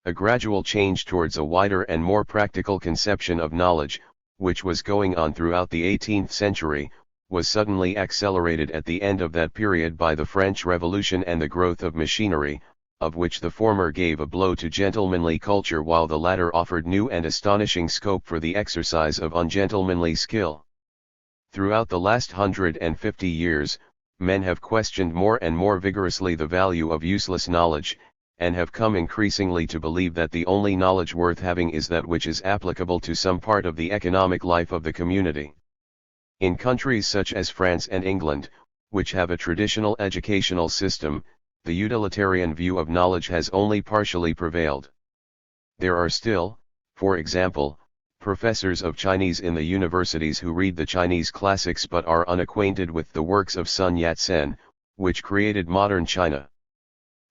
A gradual change towards a wider and more practical conception of knowledge, which was going on throughout the 18th century, was suddenly accelerated at the end of that period by the French Revolution and the growth of machinery, of which the former gave a blow to gentlemanly culture while the latter offered new and astonishing scope for the exercise of ungentlemanly skill. Throughout the last 150 years, men have questioned more and more vigorously the value of useless knowledge, and have come increasingly to believe that the only knowledge worth having is that which is applicable to some part of the economic life of the community. In countries such as France and England, which have a traditional educational system, the utilitarian view of knowledge has only partially prevailed. There are still, for example, professors of Chinese in the universities who read the Chinese classics but are unacquainted with the works of Sun Yat-sen, which created modern China.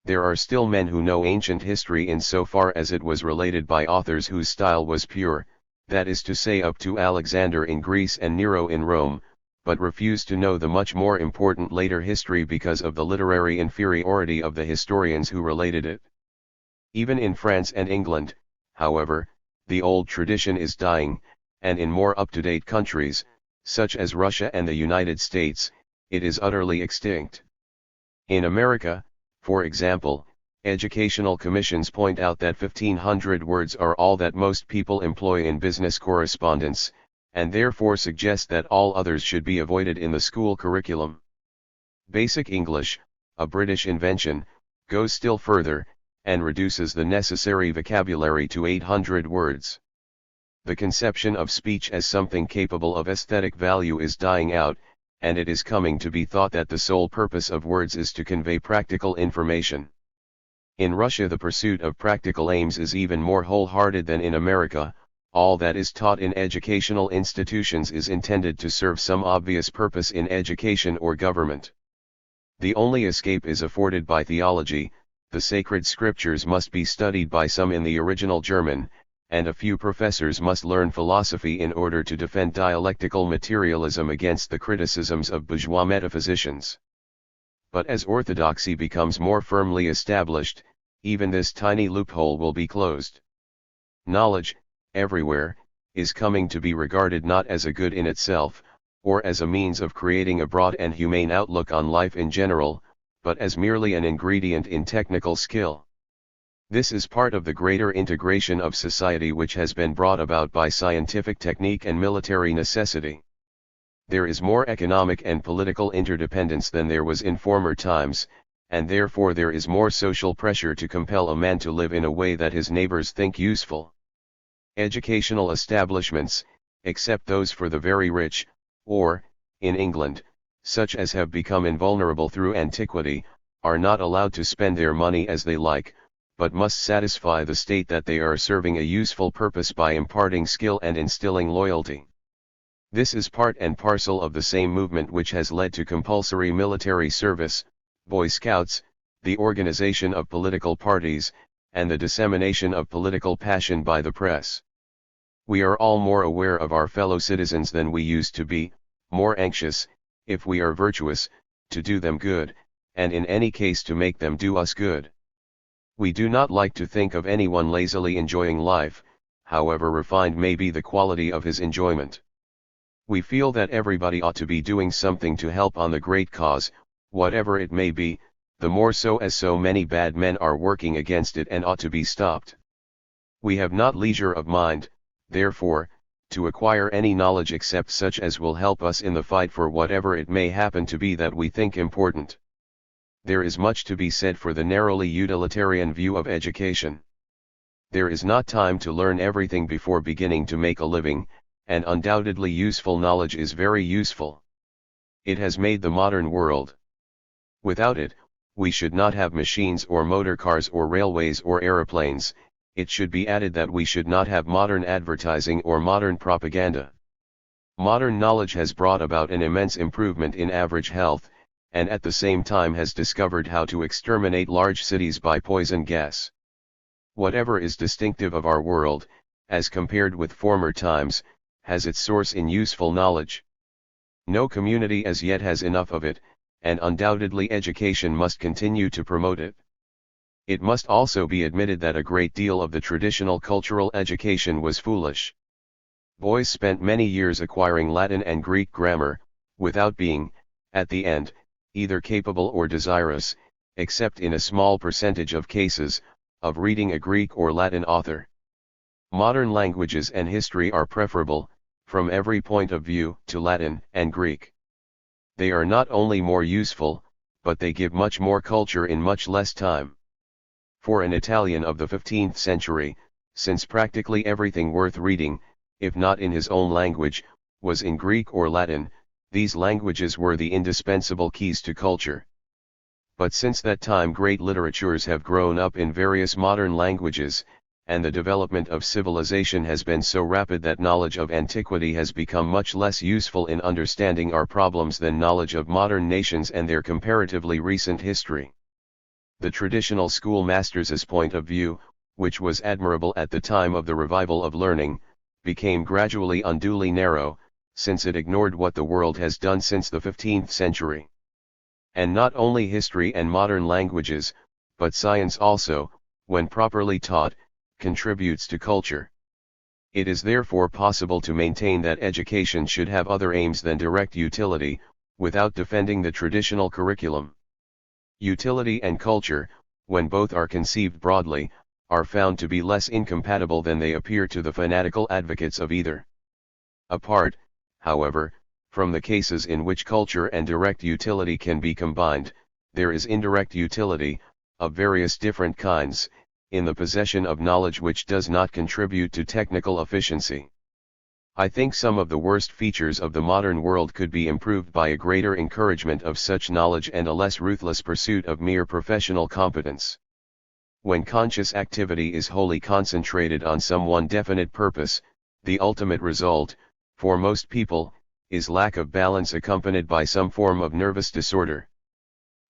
There are still men who know ancient history insofar as it was related by authors whose style was pure, that is to say up to Alexander in Greece and Nero in Rome, but refuse to know the much more important later history because of the literary inferiority of the historians who related it. Even in France and England, however, the old tradition is dying, and in more up-to-date countries, such as Russia and the United States, it is utterly extinct. In America, for example, educational commissions point out that 1,500 words are all that most people employ in business correspondence, and therefore suggest that all others should be avoided in the school curriculum. Basic English, a British invention, goes still further, and reduces the necessary vocabulary to 800 words. The conception of speech as something capable of aesthetic value is dying out, and it is coming to be thought that the sole purpose of words is to convey practical information. In Russia the pursuit of practical aims is even more wholehearted than in America. All that is taught in educational institutions is intended to serve some obvious purpose in education or government. The only escape is afforded by theology. The sacred scriptures must be studied by some in the original German, and a few professors must learn philosophy in order to defend dialectical materialism against the criticisms of bourgeois metaphysicians. But as orthodoxy becomes more firmly established, even this tiny loophole will be closed. Knowledge, everywhere, is coming to be regarded not as a good in itself, or as a means of creating a broad and humane outlook on life in general, but as merely an ingredient in technical skill. This is part of the greater integration of society which has been brought about by scientific technique and military necessity. There is more economic and political interdependence than there was in former times, and therefore there is more social pressure to compel a man to live in a way that his neighbors think useful. Educational establishments, except those for the very rich, or, in England, such as have become invulnerable through antiquity, are not allowed to spend their money as they like, but must satisfy the state that they are serving a useful purpose by imparting skill and instilling loyalty. This is part and parcel of the same movement which has led to compulsory military service, Boy Scouts, the organization of political parties, and the dissemination of political passion by the press. We are all more aware of our fellow citizens than we used to be, more anxious, if we are virtuous, to do them good, and in any case to make them do us good. We do not like to think of anyone lazily enjoying life, however refined may be the quality of his enjoyment. We feel that everybody ought to be doing something to help on the great cause, whatever it may be, the more so as so many bad men are working against it and ought to be stopped. We have not leisure of mind, therefore, to acquire any knowledge except such as will help us in the fight for whatever it may happen to be that we think important. There is much to be said for the narrowly utilitarian view of education. There is not time to learn everything before beginning to make a living, and undoubtedly useful knowledge is very useful. It has made the modern world. Without it, we should not have machines or motor cars or railways or aeroplanes. It should be added that we should not have modern advertising or modern propaganda. Modern knowledge has brought about an immense improvement in average health, and at the same time has discovered how to exterminate large cities by poison gas. Whatever is distinctive of our world, as compared with former times, has its source in useful knowledge. No community as yet has enough of it, and undoubtedly education must continue to promote it. It must also be admitted that a great deal of the traditional cultural education was foolish. Boys spent many years acquiring Latin and Greek grammar, without being, at the end, either capable or desirous, except in a small percentage of cases, of reading a Greek or Latin author. Modern languages and history are preferable, from every point of view, to Latin and Greek. They are not only more useful, but they give much more culture in much less time. For an Italian of the 15th century, since practically everything worth reading, if not in his own language, was in Greek or Latin, these languages were the indispensable keys to culture. But since that time great literatures have grown up in various modern languages, and the development of civilization has been so rapid that knowledge of antiquity has become much less useful in understanding our problems than knowledge of modern nations and their comparatively recent history. The traditional schoolmaster's point of view, which was admirable at the time of the revival of learning, became gradually unduly narrow, since it ignored what the world has done since the 15th century. And not only history and modern languages, but science also, when properly taught, contributes to culture. It is therefore possible to maintain that education should have other aims than direct utility, without defending the traditional curriculum. Utility and culture, when both are conceived broadly, are found to be less incompatible than they appear to the fanatical advocates of either. Apart, however, from the cases in which culture and direct utility can be combined, there is indirect utility, of various different kinds, in the possession of knowledge which does not contribute to technical efficiency. I think some of the worst features of the modern world could be improved by a greater encouragement of such knowledge and a less ruthless pursuit of mere professional competence. When conscious activity is wholly concentrated on some one definite purpose, the ultimate result, for most people, is lack of balance accompanied by some form of nervous disorder.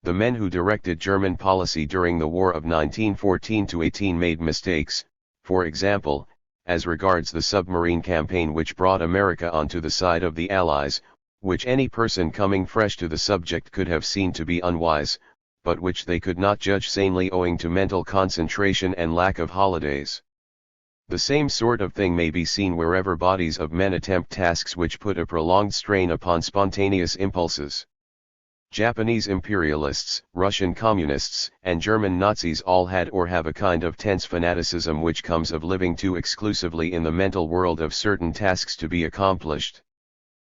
The men who directed German policy during the War of 1914-18 made mistakes, for example, as regards the submarine campaign which brought America onto the side of the Allies, which any person coming fresh to the subject could have seen to be unwise, but which they could not judge sanely owing to mental concentration and lack of holidays. The same sort of thing may be seen wherever bodies of men attempt tasks which put a prolonged strain upon spontaneous impulses. Japanese imperialists, Russian communists, and German Nazis all had or have a kind of tense fanaticism which comes of living too exclusively in the mental world of certain tasks to be accomplished.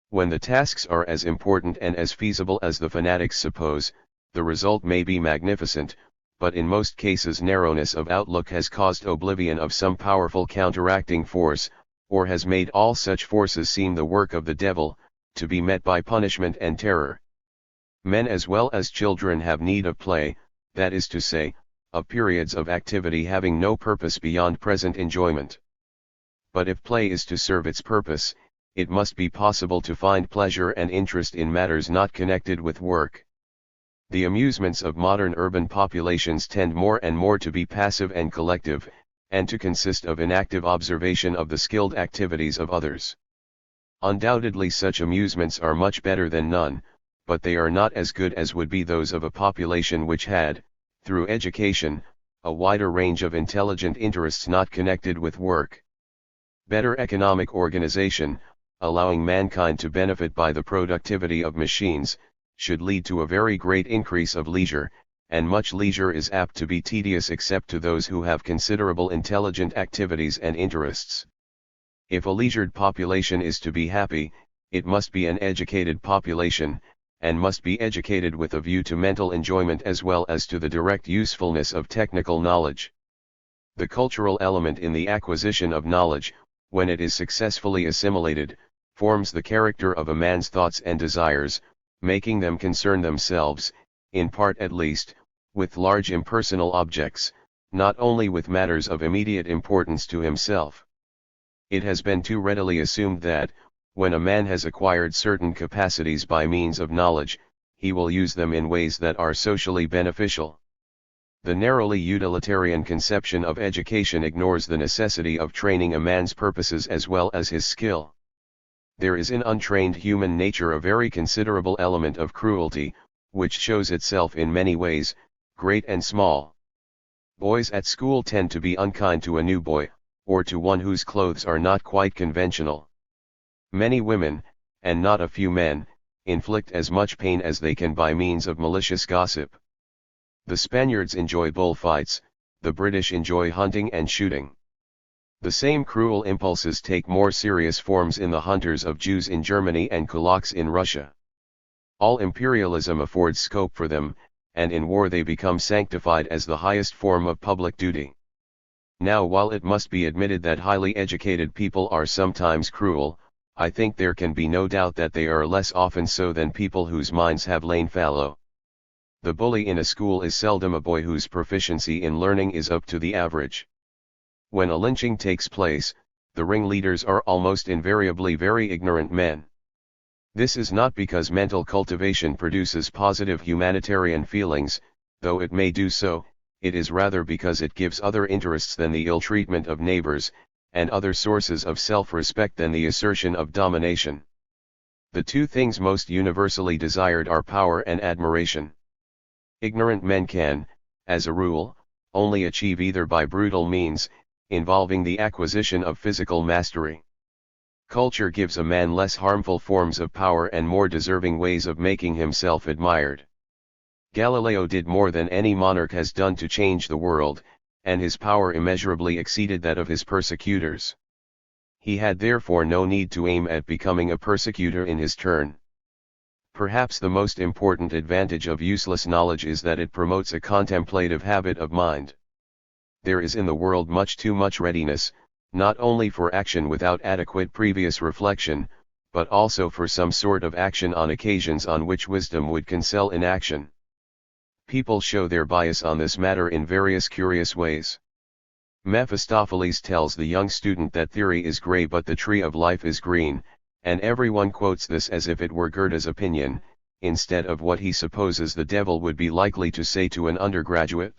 When the tasks are as important and as feasible as the fanatics suppose, the result may be magnificent, but in most cases narrowness of outlook has caused oblivion of some powerful counteracting force, or has made all such forces seem the work of the devil, to be met by punishment and terror. Men as well as children have need of play, that is to say, of periods of activity having no purpose beyond present enjoyment. But if play is to serve its purpose, it must be possible to find pleasure and interest in matters not connected with work. The amusements of modern urban populations tend more and more to be passive and collective, and to consist of inactive observation of the skilled activities of others. Undoubtedly such amusements are much better than none, but they are not as good as would be those of a population which had, through education, a wider range of intelligent interests not connected with work. Better economic organization, allowing mankind to benefit by the productivity of machines, should lead to a very great increase of leisure, and much leisure is apt to be tedious except to those who have considerable intelligent activities and interests. If a leisured population is to be happy, it must be an educated population, and must be educated with a view to mental enjoyment as well as to the direct usefulness of technical knowledge. The cultural element in the acquisition of knowledge, when it is successfully assimilated, forms the character of a man's thoughts and desires, making them concern themselves, in part at least, with large impersonal objects, not only with matters of immediate importance to himself. It has been too readily assumed that, when a man has acquired certain capacities by means of knowledge, he will use them in ways that are socially beneficial. The narrowly utilitarian conception of education ignores the necessity of training a man's purposes as well as his skill. There is in untrained human nature a very considerable element of cruelty, which shows itself in many ways, great and small. Boys at school tend to be unkind to a new boy, or to one whose clothes are not quite conventional. Many women, and not a few men, inflict as much pain as they can by means of malicious gossip. The Spaniards enjoy bullfights, the British enjoy hunting and shooting. The same cruel impulses take more serious forms in the hunters of Jews in Germany and kulaks in Russia. All imperialism affords scope for them, and in war they become sanctified as the highest form of public duty. Now, while it must be admitted that highly educated people are sometimes cruel, I think there can be no doubt that they are less often so than people whose minds have lain fallow. The bully in a school is seldom a boy whose proficiency in learning is up to the average. When a lynching takes place, the ringleaders are almost invariably very ignorant men. This is not because mental cultivation produces positive humanitarian feelings, though it may do so, it is rather because it gives other interests than the ill treatment of neighbors, and other sources of self-respect than the assertion of domination. The two things most universally desired are power and admiration. Ignorant men can, as a rule, only achieve either by brutal means, involving the acquisition of physical mastery. Culture gives a man less harmful forms of power and more deserving ways of making himself admired. Galileo did more than any monarch has done to change the world, and his power immeasurably exceeded that of his persecutors. He had therefore no need to aim at becoming a persecutor in his turn. Perhaps the most important advantage of useless knowledge is that it promotes a contemplative habit of mind. There is in the world much too much readiness, not only for action without adequate previous reflection, but also for some sort of action on occasions on which wisdom would counsel inaction. People show their bias on this matter in various curious ways. Mephistopheles tells the young student that theory is gray but the tree of life is green, and everyone quotes this as if it were Goethe's opinion, instead of what he supposes the devil would be likely to say to an undergraduate.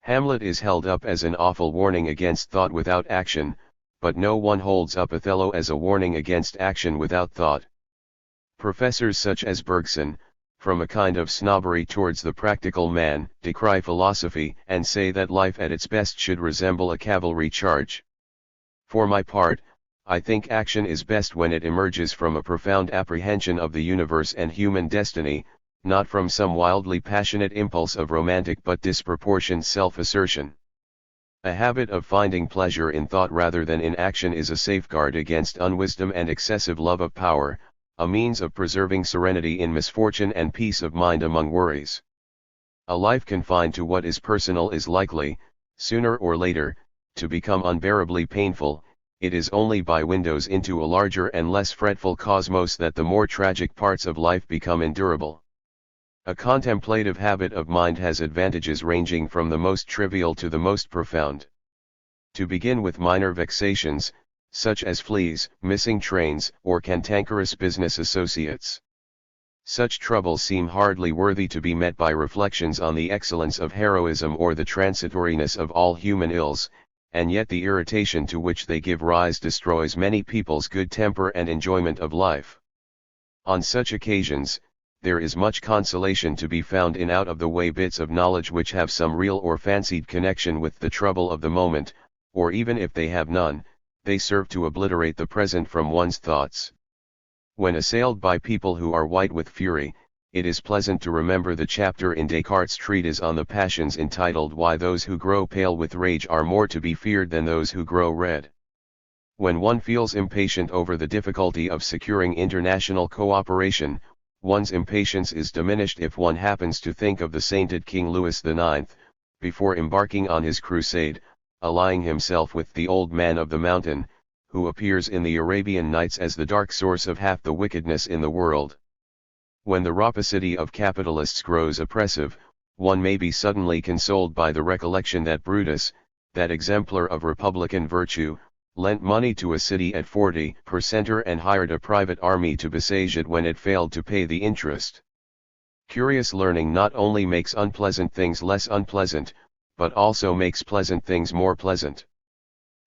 Hamlet is held up as an awful warning against thought without action, but no one holds up Othello as a warning against action without thought. Professors such as Bergson, from a kind of snobbery towards the practical man, decry philosophy and say that life at its best should resemble a cavalry charge. For my part, I think action is best when it emerges from a profound apprehension of the universe and human destiny, not from some wildly passionate impulse of romantic but disproportioned self-assertion. A habit of finding pleasure in thought rather than in action is a safeguard against unwisdom and excessive love of power, a means of preserving serenity in misfortune and peace of mind among worries. A life confined to what is personal is likely, sooner or later, to become unbearably painful. It is only by windows into a larger and less fretful cosmos that the more tragic parts of life become endurable. A contemplative habit of mind has advantages ranging from the most trivial to the most profound. To begin with minor vexations, such as fleas, missing trains, or cantankerous business associates. Such troubles seem hardly worthy to be met by reflections on the excellence of heroism or the transitoriness of all human ills, and yet the irritation to which they give rise destroys many people's good temper and enjoyment of life. On such occasions, there is much consolation to be found in out-of-the-way bits of knowledge which have some real or fancied connection with the trouble of the moment, or even if they have none, they serve to obliterate the present from one's thoughts. When assailed by people who are white with fury, it is pleasant to remember the chapter in Descartes' treatise on the passions entitled Why Those Who Grow Pale with Rage Are More to be Feared Than Those Who Grow Red. When one feels impatient over the difficulty of securing international cooperation, one's impatience is diminished if one happens to think of the sainted King Louis IX, before embarking on his crusade, allying himself with the Old Man of the Mountain, who appears in the Arabian Nights as the dark source of half the wickedness in the world. When the rapacity of capitalists grows oppressive, one may be suddenly consoled by the recollection that Brutus, that exemplar of republican virtue, lent money to a city at 40% and hired a private army to besiege it when it failed to pay the interest. Curious learning not only makes unpleasant things less unpleasant, but also makes pleasant things more pleasant.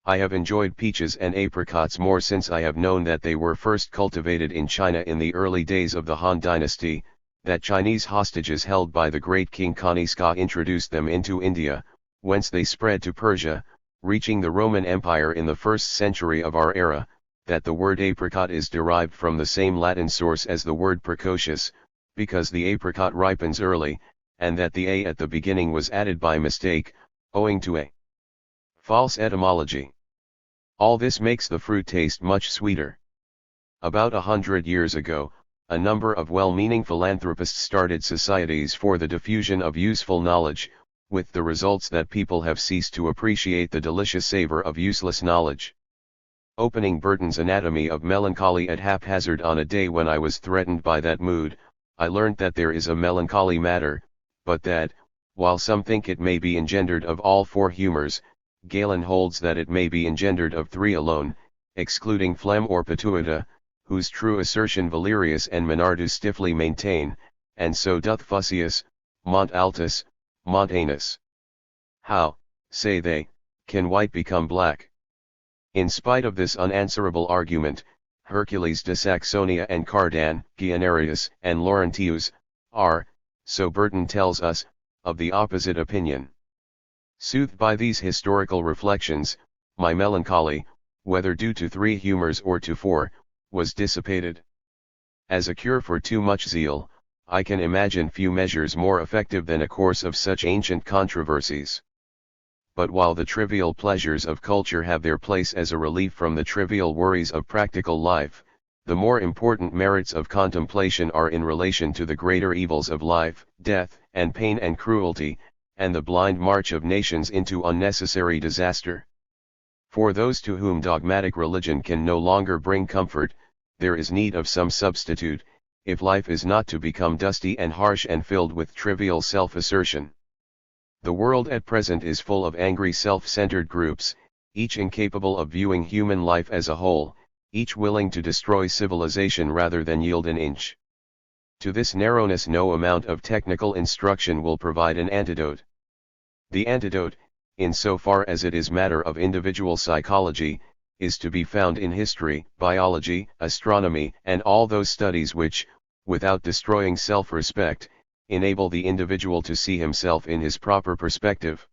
I have enjoyed peaches and apricots more since I have known that they were first cultivated in China in the early days of the Han Dynasty, that Chinese hostages held by the great King Kanishka introduced them into India, whence they spread to Persia, reaching the Roman Empire in the 1st century of our era, that the word apricot is derived from the same Latin source as the word precocious, because the apricot ripens early, and that the a at the beginning was added by mistake, owing to a false etymology. All this makes the fruit taste much sweeter. About 100 years ago, a number of well-meaning philanthropists started societies for the diffusion of useful knowledge, with the results that people have ceased to appreciate the delicious savor of useless knowledge. Opening Bertrand's Anatomy of Melancholy at haphazard on a day when I was threatened by that mood, I learnt that there is a melancholy matter, but that, while some think it may be engendered of all 4 humours, Galen holds that it may be engendered of 3 alone, excluding phlegm or pituita, whose true assertion Valerius and Menardus stiffly maintain, and so doth Fussius, Montaltus, Montanus. How, say they, can white become black? In spite of this unanswerable argument, Hercules de Saxonia and Cardan, Guianerius and Laurentius, are, so Bertrand tells us, of the opposite opinion. Soothed by these historical reflections, my melancholy, whether due to 3 humours or to 4, was dissipated. As a cure for too much zeal, I can imagine few measures more effective than a course of such ancient controversies. But while the trivial pleasures of culture have their place as a relief from the trivial worries of practical life, the more important merits of contemplation are in relation to the greater evils of life, death, and pain and cruelty, and the blind march of nations into unnecessary disaster. For those to whom dogmatic religion can no longer bring comfort, there is need of some substitute, if life is not to become dusty and harsh and filled with trivial self-assertion. The world at present is full of angry self-centered groups, each incapable of viewing human life as a whole, each willing to destroy civilization rather than yield an inch. To this narrowness no amount of technical instruction will provide an antidote. The antidote, in so far as it is matter of individual psychology, is to be found in history, biology, astronomy, and all those studies which, without destroying self-respect, enable the individual to see himself in his proper perspective.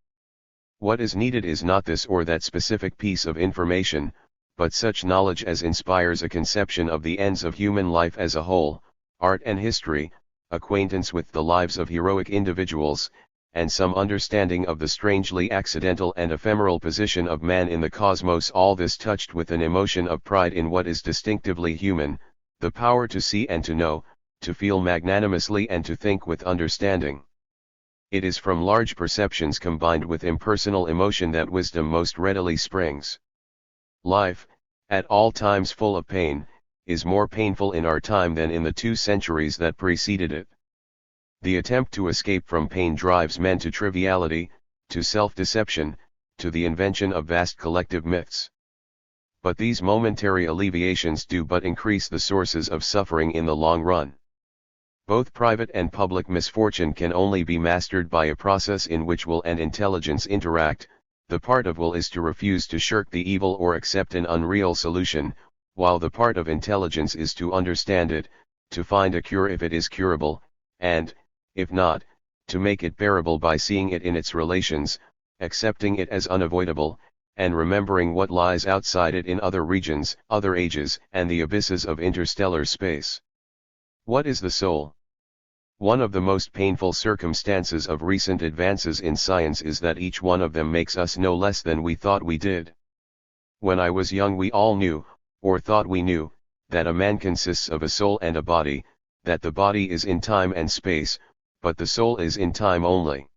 What is needed is not this or that specific piece of information, but such knowledge as inspires a conception of the ends of human life as a whole, art and history, acquaintance with the lives of heroic individuals, and some understanding of the strangely accidental and ephemeral position of man in the cosmos, all this touched with an emotion of pride in what is distinctively human, the power to see and to know, to feel magnanimously and to think with understanding. It is from large perceptions combined with impersonal emotion that wisdom most readily springs. Life, at all times full of pain, is more painful in our time than in the 2 centuries that preceded it. The attempt to escape from pain drives men to triviality, to self-deception, to the invention of vast collective myths. But these momentary alleviations do but increase the sources of suffering in the long run. Both private and public misfortune can only be mastered by a process in which will and intelligence interact. The part of will is to refuse to shirk the evil or accept an unreal solution, while the part of intelligence is to understand it, to find a cure if it is curable, and, if not, to make it bearable by seeing it in its relations, accepting it as unavoidable, and remembering what lies outside it in other regions, other ages, and the abysses of interstellar space. What is the soul? One of the most painful circumstances of recent advances in science is that each one of them makes us know less than we thought we did. When I was young we all knew, or thought we knew, that a man consists of a soul and a body, that the body is in time and space, but the soul is in time only.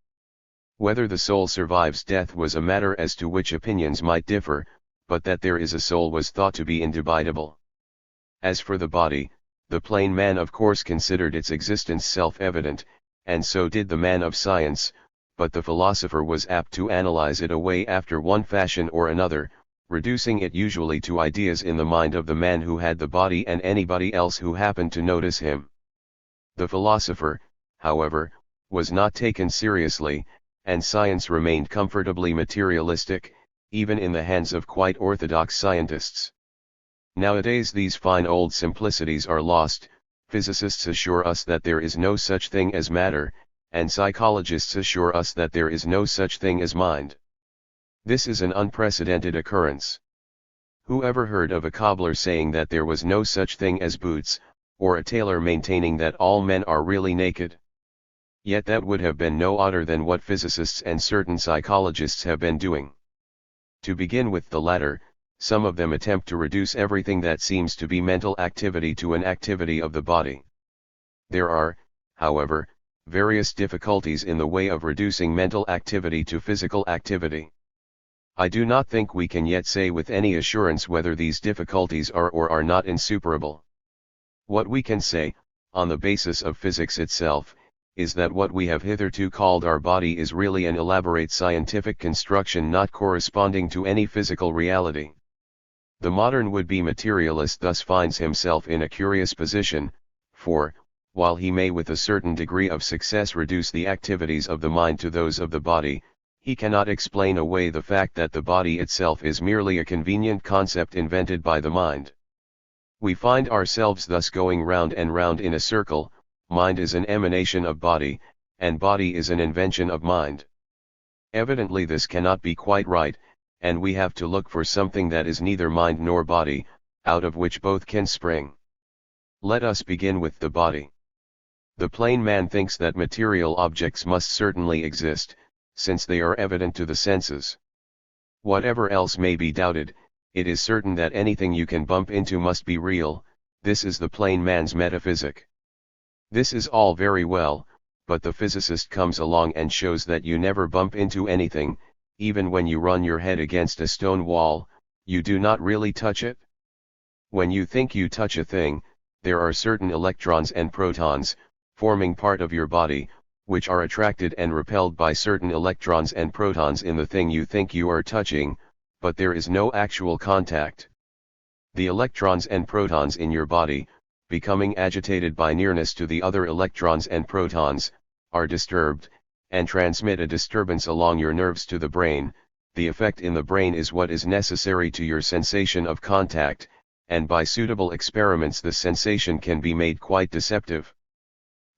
Whether the soul survives death was a matter as to which opinions might differ, but that there is a soul was thought to be indubitable. As for the body, the plain man of course considered its existence self-evident, and so did the man of science, but the philosopher was apt to analyze it away after one fashion or another, reducing it usually to ideas in the mind of the man who had the body and anybody else who happened to notice him. The philosopher, however, was not taken seriously, and science remained comfortably materialistic, even in the hands of quite orthodox scientists. Nowadays these fine old simplicities are lost, Physicists assure us that there is no such thing as matter, and psychologists assure us that there is no such thing as mind. This is an unprecedented occurrence. Who ever heard of a cobbler saying that there was no such thing as boots, or a tailor maintaining that all men are really naked? Yet that would have been no odder than what physicists and certain psychologists have been doing. To begin with the latter, some of them attempt to reduce everything that seems to be mental activity to an activity of the body. There are, however, various difficulties in the way of reducing mental activity to physical activity. I do not think we can yet say with any assurance whether these difficulties are or are not insuperable. What we can say, on the basis of physics itself, is that what we have hitherto called our body is really an elaborate scientific construction not corresponding to any physical reality. The modern would-be materialist thus finds himself in a curious position, for, while he may with a certain degree of success reduce the activities of the mind to those of the body, he cannot explain away the fact that the body itself is merely a convenient concept invented by the mind. We find ourselves thus going round and round in a circle. Mind is an emanation of body, and body is an invention of mind. Evidently this cannot be quite right, and we have to look for something that is neither mind nor body, out of which both can spring. Let us begin with the body. The plain man thinks that material objects must certainly exist, since they are evident to the senses. Whatever else may be doubted, it is certain that anything you can bump into must be real. This is the plain man's metaphysic. This is all very well, but the physicist comes along and shows that you never bump into anything. Even when you run your head against a stone wall, you do not really touch it. When you think you touch a thing, there are certain electrons and protons, forming part of your body, which are attracted and repelled by certain electrons and protons in the thing you think you are touching, but there is no actual contact. The electrons and protons in your body, becoming agitated by nearness to the other electrons and protons, are disturbed, and transmit a disturbance along your nerves to the brain. The effect in the brain is what is necessary to your sensation of contact, and by suitable experiments the sensation can be made quite deceptive.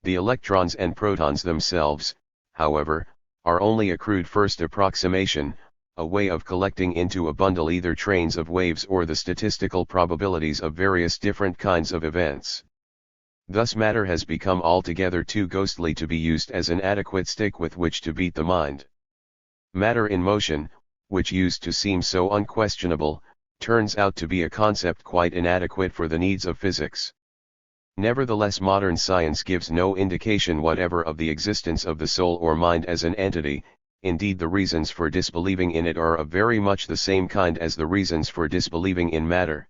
The electrons and protons themselves, however, are only a crude first approximation, a way of collecting into a bundle either trains of waves or the statistical probabilities of various different kinds of events. Thus matter has become altogether too ghostly to be used as an adequate stick with which to beat the mind. Matter in motion, which used to seem so unquestionable, turns out to be a concept quite inadequate for the needs of physics. Nevertheless, modern science gives no indication whatever of the existence of the soul or mind as an entity. Indeed, the reasons for disbelieving in it are of very much the same kind as the reasons for disbelieving in matter.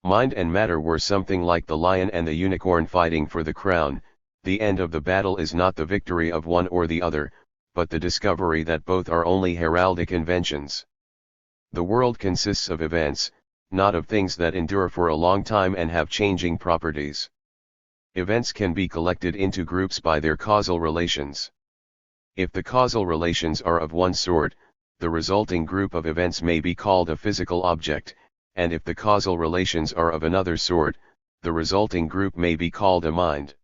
Mind and matter were something like the lion and the unicorn fighting for the crown. The end of the battle is not the victory of one or the other, but the discovery that both are only heraldic inventions. The world consists of events, not of things that endure for a long time and have changing properties. Events can be collected into groups by their causal relations. If the causal relations are of one sort, the resulting group of events may be called a physical object, and if the causal relations are of another sort, the resulting group may be called a mind.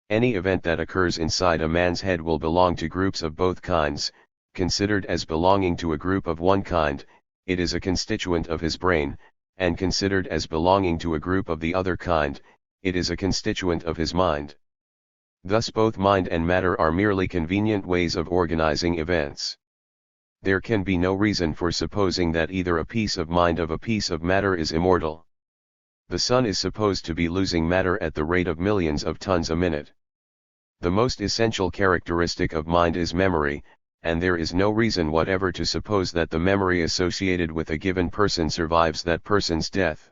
Any event that occurs inside a man's head will belong to groups of both kinds. Considered as belonging to a group of one kind, it is a constituent of his brain, and considered as belonging to a group of the other kind, it is a constituent of his mind. Thus both mind and matter are merely convenient ways of organizing events. There can be no reason for supposing that either a piece of mind of a piece of matter is immortal. The sun is supposed to be losing matter at the rate of millions of tons a minute. The most essential characteristic of mind is memory, and there is no reason whatever to suppose that the memory associated with a given person survives that person's death.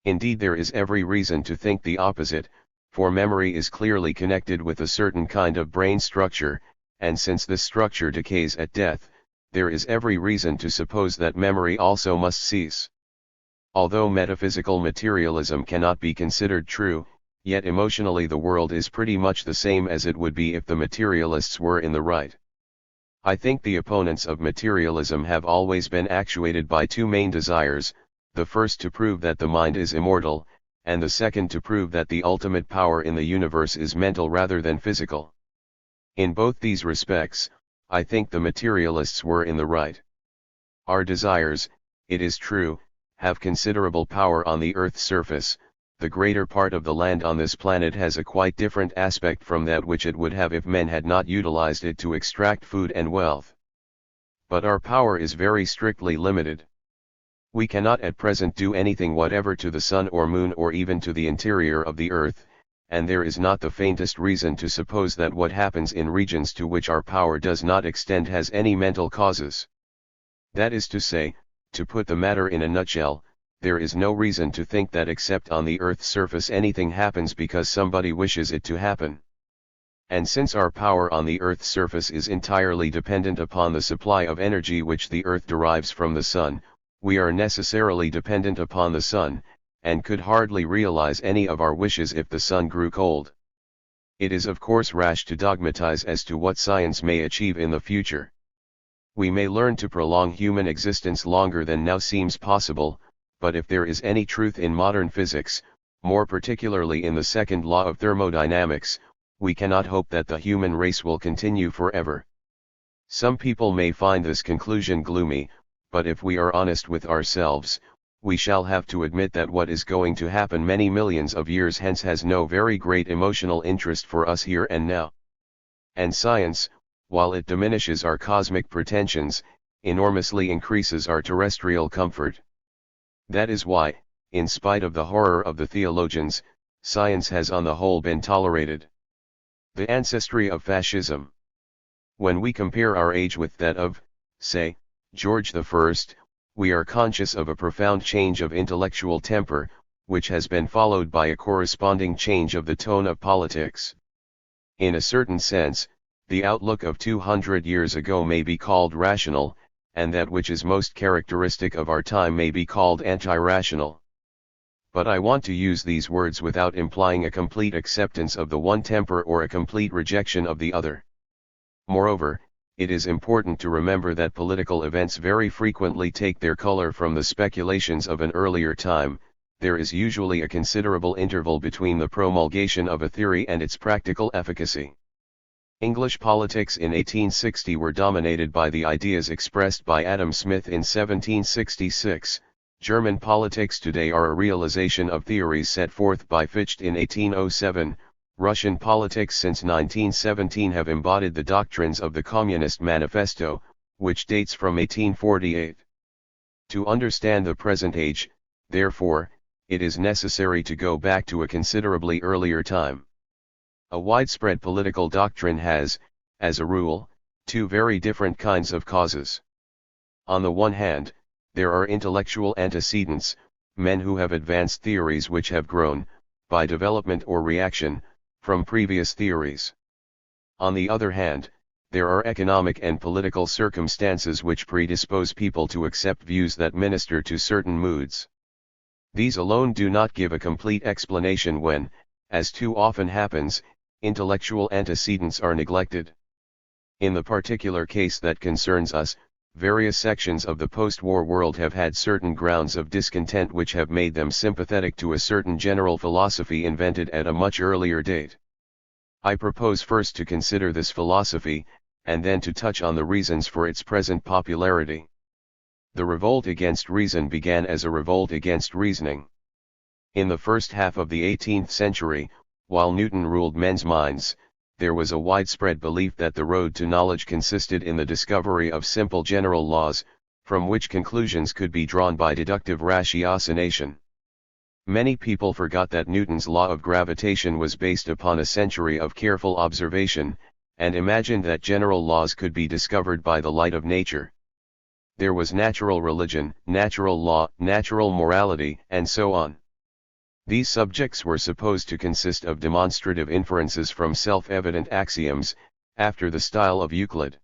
Indeed, there is every reason to think the opposite, for memory is clearly connected with a certain kind of brain structure, and since this structure decays at death, there is every reason to suppose that memory also must cease. Although metaphysical materialism cannot be considered true, yet emotionally the world is pretty much the same as it would be if the materialists were in the right. I think the opponents of materialism have always been actuated by two main desires: the first to prove that the mind is immortal, and the second to prove that the ultimate power in the universe is mental rather than physical. In both these respects, I think the materialists were in the right. Our desires, it is true, have considerable power on the Earth's surface. The greater part of the land on this planet has a quite different aspect from that which it would have if men had not utilized it to extract food and wealth. But our power is very strictly limited. We cannot at present do anything whatever to the sun or moon or even to the interior of the earth, and there is not the faintest reason to suppose that what happens in regions to which our power does not extend has any mental causes. That is to say, to put the matter in a nutshell, there is no reason to think that except on the Earth's surface anything happens because somebody wishes it to happen. And since our power on the Earth's surface is entirely dependent upon the supply of energy which the Earth derives from the Sun, we are necessarily dependent upon the Sun, and could hardly realize any of our wishes if the Sun grew cold. It is of course rash to dogmatize as to what science may achieve in the future. We may learn to prolong human existence longer than now seems possible, but if there is any truth in modern physics, more particularly in the second law of thermodynamics, we cannot hope that the human race will continue forever. Some people may find this conclusion gloomy, but if we are honest with ourselves, we shall have to admit that what is going to happen many millions of years hence has no very great emotional interest for us here and now. And science, while it diminishes our cosmic pretensions, enormously increases our terrestrial comfort. That is why, in spite of the horror of the theologians, science has on the whole been tolerated. The ancestry of fascism. When we compare our age with that of, say, George I, we are conscious of a profound change of intellectual temper, which has been followed by a corresponding change of the tone of politics. In a certain sense, the outlook of 200 years ago may be called rational, and that which is most characteristic of our time may be called anti-rational. But I want to use these words without implying a complete acceptance of the one temper or a complete rejection of the other. Moreover, it is important to remember that political events very frequently take their color from the speculations of an earlier time. There is usually a considerable interval between the promulgation of a theory and its practical efficacy. English politics in 1860 were dominated by the ideas expressed by Adam Smith in 1766. German politics today are a realization of theories set forth by Fichte in 1807. Russian politics since 1917 have embodied the doctrines of the Communist Manifesto, which dates from 1848. To understand the present age, therefore, it is necessary to go back to a considerably earlier time. A widespread political doctrine has, as a rule, two very different kinds of causes. On the one hand, there are intellectual antecedents, men who have advanced theories which have grown, by development or reaction, from previous theories. On the other hand, there are economic and political circumstances which predispose people to accept views that minister to certain moods. These alone do not give a complete explanation when, as too often happens, intellectual antecedents are neglected. In the particular case that concerns us, various sections of the post-war world have had certain grounds of discontent which have made them sympathetic to a certain general philosophy invented at a much earlier date. I propose first to consider this philosophy, and then to touch on the reasons for its present popularity. The revolt against reason began as a revolt against reasoning. In the first half of the 18th century, while Newton ruled men's minds, there was a widespread belief that the road to knowledge consisted in the discovery of simple general laws, from which conclusions could be drawn by deductive ratiocination. Many people forgot that Newton's law of gravitation was based upon a century of careful observation, and imagined that general laws could be discovered by the light of nature. There was natural religion, natural law, natural morality, and so on. These subjects were supposed to consist of demonstrative inferences from self-evident axioms, after the style of Euclid.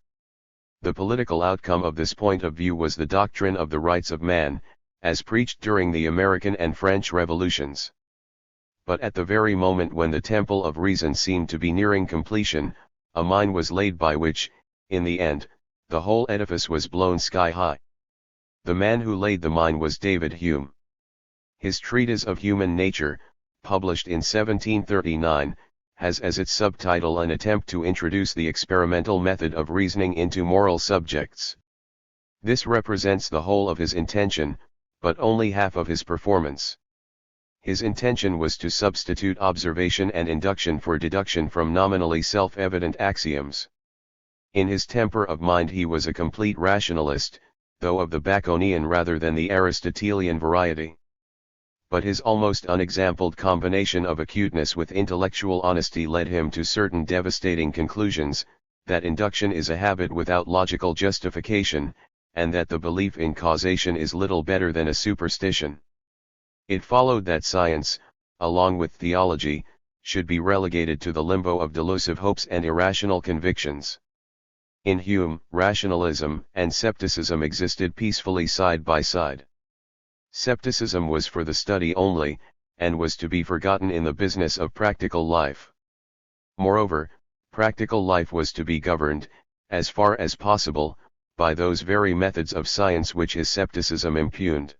The political outcome of this point of view was the doctrine of the rights of man, as preached during the American and French revolutions. But at the very moment when the temple of reason seemed to be nearing completion, a mine was laid by which, in the end, the whole edifice was blown sky high. The man who laid the mine was David Hume. His treatise of human nature, published in 1739, has as its subtitle an attempt to introduce the experimental method of reasoning into moral subjects. This represents the whole of his intention, but only half of his performance. His intention was to substitute observation and induction for deduction from nominally self-evident axioms. In his temper of mind he was a complete rationalist, though of the Baconian rather than the Aristotelian variety. But his almost unexampled combination of acuteness with intellectual honesty led him to certain devastating conclusions, that induction is a habit without logical justification, and that the belief in causation is little better than a superstition. It followed that science, along with theology, should be relegated to the limbo of delusive hopes and irrational convictions. In Hume, rationalism and scepticism existed peacefully side by side. Scepticism was for the study only, and was to be forgotten in the business of practical life. Moreover, practical life was to be governed, as far as possible, by those very methods of science which his scepticism impugned.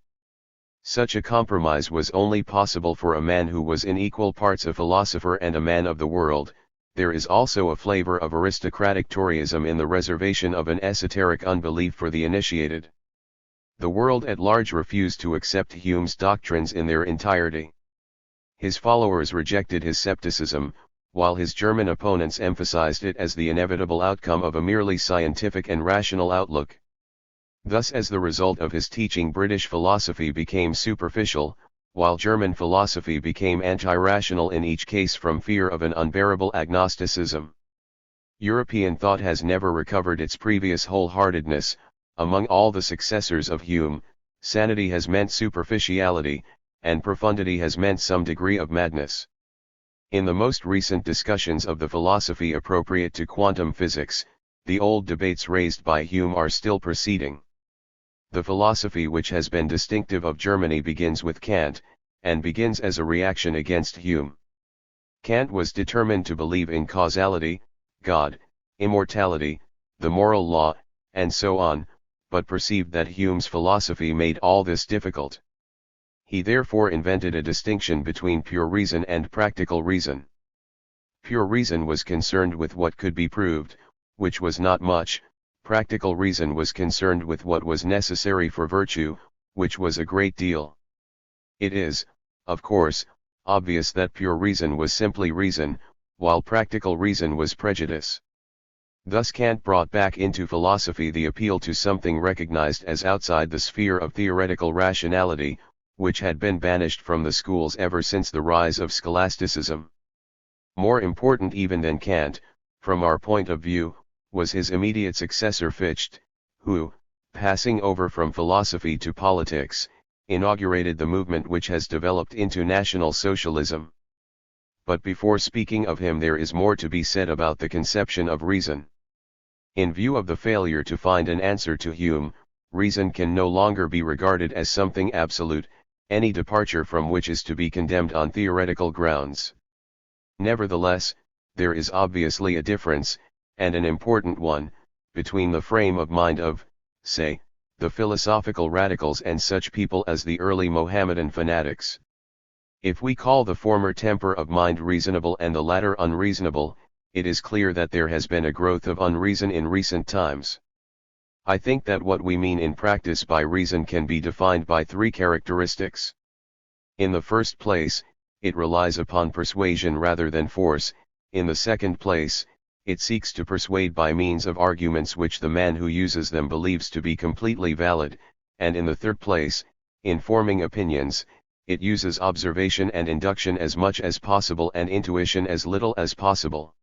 Such a compromise was only possible for a man who was in equal parts a philosopher and a man of the world. There is also a flavor of aristocratic Toryism in the reservation of an esoteric unbelief for the initiated. The world at large refused to accept Hume's doctrines in their entirety. His followers rejected his scepticism, while his German opponents emphasized it as the inevitable outcome of a merely scientific and rational outlook. Thus, as the result of his teaching, British philosophy became superficial, while German philosophy became anti-rational in each case from fear of an unbearable agnosticism. European thought has never recovered its previous wholeheartedness. Among all the successors of Hume, sanity has meant superficiality, and profundity has meant some degree of madness. In the most recent discussions of the philosophy appropriate to quantum physics, the old debates raised by Hume are still proceeding. The philosophy which has been distinctive of Germany begins with Kant, and begins as a reaction against Hume. Kant was determined to believe in causality, God, immortality, the moral law, and so on, but perceived that Hume's philosophy made all this difficult. He therefore invented a distinction between pure reason and practical reason. Pure reason was concerned with what could be proved, which was not much. Practical reason was concerned with what was necessary for virtue, which was a great deal. It is, of course, obvious that pure reason was simply reason, while practical reason was prejudice. Thus Kant brought back into philosophy the appeal to something recognized as outside the sphere of theoretical rationality, which had been banished from the schools ever since the rise of scholasticism. More important even than Kant, from our point of view, was his immediate successor Fichte, who, passing over from philosophy to politics, inaugurated the movement which has developed into National Socialism. But before speaking of him, there is more to be said about the conception of reason. In view of the failure to find an answer to Hume, reason can no longer be regarded as something absolute, any departure from which is to be condemned on theoretical grounds. Nevertheless, there is obviously a difference, and an important one, between the frame of mind of, say, the philosophical radicals and such people as the early Mohammedan fanatics. If we call the former temper of mind reasonable and the latter unreasonable, it is clear that there has been a growth of unreason in recent times. I think that what we mean in practice by reason can be defined by three characteristics. In the first place, it relies upon persuasion rather than force. In the second place, it seeks to persuade by means of arguments which the man who uses them believes to be completely valid, and in the third place, in forming opinions, it uses observation and induction as much as possible and intuition as little as possible.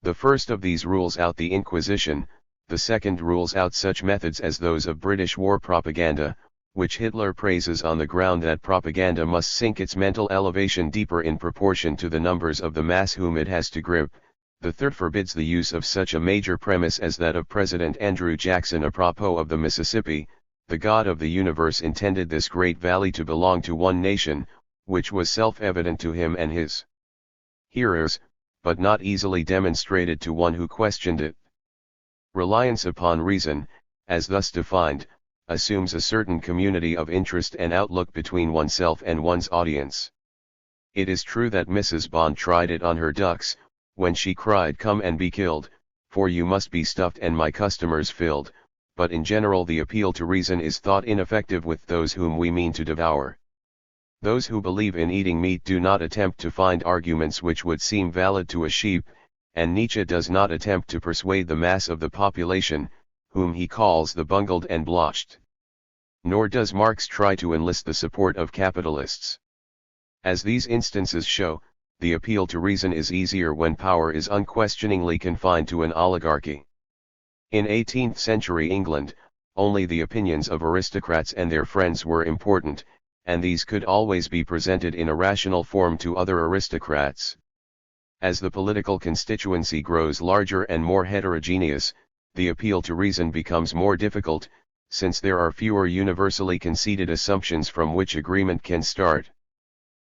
The first of these rules out the Inquisition, the second rules out such methods as those of British war propaganda, which Hitler praises on the ground that propaganda must sink its mental elevation deeper in proportion to the numbers of the mass whom it has to grip. The third forbids the use of such a major premise as that of President Andrew Jackson apropos of the Mississippi. The God of the universe intended this great valley to belong to one nation, which was self-evident to him and his hearers, but not easily demonstrated to one who questioned it. Reliance upon reason, as thus defined, assumes a certain community of interest and outlook between oneself and one's audience. It is true that Mrs. Bond tried it on her ducks, when she cried, "Come and be killed, for you must be stuffed and my customers filled," but in general the appeal to reason is thought ineffective with those whom we mean to devour. Those who believe in eating meat do not attempt to find arguments which would seem valid to a sheep, and Nietzsche does not attempt to persuade the mass of the population, whom he calls the bungled and blotched. Nor does Marx try to enlist the support of capitalists. As these instances show, the appeal to reason is easier when power is unquestioningly confined to an oligarchy. In 18th century England, only the opinions of aristocrats and their friends were important, and these could always be presented in a rational form to other aristocrats. As the political constituency grows larger and more heterogeneous, the appeal to reason becomes more difficult, since there are fewer universally conceded assumptions from which agreement can start.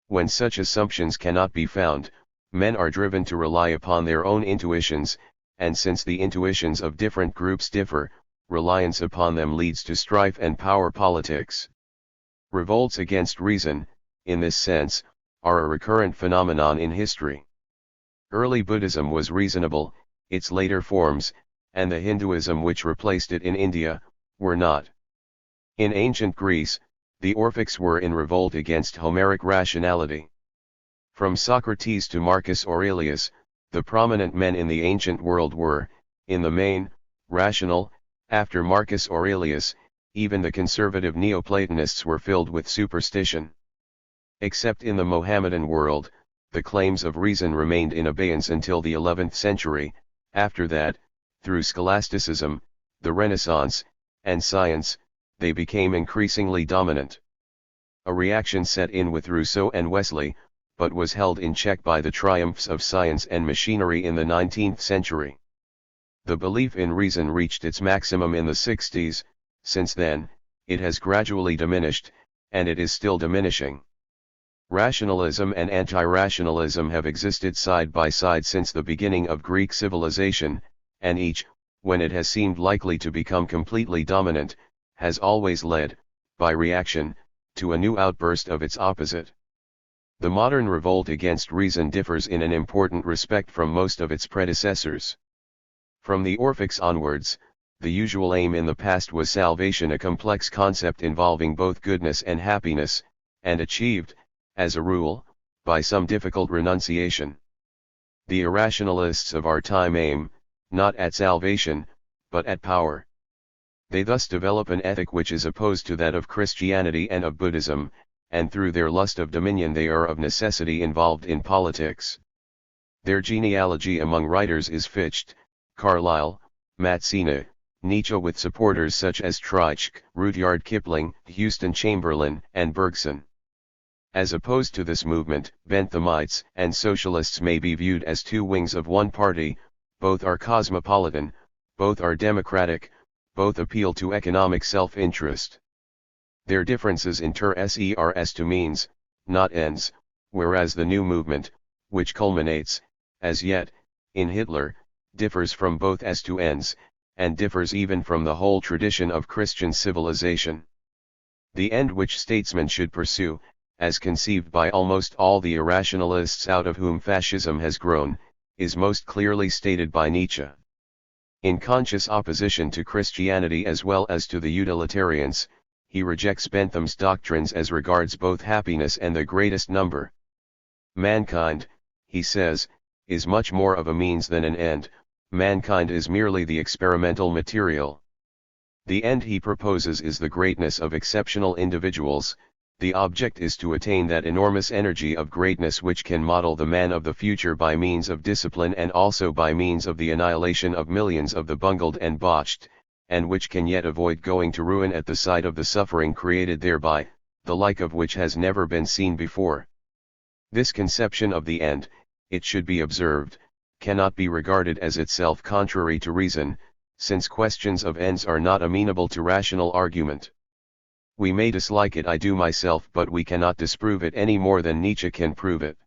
When such assumptions cannot be found, men are driven to rely upon their own intuitions, and since the intuitions of different groups differ, reliance upon them leads to strife and power politics. Revolts against reason, in this sense, are a recurrent phenomenon in history. Early Buddhism was reasonable, its later forms, and the Hinduism which replaced it in India, were not. In ancient Greece, the Orphics were in revolt against Homeric rationality. From Socrates to Marcus Aurelius, the prominent men in the ancient world were, in the main, rational. After Marcus Aurelius, even the conservative Neoplatonists were filled with superstition. Except in the Mohammedan world, the claims of reason remained in abeyance until the 11th century. After that, through scholasticism, the Renaissance, and science, they became increasingly dominant. A reaction set in with Rousseau and Wesley, but was held in check by the triumphs of science and machinery in the 19th century. The belief in reason reached its maximum in the 60s, since then, it has gradually diminished, and it is still diminishing. Rationalism and anti-rationalism have existed side by side since the beginning of Greek civilization, and each, when it has seemed likely to become completely dominant, has always led, by reaction, to a new outburst of its opposite. The modern revolt against reason differs in an important respect from most of its predecessors. From the Orphics onwards, the usual aim in the past was salvation, a complex concept involving both goodness and happiness, and achieved, as a rule, by some difficult renunciation. The irrationalists of our time aim, not at salvation, but at power. They thus develop an ethic which is opposed to that of Christianity and of Buddhism, and through their lust of dominion they are of necessity involved in politics. Their genealogy among writers is Fichte, Carlyle, Mazzini, Nietzsche, with supporters such as Treitschke, Rudyard Kipling, Houston Chamberlain, and Bergson. As opposed to this movement, Benthamites and socialists may be viewed as two wings of one party. Both are cosmopolitan, both are democratic, both appeal to economic self-interest. Their differences inter se are as to means, not ends, whereas the new movement, which culminates, as yet, in Hitler, differs from both as to ends, and differs even from the whole tradition of Christian civilization. The end which statesmen should pursue, as conceived by almost all the irrationalists out of whom fascism has grown, is most clearly stated by Nietzsche. In conscious opposition to Christianity as well as to the utilitarians, he rejects Bentham's doctrines as regards both happiness and the greatest number. Mankind, he says, is much more of a means than an end. Mankind is merely the experimental material. The end he proposes is the greatness of exceptional individuals. The object is to attain that enormous energy of greatness which can model the man of the future by means of discipline and also by means of the annihilation of millions of the bungled and botched, and which can yet avoid going to ruin at the sight of the suffering created thereby, the like of which has never been seen before. This conception of the end, it should be observed, cannot be regarded as itself contrary to reason, since questions of ends are not amenable to rational argument. We may dislike it, I do myself, but we cannot disprove it any more than Nietzsche can prove it.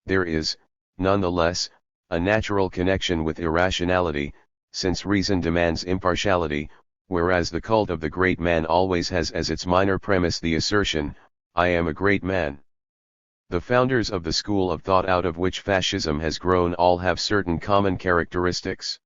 There is, nonetheless, a natural connection with irrationality, since reason demands impartiality, whereas the cult of the great man always has as its minor premise the assertion, I am a great man. The founders of the school of thought out of which fascism has grown all have certain common characteristics.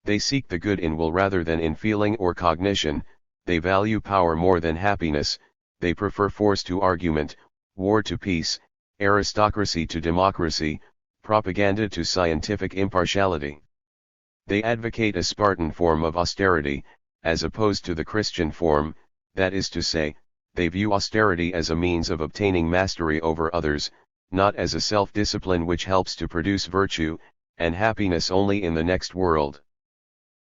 They seek the good in will rather than in feeling or cognition, they value power more than happiness, they prefer force to argument, war to peace, aristocracy to democracy, propaganda to scientific impartiality. They advocate a Spartan form of austerity, as opposed to the Christian form, that is to say, they view austerity as a means of obtaining mastery over others, not as a self-discipline which helps to produce virtue, and happiness only in the next world.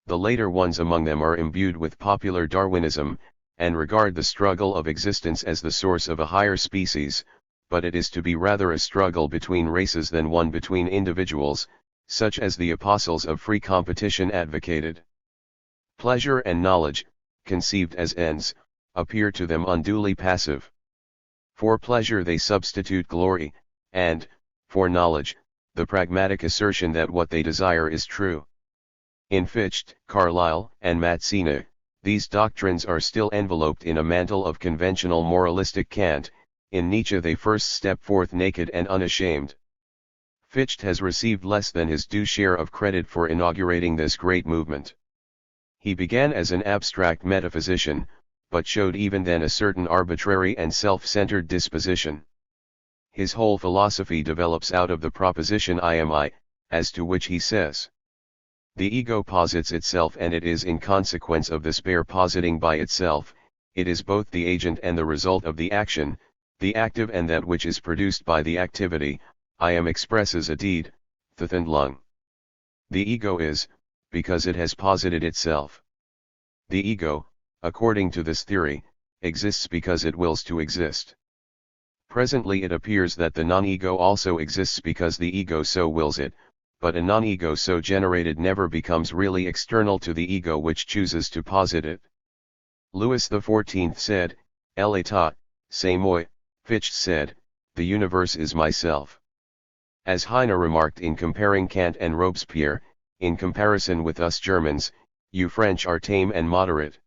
The later ones among them are imbued with popular Darwinism, and regard the struggle of existence as the source of a higher species, but it is to be rather a struggle between races than one between individuals, such as the apostles of free competition advocated. Pleasure and knowledge, conceived as ends, appear to them unduly passive. For pleasure they substitute glory, and, for knowledge, the pragmatic assertion that what they desire is true. In Fichte, Carlyle, and Mazzini, these doctrines are still enveloped in a mantle of conventional moralistic cant. In Nietzsche they first step forth naked and unashamed. Fichte has received less than his due share of credit for inaugurating this great movement. He began as an abstract metaphysician, but showed even then a certain arbitrary and self-centered disposition. His whole philosophy develops out of the proposition I am I, as to which he says, the ego posits itself, and it is in consequence of this bare positing by itself, it is both the agent and the result of the action, the active and that which is produced by the activity. I am expresses a deed, Handlung. The ego is, because it has posited itself. The ego, according to this theory, exists because it wills to exist. Presently it appears that the non-ego also exists because the ego so wills it, but a non-ego so generated never becomes really external to the ego which chooses to posit it. Louis XIV said, L'état, c'est moi. Fichte said, the universe is myself. As Heine remarked in comparing Kant and Robespierre, in comparison with us Germans, you French are tame and moderate.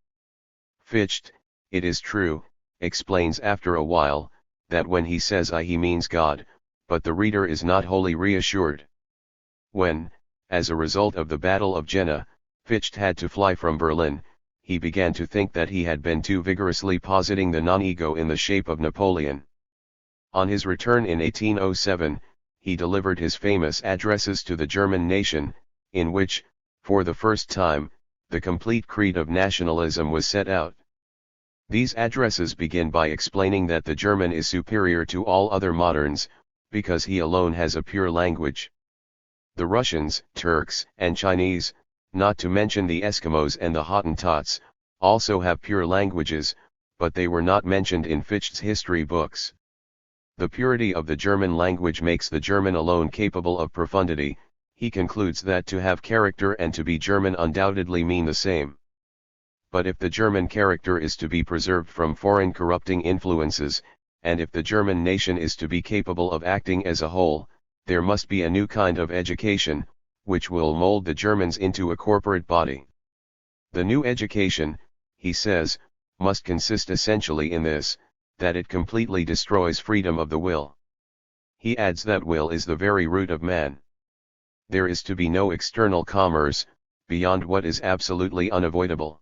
Fichte, it is true, explains after a while, that when he says I he means God, but the reader is not wholly reassured. When, as a result of the Battle of Jena, Fichte had to fly from Berlin, he began to think that he had been too vigorously positing the non-ego in the shape of Napoleon. On his return in 1807, he delivered his famous addresses to the German nation, in which, for the first time, the complete creed of nationalism was set out. These addresses begin by explaining that the German is superior to all other moderns, because he alone has a pure language. The Russians, Turks, and Chinese, not to mention the Eskimos and the Hottentots, also have pure languages, but they were not mentioned in Fichte's history books. The purity of the German language makes the German alone capable of profundity. He concludes that to have character and to be German undoubtedly mean the same. But if the German character is to be preserved from foreign corrupting influences, and if the German nation is to be capable of acting as a whole, there must be a new kind of education, which will mold the Germans into a corporate body. The new education, he says, must consist essentially in this, that it completely destroys freedom of the will. He adds that will is the very root of man. There is to be no external commerce, beyond what is absolutely unavoidable.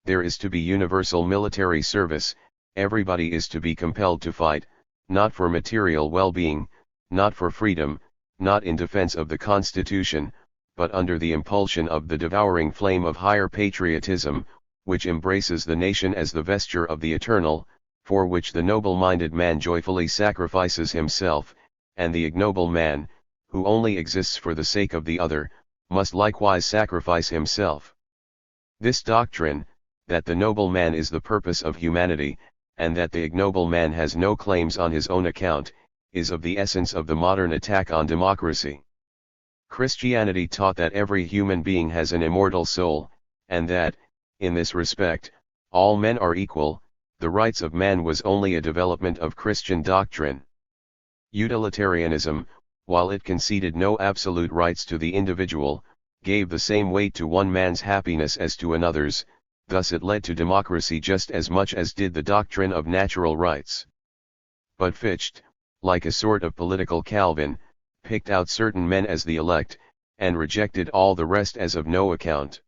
There is to be universal military service, everybody is to be compelled to fight, not for material well-being, not for freedom, not in defense of the Constitution, but under the impulsion of the devouring flame of higher patriotism, which embraces the nation as the vesture of the eternal, for which the noble-minded man joyfully sacrifices himself, and the ignoble man, who only exists for the sake of the other, must likewise sacrifice himself. This doctrine, that the noble man is the purpose of humanity, and that the ignoble man has no claims on his own account, is of the essence of the modern attack on democracy. Christianity taught that every human being has an immortal soul, and that, in this respect, all men are equal. The rights of man was only a development of Christian doctrine. Utilitarianism, while it conceded no absolute rights to the individual, gave the same weight to one man's happiness as to another's, thus it led to democracy just as much as did the doctrine of natural rights. But Fichte, like a sort of political Calvin, picked out certain men as the elect, and rejected all the rest as of no account.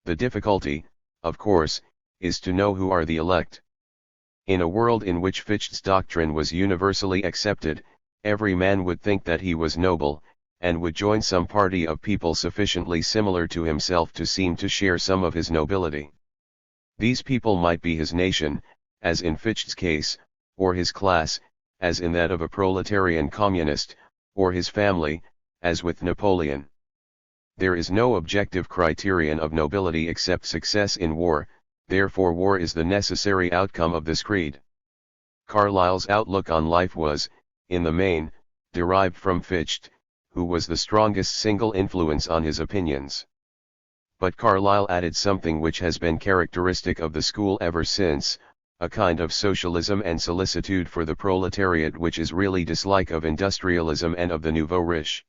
The difficulty, of course, is to know who are the elect. In a world in which Fichte's doctrine was universally accepted, every man would think that he was noble, and would join some party of people sufficiently similar to himself to seem to share some of his nobility. These people might be his nation, as in Fichte's case, or his class, as in that of a proletarian communist, or his family, as with Napoleon. There is no objective criterion of nobility except success in war, therefore war is the necessary outcome of this creed. Carlyle's outlook on life was, in the main, derived from Fichte, who was the strongest single influence on his opinions. But Carlyle added something which has been characteristic of the school ever since, a kind of socialism and solicitude for the proletariat which is really dislike of industrialism and of the nouveau riche.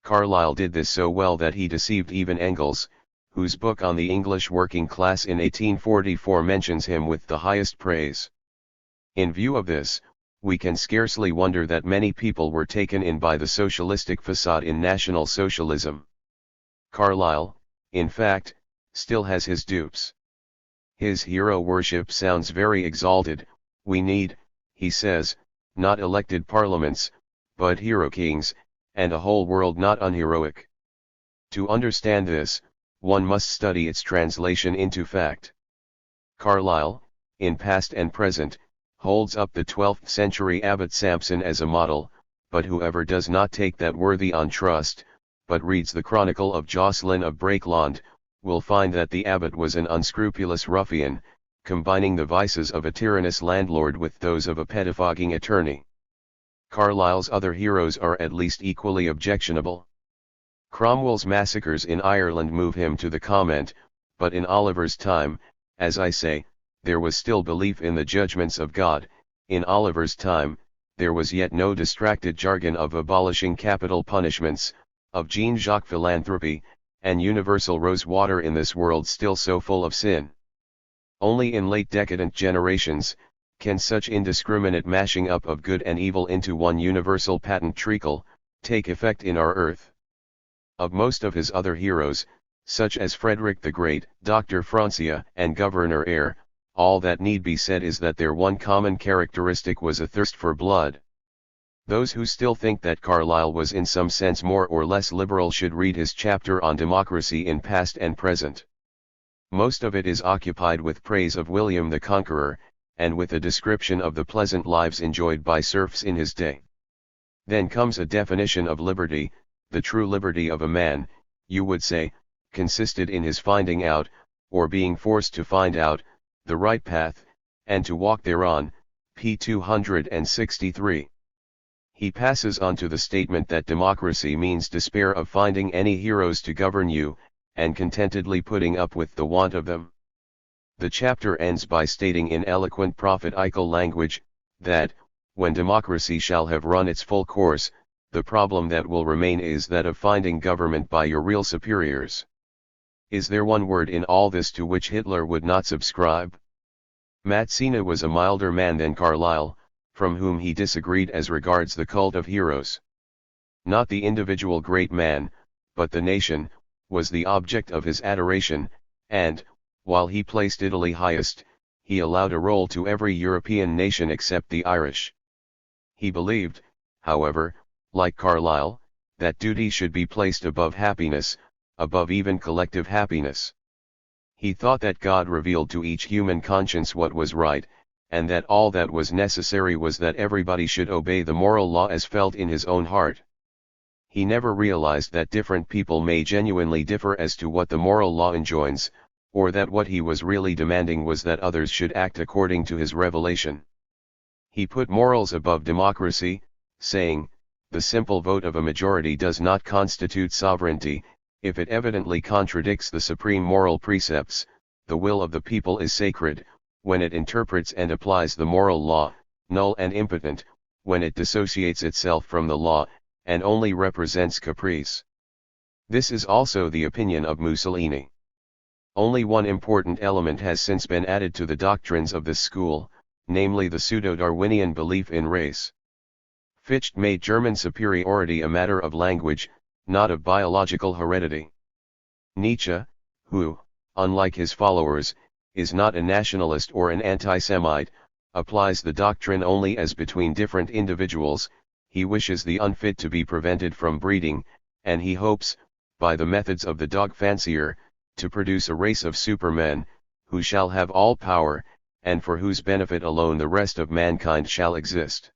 Carlyle did this so well that he deceived even Engels, whose book on the English working class in 1844 mentions him with the highest praise. In view of this, we can scarcely wonder that many people were taken in by the socialistic facade in National Socialism. Carlyle, in fact, still has his dupes. His hero worship sounds very exalted. We need, he says, not elected parliaments, but hero kings, and a whole world not unheroic. To understand this, one must study its translation into fact. Carlyle, in past and present, holds up the 12th century Abbot Sampson as a model, but whoever does not take that worthy on trust, but reads the Chronicle of Jocelyn of Brakeland, will find that the abbot was an unscrupulous ruffian, combining the vices of a tyrannous landlord with those of a pettifogging attorney. Carlyle's other heroes are at least equally objectionable. Cromwell's massacres in Ireland move him to the comment, but in Oliver's time, as I say, there was still belief in the judgments of God. In Oliver's time, there was yet no distracted jargon of abolishing capital punishments, of Jean-Jacques philanthropy, and universal rose water in this world still so full of sin. Only in late decadent generations, can such indiscriminate mashing up of good and evil into one universal patent treacle, take effect in our earth. Of most of his other heroes, such as Frederick the Great, Dr. Francia, and Governor Eyre, all that need be said is that their one common characteristic was a thirst for blood. Those who still think that Carlyle was in some sense more or less liberal should read his chapter on democracy in past and present. Most of it is occupied with praise of William the Conqueror, and with a description of the pleasant lives enjoyed by serfs in his day. Then comes a definition of liberty. The true liberty of a man, you would say, consisted in his finding out, or being forced to find out, the right path, and to walk thereon, p. 263. He passes on to the statement that democracy means despair of finding any heroes to govern you, and contentedly putting up with the want of them. The chapter ends by stating in eloquent prophetical language, that, when democracy shall have run its full course, the problem that will remain is that of finding government by your real superiors. Is there one word in all this to which Hitler would not subscribe? Mazzini was a milder man than Carlyle, from whom he disagreed as regards the cult of heroes. Not the individual great man, but the nation, was the object of his adoration, and, while he placed Italy highest, he allowed a role to every European nation except the Irish. He believed, however, like Carlyle, that duty should be placed above happiness, above even collective happiness. He thought that God revealed to each human conscience what was right, and that all that was necessary was that everybody should obey the moral law as felt in his own heart. He never realized that different people may genuinely differ as to what the moral law enjoins, or that what he was really demanding was that others should act according to his revelation. He put morals above democracy, saying, the simple vote of a majority does not constitute sovereignty. If it evidently contradicts the supreme moral precepts, the will of the people is sacred. When it interprets and applies the moral law, null and impotent. When it dissociates itself from the law, and only represents caprice. This is also the opinion of Mussolini. Only one important element has since been added to the doctrines of this school, namely the pseudo-Darwinian belief in race. Fichte made German superiority a matter of language, not of biological heredity. Nietzsche, who, unlike his followers, is not a nationalist or an anti-Semite, applies the doctrine only as between different individuals. He wishes the unfit to be prevented from breeding, and he hopes, by the methods of the dog fancier, to produce a race of supermen, who shall have all power, and for whose benefit alone the rest of mankind shall exist.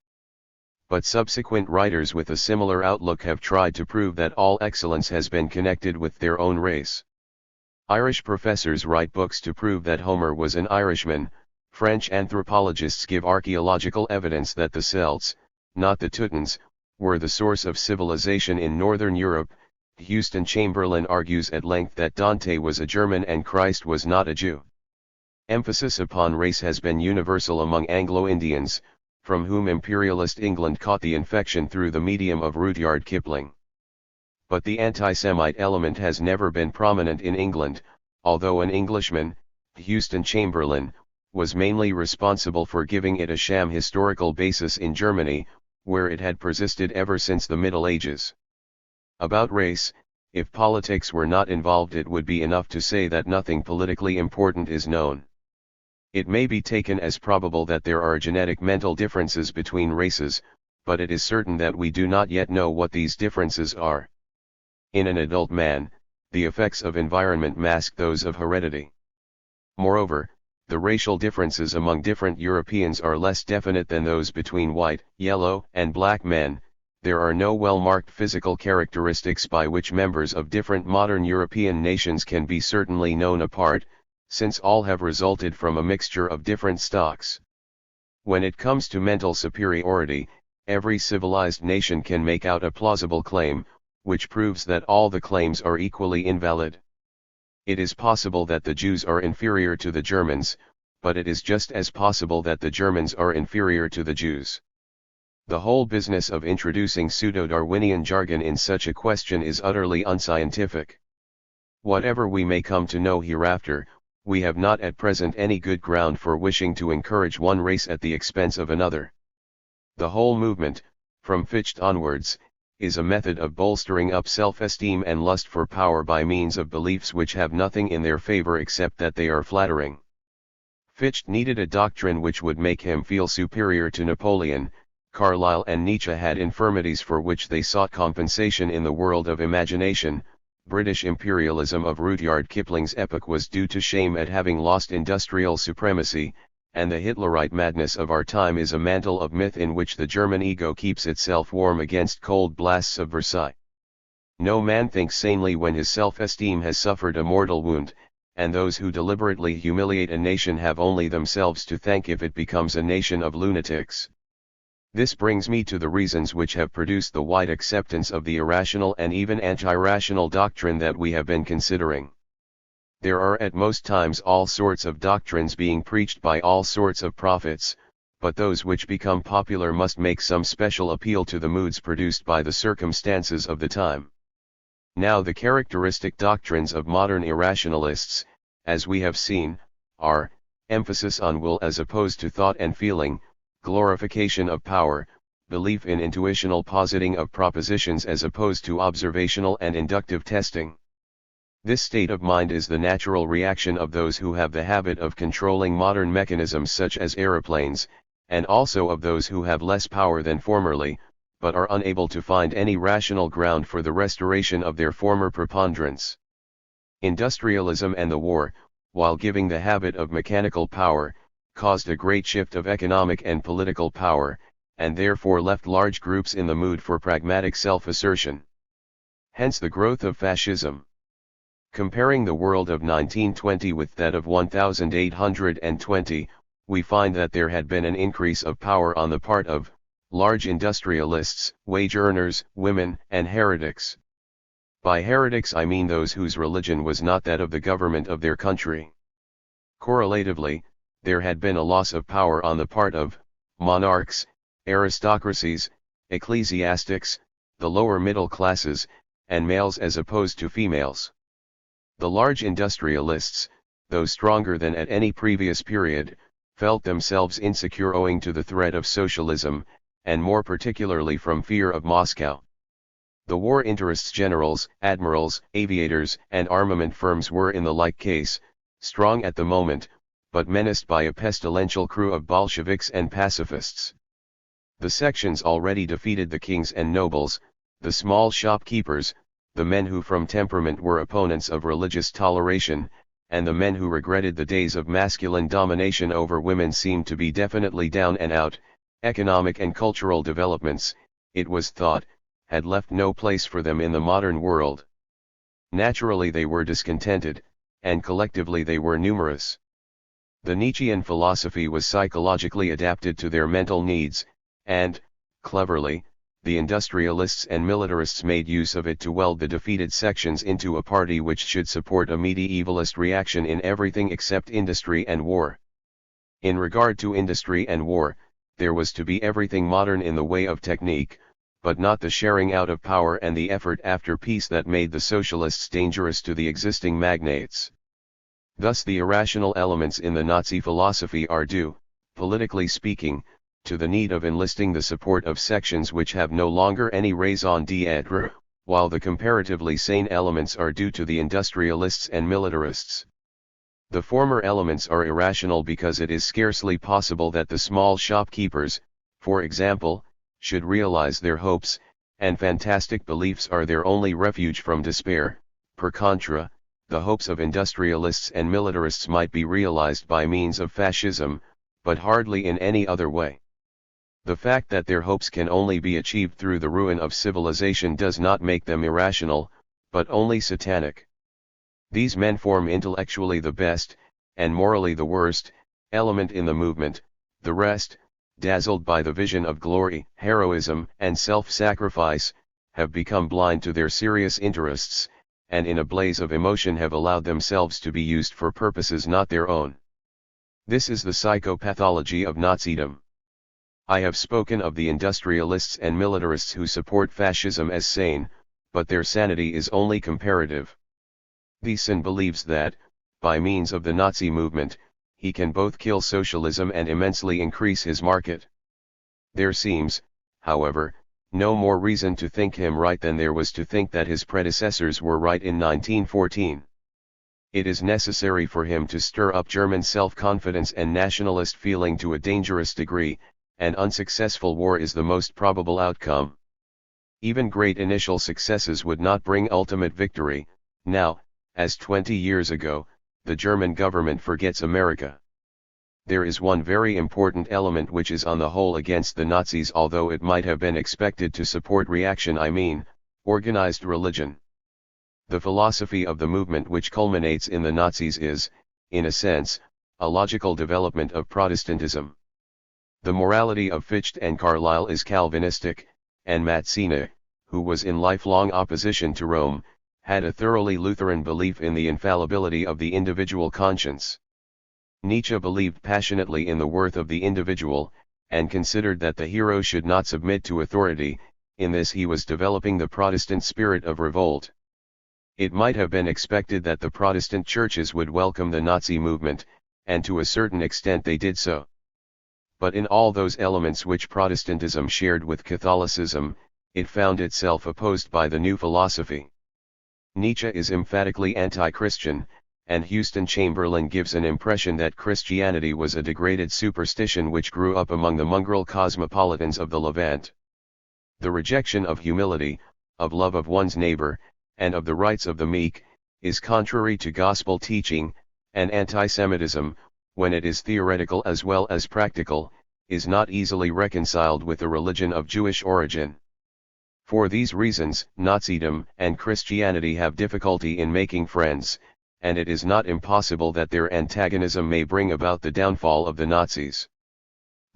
But subsequent writers with a similar outlook have tried to prove that all excellence has been connected with their own race. Irish professors write books to prove that Homer was an Irishman. French anthropologists give archaeological evidence that the Celts, not the Teutons, were the source of civilization in Northern Europe. Houston Chamberlain argues at length that Dante was a German and Christ was not a Jew. Emphasis upon race has been universal among Anglo-Indians, from whom imperialist England caught the infection through the medium of Rudyard Kipling. But the anti-Semite element has never been prominent in England, although an Englishman, Houston Chamberlain, was mainly responsible for giving it a sham historical basis in Germany, where it had persisted ever since the Middle Ages. About race, if politics were not involved, it would be enough to say that nothing politically important is known. It may be taken as probable that there are genetic mental differences between races, but it is certain that we do not yet know what these differences are. In an adult man, the effects of environment mask those of heredity. Moreover, the racial differences among different Europeans are less definite than those between white, yellow, and black men. There are no well-marked physical characteristics by which members of different modern European nations can be certainly known apart, since all have resulted from a mixture of different stocks. When it comes to mental superiority, every civilized nation can make out a plausible claim, which proves that all the claims are equally invalid. It is possible that the Jews are inferior to the Germans, but it is just as possible that the Germans are inferior to the Jews. The whole business of introducing pseudo-Darwinian jargon in such a question is utterly unscientific. Whatever we may come to know hereafter, we have not at present any good ground for wishing to encourage one race at the expense of another. The whole movement, from Fichte onwards, is a method of bolstering up self-esteem and lust for power by means of beliefs which have nothing in their favor except that they are flattering. Fichte needed a doctrine which would make him feel superior to Napoleon. Carlyle and Nietzsche had infirmities for which they sought compensation in the world of imagination. British imperialism of Rudyard Kipling's epoch was due to shame at having lost industrial supremacy, and the Hitlerite madness of our time is a mantle of myth in which the German ego keeps itself warm against cold blasts of Versailles. No man thinks sanely when his self-esteem has suffered a mortal wound, and those who deliberately humiliate a nation have only themselves to thank if it becomes a nation of lunatics. This brings me to the reasons which have produced the wide acceptance of the irrational and even anti-rational doctrine that we have been considering. There are at most times all sorts of doctrines being preached by all sorts of prophets, but those which become popular must make some special appeal to the moods produced by the circumstances of the time. Now the characteristic doctrines of modern irrationalists, as we have seen, are, emphasis on will as opposed to thought and feeling, glorification of power, belief in intuitional positing of propositions as opposed to observational and inductive testing. This state of mind is the natural reaction of those who have the habit of controlling modern mechanisms such as aeroplanes, and also of those who have less power than formerly, but are unable to find any rational ground for the restoration of their former preponderance. Industrialism and the war, while giving the habit of mechanical power, caused a great shift of economic and political power, and therefore left large groups in the mood for pragmatic self-assertion. Hence the growth of fascism. Comparing the world of 1920 with that of 1820, we find that there had been an increase of power on the part of large industrialists, wage earners, women, and heretics. By heretics I mean those whose religion was not that of the government of their country. Correlatively, there had been a loss of power on the part of monarchs, aristocracies, ecclesiastics, the lower middle classes, and males as opposed to females. The large industrialists, though stronger than at any previous period, felt themselves insecure owing to the threat of socialism, and more particularly from fear of Moscow. The war interests generals, admirals, aviators, and armament firms were in the like case, strong at the moment, but menaced by a pestilential crew of Bolsheviks and pacifists. The sections already defeated the kings and nobles, the small shopkeepers, the men who from temperament were opponents of religious toleration, and the men who regretted the days of masculine domination over women seemed to be definitely down and out. Economic and cultural developments, it was thought, had left no place for them in the modern world. Naturally they were discontented, and collectively they were numerous. The Nietzschean philosophy was psychologically adapted to their mental needs, and, cleverly, the industrialists and militarists made use of it to weld the defeated sections into a party which should support a medievalist reaction in everything except industry and war. In regard to industry and war, there was to be everything modern in the way of technique, but not the sharing out of power and the effort after peace that made the socialists dangerous to the existing magnates. Thus the irrational elements in the Nazi philosophy are due, politically speaking, to the need of enlisting the support of sections which have no longer any raison d'être, while the comparatively sane elements are due to the industrialists and militarists. The former elements are irrational because it is scarcely possible that the small shopkeepers, for example, should realize their hopes, and fantastic beliefs are their only refuge from despair. Per contra, the hopes of industrialists and militarists might be realized by means of fascism, but hardly in any other way. The fact that their hopes can only be achieved through the ruin of civilization does not make them irrational, but only satanic. These men form intellectually the best, and morally the worst, element in the movement. The rest, dazzled by the vision of glory, heroism, and self-sacrifice, have become blind to their serious interests, and in a blaze of emotion have allowed themselves to be used for purposes not their own. This is the psychopathology of Nazism. I have spoken of the industrialists and militarists who support fascism as sane, but their sanity is only comparative. Thiessen believes that, by means of the Nazi movement, he can both kill socialism and immensely increase his market. There seems, however, no more reason to think him right than there was to think that his predecessors were right in 1914. It is necessary for him to stir up German self-confidence and nationalist feeling to a dangerous degree, and unsuccessful war is the most probable outcome. Even great initial successes would not bring ultimate victory. Now, as 20 years ago, the German government forgets America. There is one very important element which is on the whole against the Nazis, although it might have been expected to support reaction, I mean, organized religion. The philosophy of the movement which culminates in the Nazis is, in a sense, a logical development of Protestantism. The morality of Fichte and Carlyle is Calvinistic, and Mazzini, who was in lifelong opposition to Rome, had a thoroughly Lutheran belief in the infallibility of the individual conscience. Nietzsche believed passionately in the worth of the individual, and considered that the hero should not submit to authority. In this he was developing the Protestant spirit of revolt. It might have been expected that the Protestant churches would welcome the Nazi movement, and to a certain extent they did so. But in all those elements which Protestantism shared with Catholicism, it found itself opposed by the new philosophy. Nietzsche is emphatically anti-Christian, and Houston Chamberlain gives an impression that Christianity was a degraded superstition which grew up among the mongrel cosmopolitans of the Levant. The rejection of humility, of love of one's neighbor, and of the rights of the meek, is contrary to gospel teaching, and anti-Semitism, when it is theoretical as well as practical, is not easily reconciled with the religion of Jewish origin. For these reasons, Nazism and Christianity have difficulty in making friends, and it is not impossible that their antagonism may bring about the downfall of the Nazis.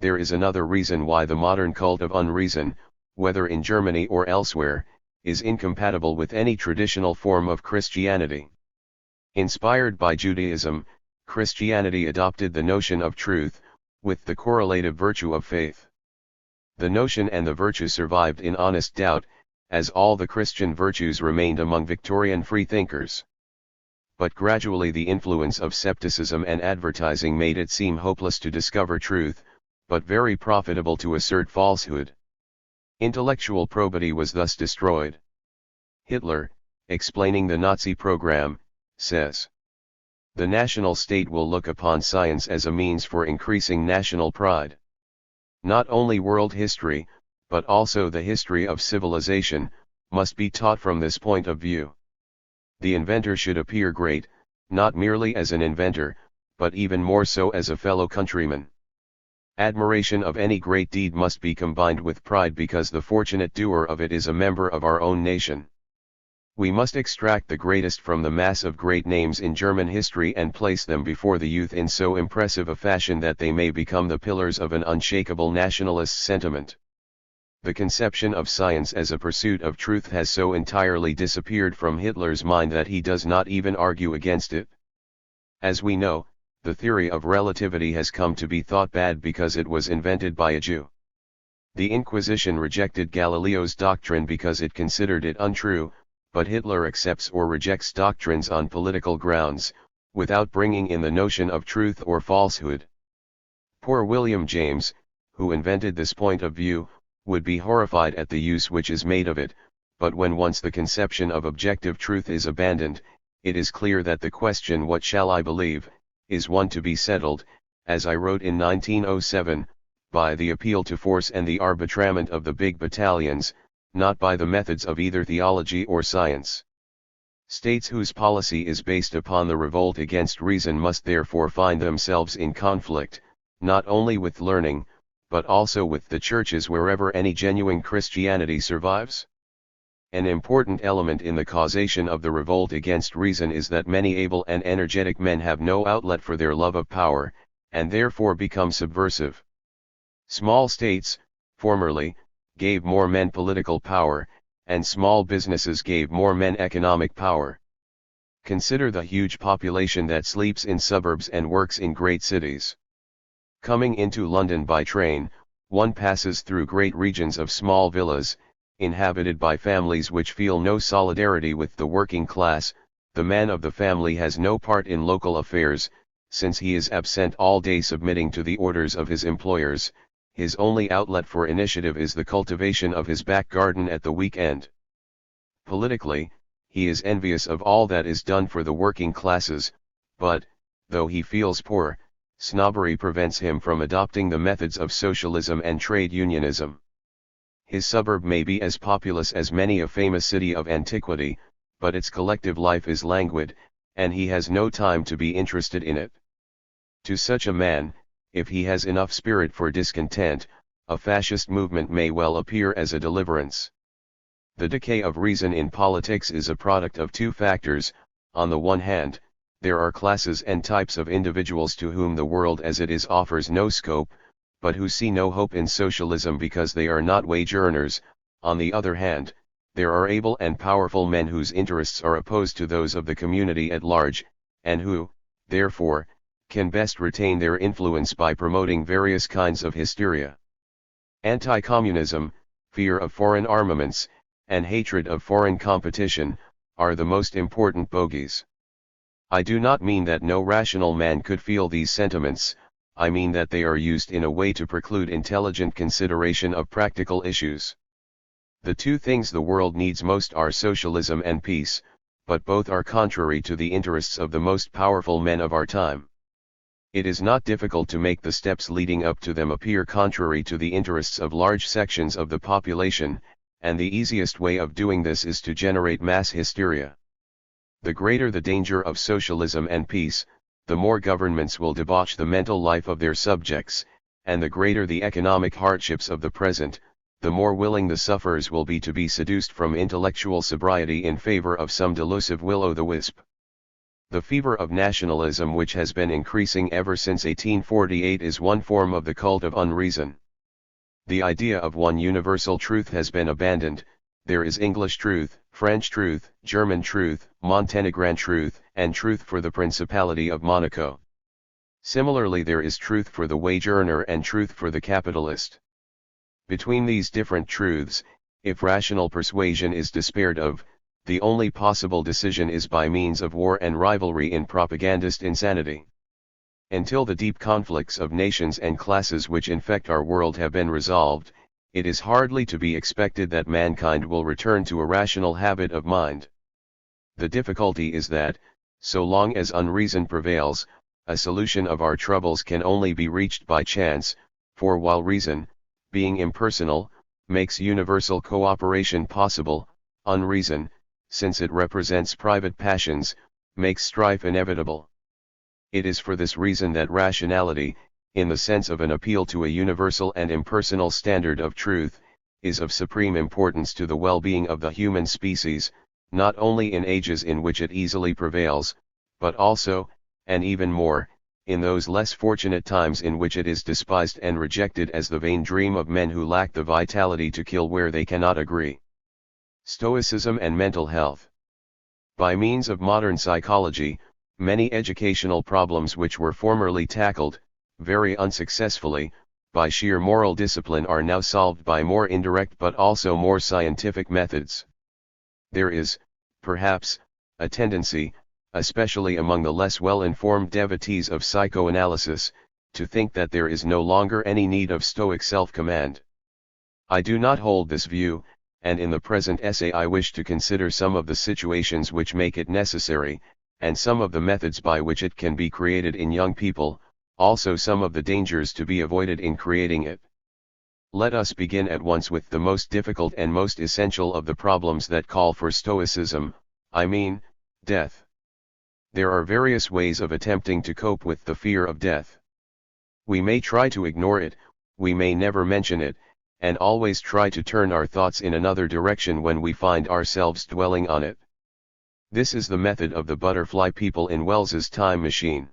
There is another reason why the modern cult of unreason, whether in Germany or elsewhere, is incompatible with any traditional form of Christianity. Inspired by Judaism, Christianity adopted the notion of truth, with the correlative virtue of faith. The notion and the virtue survived in honest doubt, as all the Christian virtues remained among Victorian freethinkers. But gradually the influence of scepticism and advertising made it seem hopeless to discover truth, but very profitable to assert falsehood. Intellectual probity was thus destroyed. Hitler, explaining the Nazi program, says, "The national state will look upon science as a means for increasing national pride. Not only world history, but also the history of civilization, must be taught from this point of view. The inventor should appear great, not merely as an inventor, but even more so as a fellow countryman. Admiration of any great deed must be combined with pride because the fortunate doer of it is a member of our own nation. We must extract the greatest from the mass of great names in German history and place them before the youth in so impressive a fashion that they may become the pillars of an unshakable nationalist sentiment. The conception of science as a pursuit of truth has so entirely disappeared from Hitler's mind that he does not even argue against it. As we know, the theory of relativity has come to be thought bad because it was invented by a Jew. The Inquisition rejected Galileo's doctrine because it considered it untrue, but Hitler accepts or rejects doctrines on political grounds, without bringing in the notion of truth or falsehood. Poor William James, who invented this point of view, would be horrified at the use which is made of it, but when once the conception of objective truth is abandoned, it is clear that the question "what shall I believe?" is one to be settled, as I wrote in 1907, by the appeal to force and the arbitrament of the big battalions, not by the methods of either theology or science. States whose policy is based upon the revolt against reason must therefore find themselves in conflict, not only with learning, but also with the churches wherever any genuine Christianity survives. An important element in the causation of the revolt against reason is that many able and energetic men have no outlet for their love of power, and therefore become subversive. Small states, formerly, gave more men political power, and small businesses gave more men economic power. Consider the huge population that sleeps in suburbs and works in great cities. Coming into London by train, one passes through great regions of small villas, inhabited by families which feel no solidarity with the working class. The man of the family has no part in local affairs, since he is absent all day submitting to the orders of his employers. His only outlet for initiative is the cultivation of his back garden at the week-end. Politically, he is envious of all that is done for the working classes, but, though he feels poor, snobbery prevents him from adopting the methods of socialism and trade unionism. His suburb may be as populous as many a famous city of antiquity, but its collective life is languid, and he has no time to be interested in it. To such a man, if he has enough spirit for discontent, a fascist movement may well appear as a deliverance. The decay of reason in politics is a product of two factors. On the one hand, there are classes and types of individuals to whom the world as it is offers no scope, but who see no hope in socialism because they are not wage earners. On the other hand, there are able and powerful men whose interests are opposed to those of the community at large, and who, therefore, can best retain their influence by promoting various kinds of hysteria. Anti-communism, fear of foreign armaments, and hatred of foreign competition, are the most important bogies. I do not mean that no rational man could feel these sentiments. I mean that they are used in a way to preclude intelligent consideration of practical issues. The two things the world needs most are socialism and peace, but both are contrary to the interests of the most powerful men of our time. It is not difficult to make the steps leading up to them appear contrary to the interests of large sections of the population, and the easiest way of doing this is to generate mass hysteria. The greater the danger of socialism and peace, the more governments will debauch the mental life of their subjects, and the greater the economic hardships of the present, the more willing the sufferers will be to be seduced from intellectual sobriety in favor of some delusive will-o'-the-wisp. The fever of nationalism which has been increasing ever since 1848 is one form of the cult of unreason. The idea of one universal truth has been abandoned. There is English truth, French truth, German truth, Montenegrin truth, and truth for the Principality of Monaco. Similarly, there is truth for the wage earner and truth for the capitalist. Between these different truths, if rational persuasion is despaired of, the only possible decision is by means of war and rivalry in propagandist insanity. Until the deep conflicts of nations and classes which infect our world have been resolved, it is hardly to be expected that mankind will return to a rational habit of mind. The difficulty is that, so long as unreason prevails, a solution of our troubles can only be reached by chance, for while reason, being impersonal, makes universal cooperation possible, unreason, since it represents private passions, makes strife inevitable. It is for this reason that rationality, in the sense of an appeal to a universal and impersonal standard of truth, is of supreme importance to the well-being of the human species, not only in ages in which it easily prevails, but also, and even more, in those less fortunate times in which it is despised and rejected as the vain dream of men who lack the vitality to kill where they cannot agree. Stoicism and mental health. By means of modern psychology, many educational problems which were formerly tackled, very unsuccessfully, by sheer moral discipline are now solved by more indirect but also more scientific methods. There is, perhaps, a tendency, especially among the less well-informed devotees of psychoanalysis, to think that there is no longer any need of Stoic self-command. I do not hold this view, and in the present essay I wish to consider some of the situations which make it necessary, and some of the methods by which it can be created in young people, also some of the dangers to be avoided in creating it. Let us begin at once with the most difficult and most essential of the problems that call for Stoicism, I mean, death. There are various ways of attempting to cope with the fear of death. We may try to ignore it, we may never mention it, and always try to turn our thoughts in another direction when we find ourselves dwelling on it. This is the method of the butterfly people in Wells's time machine.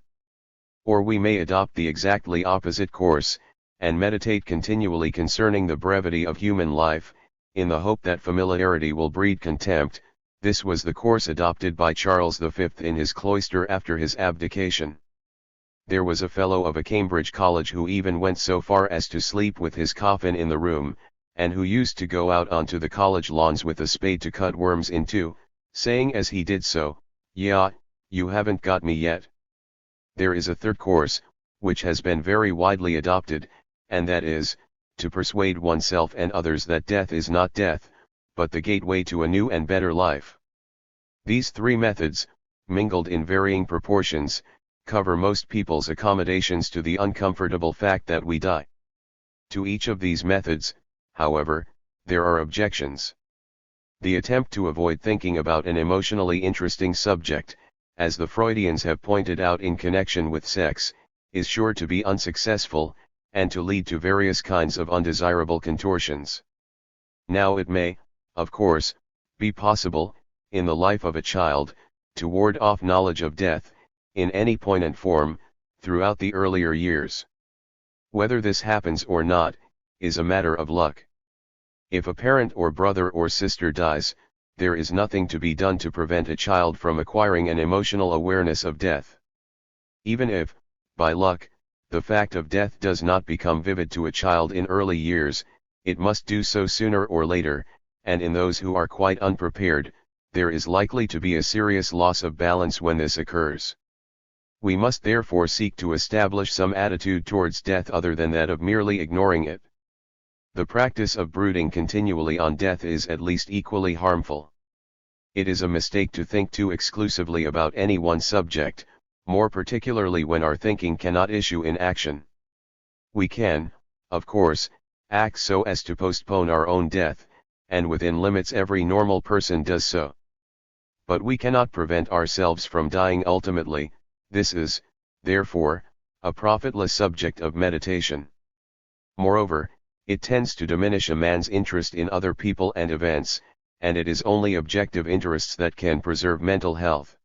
Or we may adopt the exactly opposite course, and meditate continually concerning the brevity of human life, in the hope that familiarity will breed contempt. This was the course adopted by Charles V in his cloister after his abdication. There was a fellow of a Cambridge college who even went so far as to sleep with his coffin in the room, and who used to go out onto the college lawns with a spade to cut worms in two, saying as he did so, "Yeah, you haven't got me yet." There is a third course, which has been very widely adopted, and that is, to persuade oneself and others that death is not death, but the gateway to a new and better life. These three methods, mingled in varying proportions, cover most people's accommodations to the uncomfortable fact that we die. To each of these methods, however, there are objections. The attempt to avoid thinking about an emotionally interesting subject, as the Freudians have pointed out in connection with sex, is sure to be unsuccessful, and to lead to various kinds of undesirable contortions. Now it may, of course, be possible, in the life of a child, to ward off knowledge of death, in any point and form, throughout the earlier years. Whether this happens or not, is a matter of luck. If a parent or brother or sister dies, there is nothing to be done to prevent a child from acquiring an emotional awareness of death. Even if, by luck, the fact of death does not become vivid to a child in early years, it must do so sooner or later, and in those who are quite unprepared, there is likely to be a serious loss of balance when this occurs. We must therefore seek to establish some attitude towards death other than that of merely ignoring it. The practice of brooding continually on death is at least equally harmful. It is a mistake to think too exclusively about any one subject, more particularly when our thinking cannot issue in action. We can, of course, act so as to postpone our own death, and within limits every normal person does so. But we cannot prevent ourselves from dying ultimately. This is, therefore, a profitless subject of meditation. Moreover, it tends to diminish a man's interest in other people and events, and it is only objective interests that can preserve mental health.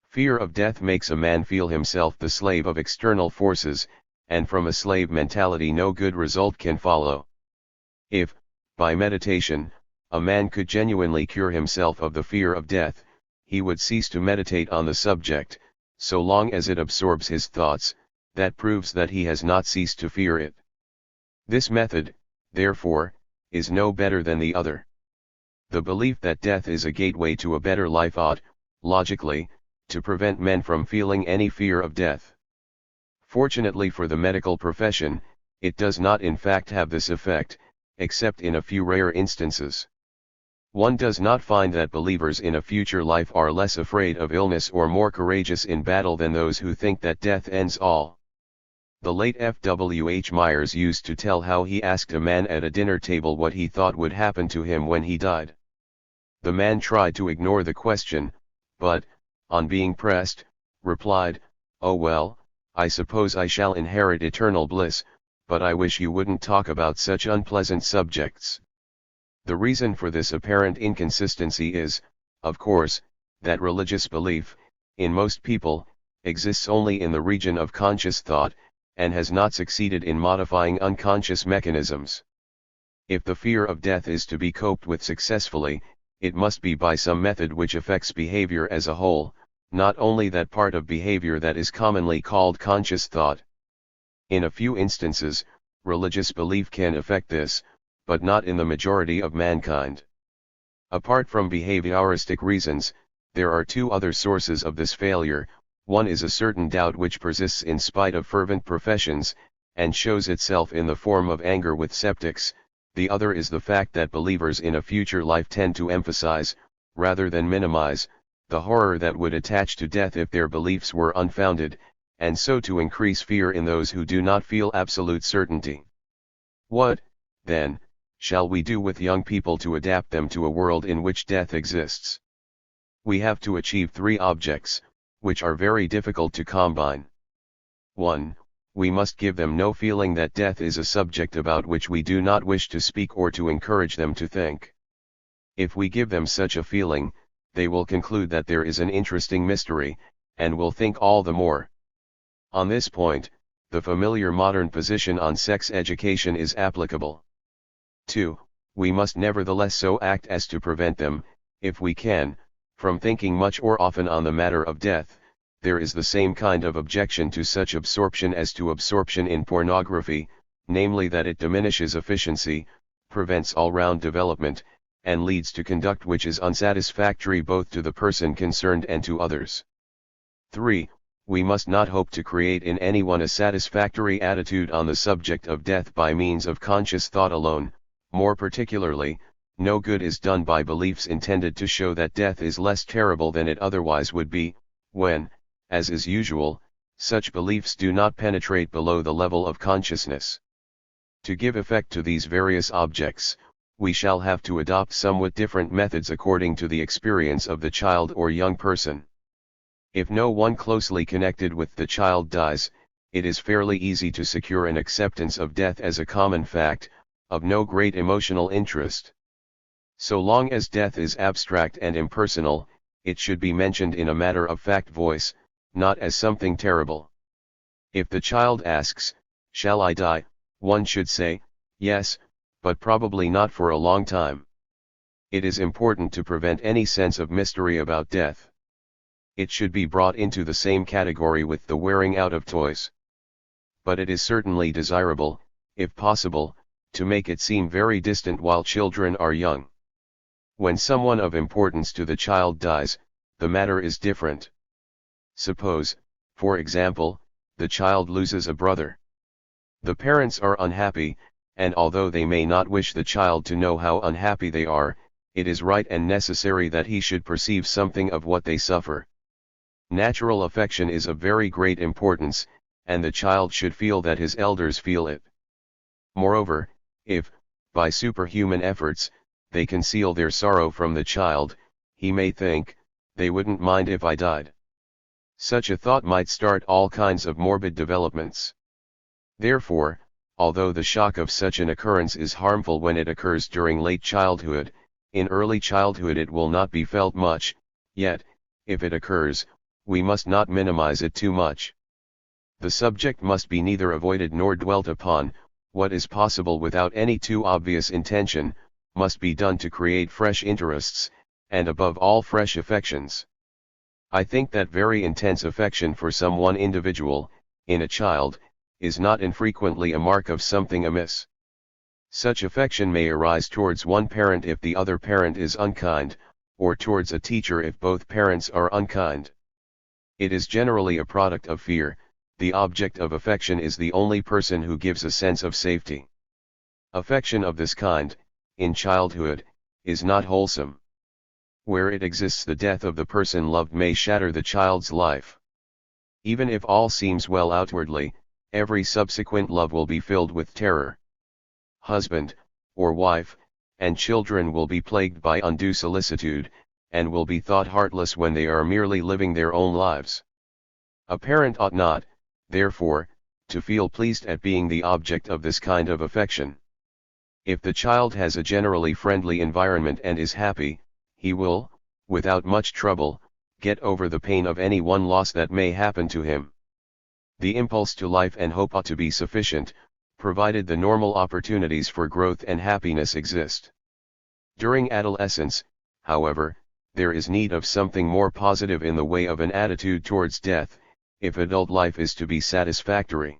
Fear of death makes a man feel himself the slave of external forces, and from a slave mentality no good result can follow. If, by meditation, a man could genuinely cure himself of the fear of death, he would cease to meditate on the subject. So long as it absorbs his thoughts, that proves that he has not ceased to fear it. This method, therefore, is no better than the other. The belief that death is a gateway to a better life ought, logically, to prevent men from feeling any fear of death. Fortunately for the medical profession, it does not in fact have this effect, except in a few rare instances. One does not find that believers in a future life are less afraid of illness or more courageous in battle than those who think that death ends all. The late F.W.H. Myers used to tell how he asked a man at a dinner table what he thought would happen to him when he died. The man tried to ignore the question, but, on being pressed, replied, "Oh well, I suppose I shall inherit eternal bliss, but I wish you wouldn't talk about such unpleasant subjects." The reason for this apparent inconsistency is, of course, that religious belief, in most people, exists only in the region of conscious thought, and has not succeeded in modifying unconscious mechanisms. If the fear of death is to be coped with successfully, it must be by some method which affects behavior as a whole, not only that part of behavior that is commonly called conscious thought. In a few instances, religious belief can affect this, but not in the majority of mankind. Apart from behavioristic reasons, there are two other sources of this failure. One is a certain doubt which persists in spite of fervent professions, and shows itself in the form of anger with skeptics. The other is the fact that believers in a future life tend to emphasize, rather than minimize, the horror that would attach to death if their beliefs were unfounded, and so to increase fear in those who do not feel absolute certainty. What, then, shall we do with young people to adapt them to a world in which death exists? We have to achieve three objects, which are very difficult to combine. 1. We must give them no feeling that death is a subject about which we do not wish to speak or to encourage them to think. If we give them such a feeling, they will conclude that there is an interesting mystery, and will think all the more. On this point, the familiar modern position on sex education is applicable. 2. We must nevertheless so act as to prevent them, if we can, from thinking much or often on the matter of death. There is the same kind of objection to such absorption as to absorption in pornography, namely that it diminishes efficiency, prevents all-round development, and leads to conduct which is unsatisfactory both to the person concerned and to others. 3. We must not hope to create in anyone a satisfactory attitude on the subject of death by means of conscious thought alone. More particularly, no good is done by beliefs intended to show that death is less terrible than it otherwise would be, when, as is usual, such beliefs do not penetrate below the level of consciousness. To give effect to these various objects, we shall have to adopt somewhat different methods according to the experience of the child or young person. If no one closely connected with the child dies, it is fairly easy to secure an acceptance of death as a common fact, of no great emotional interest. So long as death is abstract and impersonal, it should be mentioned in a matter-of-fact voice, not as something terrible. If the child asks, "Shall I die?" one should say, "Yes, but probably not for a long time." It is important to prevent any sense of mystery about death. It should be brought into the same category with the wearing out of toys. But it is certainly desirable, if possible, to make it seem very distant while children are young. When someone of importance to the child dies, the matter is different. Suppose, for example, the child loses a brother. The parents are unhappy, and although they may not wish the child to know how unhappy they are, it is right and necessary that he should perceive something of what they suffer. Natural affection is of very great importance, and the child should feel that his elders feel it. Moreover, if, by superhuman efforts, they conceal their sorrow from the child, he may think, "They wouldn't mind if I died." Such a thought might start all kinds of morbid developments. Therefore, although the shock of such an occurrence is harmful when it occurs during late childhood, in early childhood it will not be felt much, yet, if it occurs, we must not minimize it too much. The subject must be neither avoided nor dwelt upon. What is possible without any too obvious intention, must be done to create fresh interests, and above all fresh affections. I think that very intense affection for some one individual, in a child, is not infrequently a mark of something amiss. Such affection may arise towards one parent if the other parent is unkind, or towards a teacher if both parents are unkind. It is generally a product of fear. The object of affection is the only person who gives a sense of safety. Affection of this kind, in childhood, is not wholesome. Where it exists, the death of the person loved may shatter the child's life. Even if all seems well outwardly, every subsequent love will be filled with terror. Husband, or wife, and children will be plagued by undue solicitude, and will be thought heartless when they are merely living their own lives. A parent ought not, therefore, to feel pleased at being the object of this kind of affection. If the child has a generally friendly environment and is happy, he will, without much trouble, get over the pain of any one loss that may happen to him. The impulse to life and hope ought to be sufficient, provided the normal opportunities for growth and happiness exist. During adolescence, however, there is need of something more positive in the way of an attitude towards death, if adult life is to be satisfactory.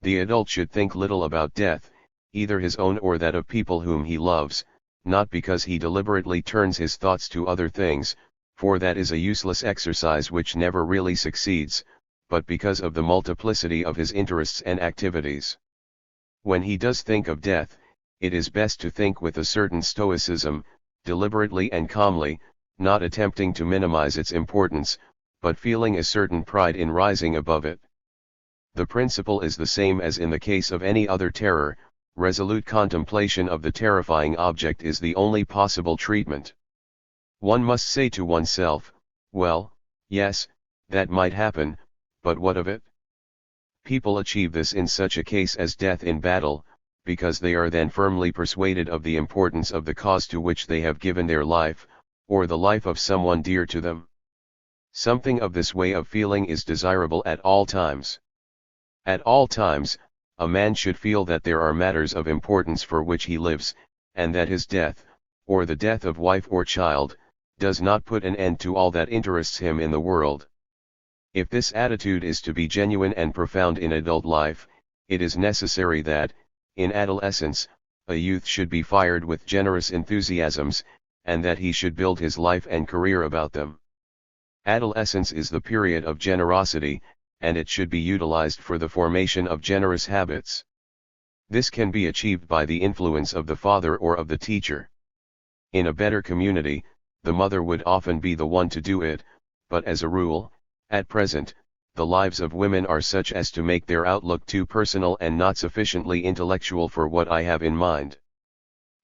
The adult should think little about death, either his own or that of people whom he loves, not because he deliberately turns his thoughts to other things, for that is a useless exercise which never really succeeds, but because of the multiplicity of his interests and activities. When he does think of death, it is best to think with a certain stoicism, deliberately and calmly, not attempting to minimize its importance, but feeling a certain pride in rising above it. The principle is the same as in the case of any other terror. Resolute contemplation of the terrifying object is the only possible treatment. One must say to oneself, well, yes, that might happen, but what of it? People achieve this in such a case as death in battle, because they are then firmly persuaded of the importance of the cause to which they have given their life, or the life of someone dear to them. Something of this way of feeling is desirable at all times. At all times, a man should feel that there are matters of importance for which he lives, and that his death, or the death of wife or child, does not put an end to all that interests him in the world. If this attitude is to be genuine and profound in adult life, it is necessary that, in adolescence, a youth should be fired with generous enthusiasms, and that he should build his life and career about them. Adolescence is the period of generosity, and it should be utilized for the formation of generous habits. This can be achieved by the influence of the father or of the teacher. In a better community, the mother would often be the one to do it, but as a rule, at present, the lives of women are such as to make their outlook too personal and not sufficiently intellectual for what I have in mind.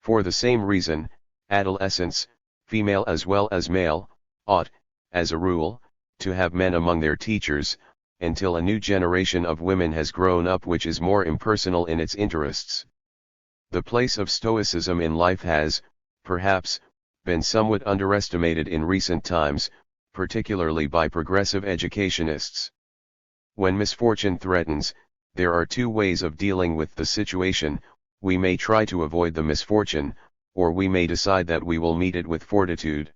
For the same reason, adolescents, female as well as male, ought, as a rule, to have men among their teachers, until a new generation of women has grown up which is more impersonal in its interests. The place of Stoicism in life has, perhaps, been somewhat underestimated in recent times, particularly by progressive educationists. When misfortune threatens, there are two ways of dealing with the situation: we may try to avoid the misfortune, or we may decide that we will meet it with fortitude.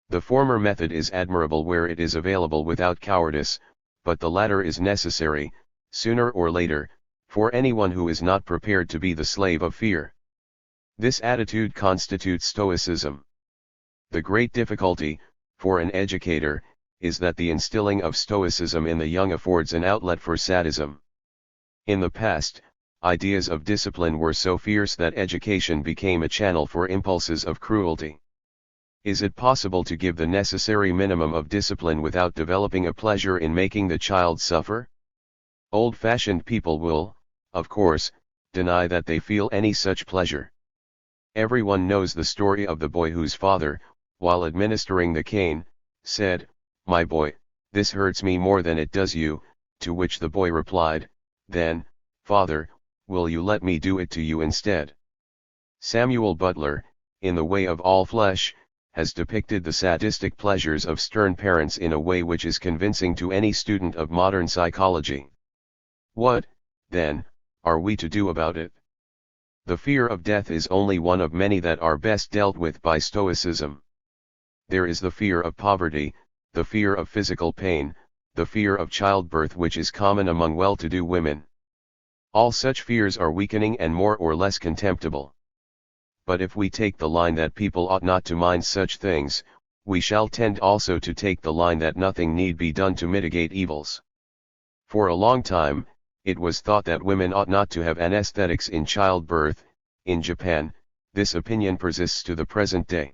The former method is admirable where it is available without cowardice, but the latter is necessary, sooner or later, for anyone who is not prepared to be the slave of fear. This attitude constitutes Stoicism. The great difficulty, for an educator, is that the instilling of Stoicism in the young affords an outlet for sadism. In the past, ideas of discipline were so fierce that education became a channel for impulses of cruelty. Is it possible to give the necessary minimum of discipline without developing a pleasure in making the child suffer? Old-fashioned people will, of course, deny that they feel any such pleasure. Everyone knows the story of the boy whose father, while administering the cane, said, "My boy, this hurts me more than it does you," to which the boy replied, "Then, father, will you let me do it to you instead?" Samuel Butler, in The Way of All Flesh, has depicted the sadistic pleasures of stern parents in a way which is convincing to any student of modern psychology. What, then, are we to do about it? The fear of death is only one of many that are best dealt with by Stoicism. There is the fear of poverty, the fear of physical pain, the fear of childbirth which is common among well-to-do women. All such fears are weakening and more or less contemptible. But if we take the line that people ought not to mind such things, we shall tend also to take the line that nothing need be done to mitigate evils. For a long time, it was thought that women ought not to have anesthetics in childbirth. In Japan, this opinion persists to the present day.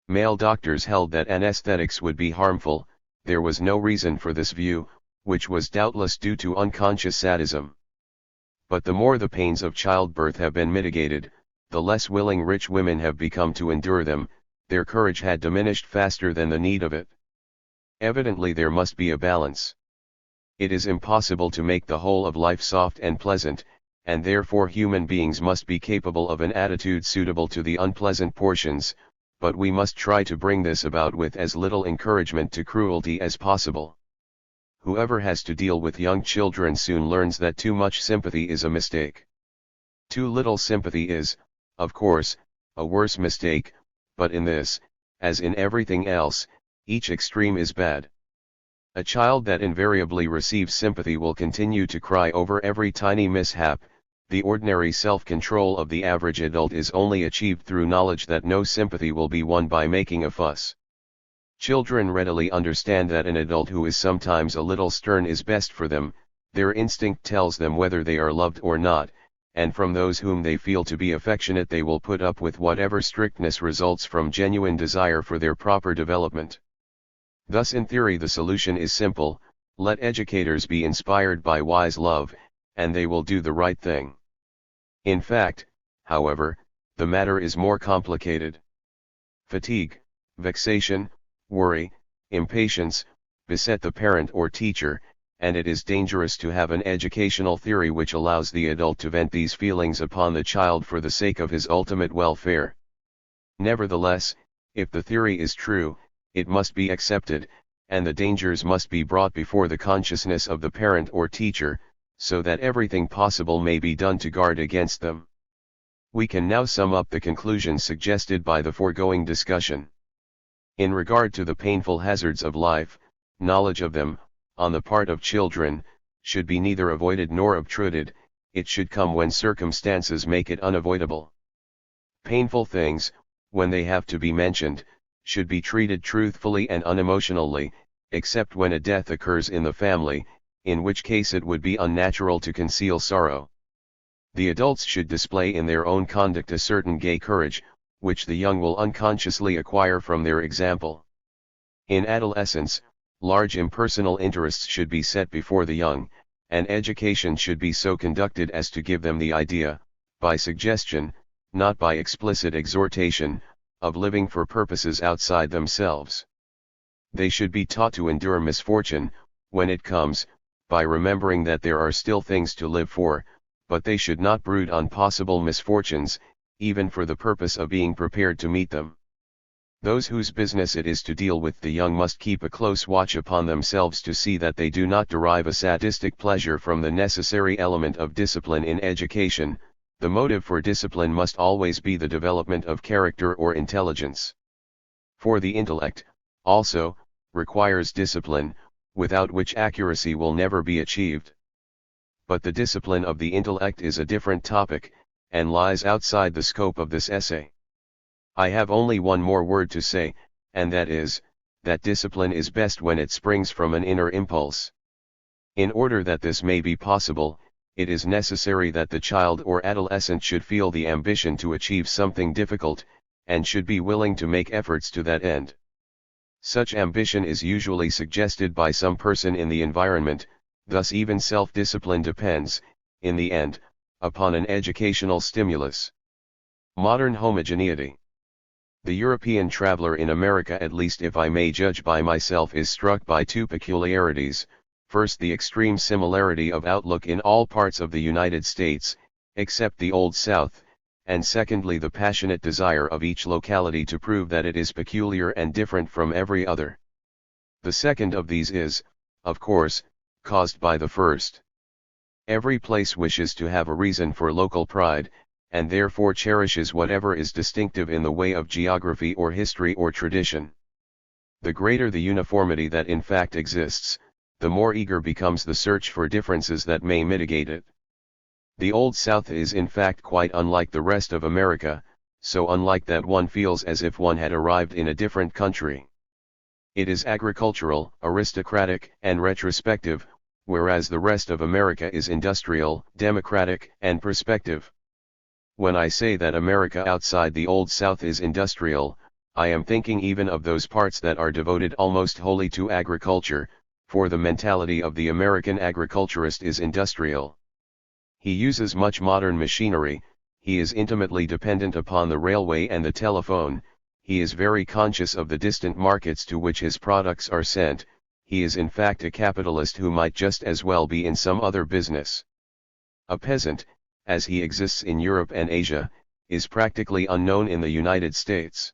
Male doctors held that anesthetics would be harmful. There was no reason for this view, which was doubtless due to unconscious sadism. But the more the pains of childbirth have been mitigated, the less willing rich women have become to endure them. Their courage had diminished faster than the need of it. Evidently there must be a balance. It is impossible to make the whole of life soft and pleasant, and therefore human beings must be capable of an attitude suitable to the unpleasant portions, but we must try to bring this about with as little encouragement to cruelty as possible. Whoever has to deal with young children soon learns that too much sympathy is a mistake. Too little sympathy is, of course, a worse mistake, but in this, as in everything else, each extreme is bad. A child that invariably receives sympathy will continue to cry over every tiny mishap. The ordinary self-control of the average adult is only achieved through knowledge that no sympathy will be won by making a fuss. Children readily understand that an adult who is sometimes a little stern is best for them. Their instinct tells them whether they are loved or not, and from those whom they feel to be affectionate they will put up with whatever strictness results from genuine desire for their proper development. Thus in theory the solution is simple: let educators be inspired by wise love, and they will do the right thing. In fact, however, the matter is more complicated. Fatigue, vexation, worry, impatience, beset the parent or teacher, and it is dangerous to have an educational theory which allows the adult to vent these feelings upon the child for the sake of his ultimate welfare. Nevertheless, if the theory is true, it must be accepted, and the dangers must be brought before the consciousness of the parent or teacher, so that everything possible may be done to guard against them. We can now sum up the conclusions suggested by the foregoing discussion. In regard to the painful hazards of life, knowledge of them, on the part of children, should be neither avoided nor obtruded. It should come when circumstances make it unavoidable. Painful things, when they have to be mentioned, should be treated truthfully and unemotionally, except when a death occurs in the family, in which case it would be unnatural to conceal sorrow. The adults should display in their own conduct a certain gay courage, which the young will unconsciously acquire from their example. In adolescence, large impersonal interests should be set before the young, and education should be so conducted as to give them the idea, by suggestion, not by explicit exhortation, of living for purposes outside themselves. They should be taught to endure misfortune, when it comes, by remembering that there are still things to live for, but they should not brood on possible misfortunes, even for the purpose of being prepared to meet them. Those whose business it is to deal with the young must keep a close watch upon themselves to see that they do not derive a sadistic pleasure from the necessary element of discipline in education. The motive for discipline must always be the development of character or intelligence. For the intellect, also, requires discipline, without which accuracy will never be achieved. But the discipline of the intellect is a different topic, and lies outside the scope of this essay. I have only one more word to say, and that is, that discipline is best when it springs from an inner impulse. In order that this may be possible, it is necessary that the child or adolescent should feel the ambition to achieve something difficult, and should be willing to make efforts to that end. Such ambition is usually suggested by some person in the environment, thus even self-discipline depends, in the end, upon an educational stimulus. Modern homogeneity. The European traveler in America, at least if I may judge by myself, is struck by two peculiarities: first, the extreme similarity of outlook in all parts of the United States, except the Old South, and secondly the passionate desire of each locality to prove that it is peculiar and different from every other. The second of these is, of course, caused by the first. Every place wishes to have a reason for local pride, and therefore cherishes whatever is distinctive in the way of geography or history or tradition. The greater the uniformity that in fact exists, the more eager becomes the search for differences that may mitigate it. The Old South is in fact quite unlike the rest of America, so unlike that one feels as if one had arrived in a different country. It is agricultural, aristocratic, and retrospective, whereas the rest of America is industrial, democratic, and prospective. When I say that America outside the Old South is industrial, I am thinking even of those parts that are devoted almost wholly to agriculture, for the mentality of the American agriculturist is industrial. He uses much modern machinery, he is intimately dependent upon the railway and the telephone, he is very conscious of the distant markets to which his products are sent, he is in fact a capitalist who might just as well be in some other business. A peasant, as he exists in Europe and Asia, is practically unknown in the United States.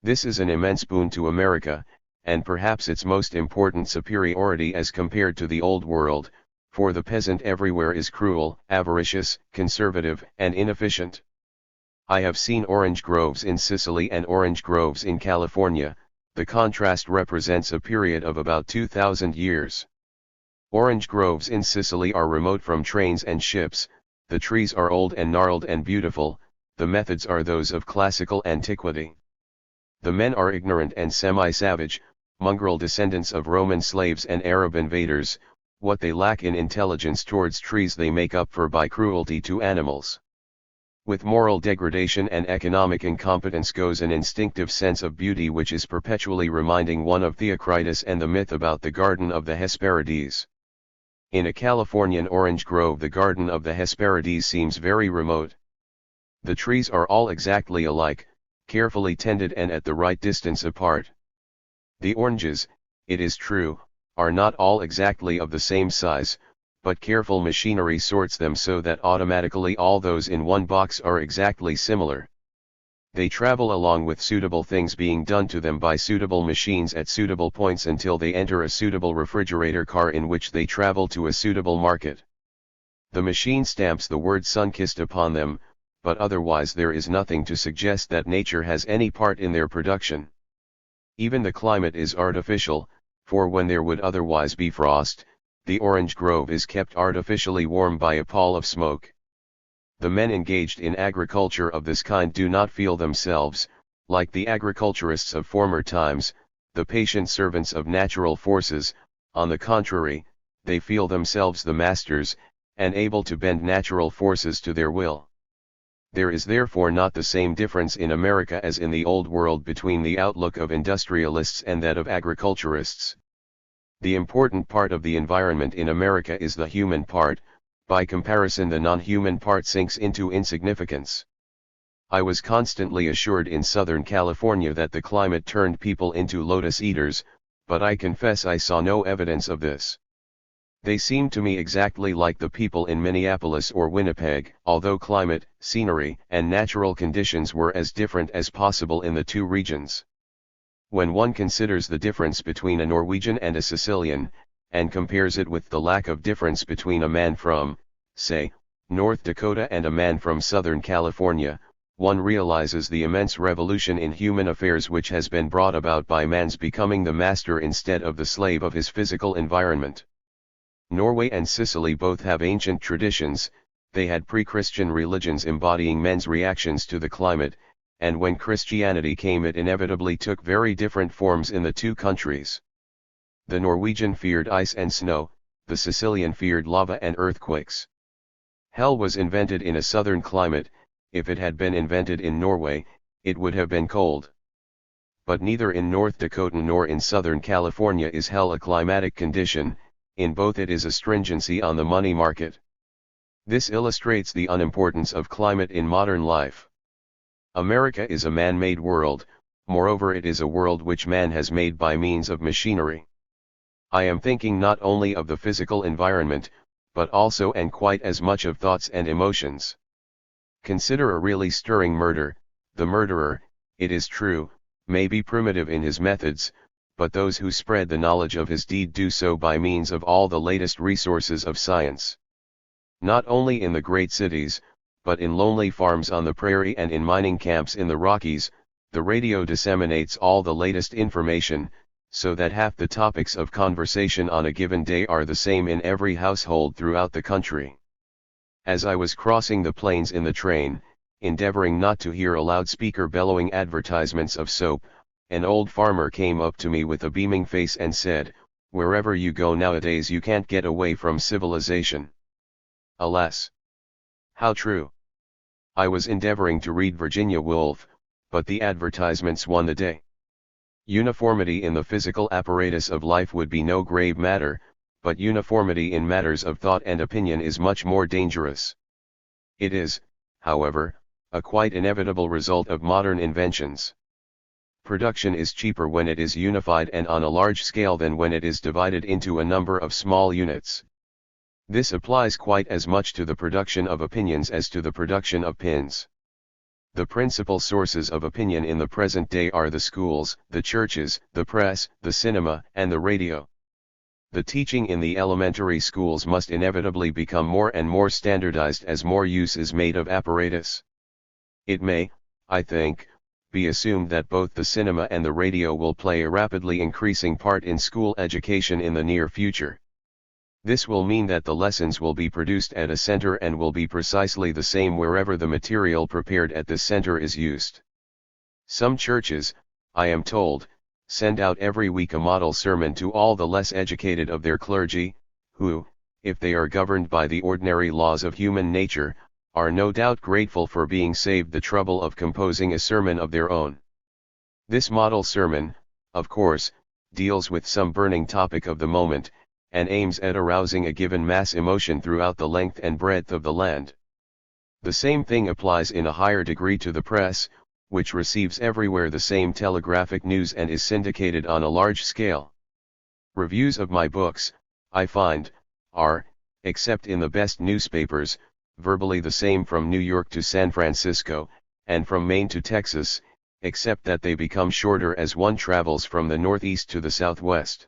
This is an immense boon to America, and perhaps its most important superiority as compared to the Old World, for the peasant everywhere is cruel, avaricious, conservative, and inefficient. I have seen orange groves in Sicily and orange groves in California. The contrast represents a period of about 2,000 years. Orange groves in Sicily are remote from trains and ships, the trees are old and gnarled and beautiful, the methods are those of classical antiquity. The men are ignorant and semi-savage, mongrel descendants of Roman slaves and Arab invaders. What they lack in intelligence towards trees they make up for by cruelty to animals. With moral degradation and economic incompetence goes an instinctive sense of beauty which is perpetually reminding one of Theocritus and the myth about the Garden of the Hesperides. In a Californian orange grove the Garden of the Hesperides seems very remote. The trees are all exactly alike, carefully tended and at the right distance apart. The oranges, it is true, are not all exactly of the same size, but careful machinery sorts them so that automatically all those in one box are exactly similar. They travel along with suitable things being done to them by suitable machines at suitable points until they enter a suitable refrigerator car in which they travel to a suitable market. The machine stamps the word sun-kissed upon them, but otherwise there is nothing to suggest that nature has any part in their production. Even the climate is artificial, for when there would otherwise be frost, the orange grove is kept artificially warm by a pall of smoke. The men engaged in agriculture of this kind do not feel themselves, like the agriculturists of former times, the patient servants of natural forces. On the contrary, they feel themselves the masters, and able to bend natural forces to their will. There is therefore not the same difference in America as in the Old World between the outlook of industrialists and that of agriculturists. The important part of the environment in America is the human part, by comparison the non-human part sinks into insignificance. I was constantly assured in Southern California that the climate turned people into lotus eaters, but I confess I saw no evidence of this. They seemed to me exactly like the people in Minneapolis or Winnipeg, although climate, scenery, and natural conditions were as different as possible in the two regions. When one considers the difference between a Norwegian and a Sicilian, and compares it with the lack of difference between a man from, say, North Dakota and a man from Southern California, one realizes the immense revolution in human affairs which has been brought about by man's becoming the master instead of the slave of his physical environment. Norway and Sicily both have ancient traditions, they had pre-Christian religions embodying men's reactions to the climate, and when Christianity came it inevitably took very different forms in the two countries. The Norwegian feared ice and snow, the Sicilian feared lava and earthquakes. Hell was invented in a southern climate. If it had been invented in Norway, it would have been cold. But neither in North Dakota nor in Southern California is hell a climatic condition, in both it is a stringency on the money market. This illustrates the unimportance of climate in modern life. America is a man-made world, moreover it is a world which man has made by means of machinery. I am thinking not only of the physical environment, but also and quite as much of thoughts and emotions. Consider a really stirring murder. The murderer, it is true, may be primitive in his methods, but those who spread the knowledge of his deed do so by means of all the latest resources of science. Not only in the great cities, but in lonely farms on the prairie and in mining camps in the Rockies, the radio disseminates all the latest information, so that half the topics of conversation on a given day are the same in every household throughout the country. As I was crossing the plains in the train, endeavoring not to hear a loudspeaker bellowing advertisements of soap, an old farmer came up to me with a beaming face and said, Wherever you go nowadays you can't get away from civilization. Alas! How true. I was endeavoring to read Virginia Woolf, but the advertisements won the day. Uniformity in the physical apparatus of life would be no grave matter, but uniformity in matters of thought and opinion is much more dangerous. It is, however, a quite inevitable result of modern inventions. Production is cheaper when it is unified and on a large scale than when it is divided into a number of small units. This applies quite as much to the production of opinions as to the production of pins. The principal sources of opinion in the present day are the schools, the churches, the press, the cinema, and the radio. The teaching in the elementary schools must inevitably become more and more standardized as more use is made of apparatus. It may, I think, be assumed that both the cinema and the radio will play a rapidly increasing part in school education in the near future. This will mean that the lessons will be produced at a center and will be precisely the same wherever the material prepared at this center is used. Some churches, I am told, send out every week a model sermon to all the less educated of their clergy, who, if they are governed by the ordinary laws of human nature, are no doubt grateful for being saved the trouble of composing a sermon of their own. This model sermon, of course, deals with some burning topic of the moment, and aims at arousing a given mass emotion throughout the length and breadth of the land. The same thing applies in a higher degree to the press, which receives everywhere the same telegraphic news and is syndicated on a large scale. Reviews of my books, I find, are, except in the best newspapers, verbally the same from New York to San Francisco, and from Maine to Texas, except that they become shorter as one travels from the northeast to the southwest.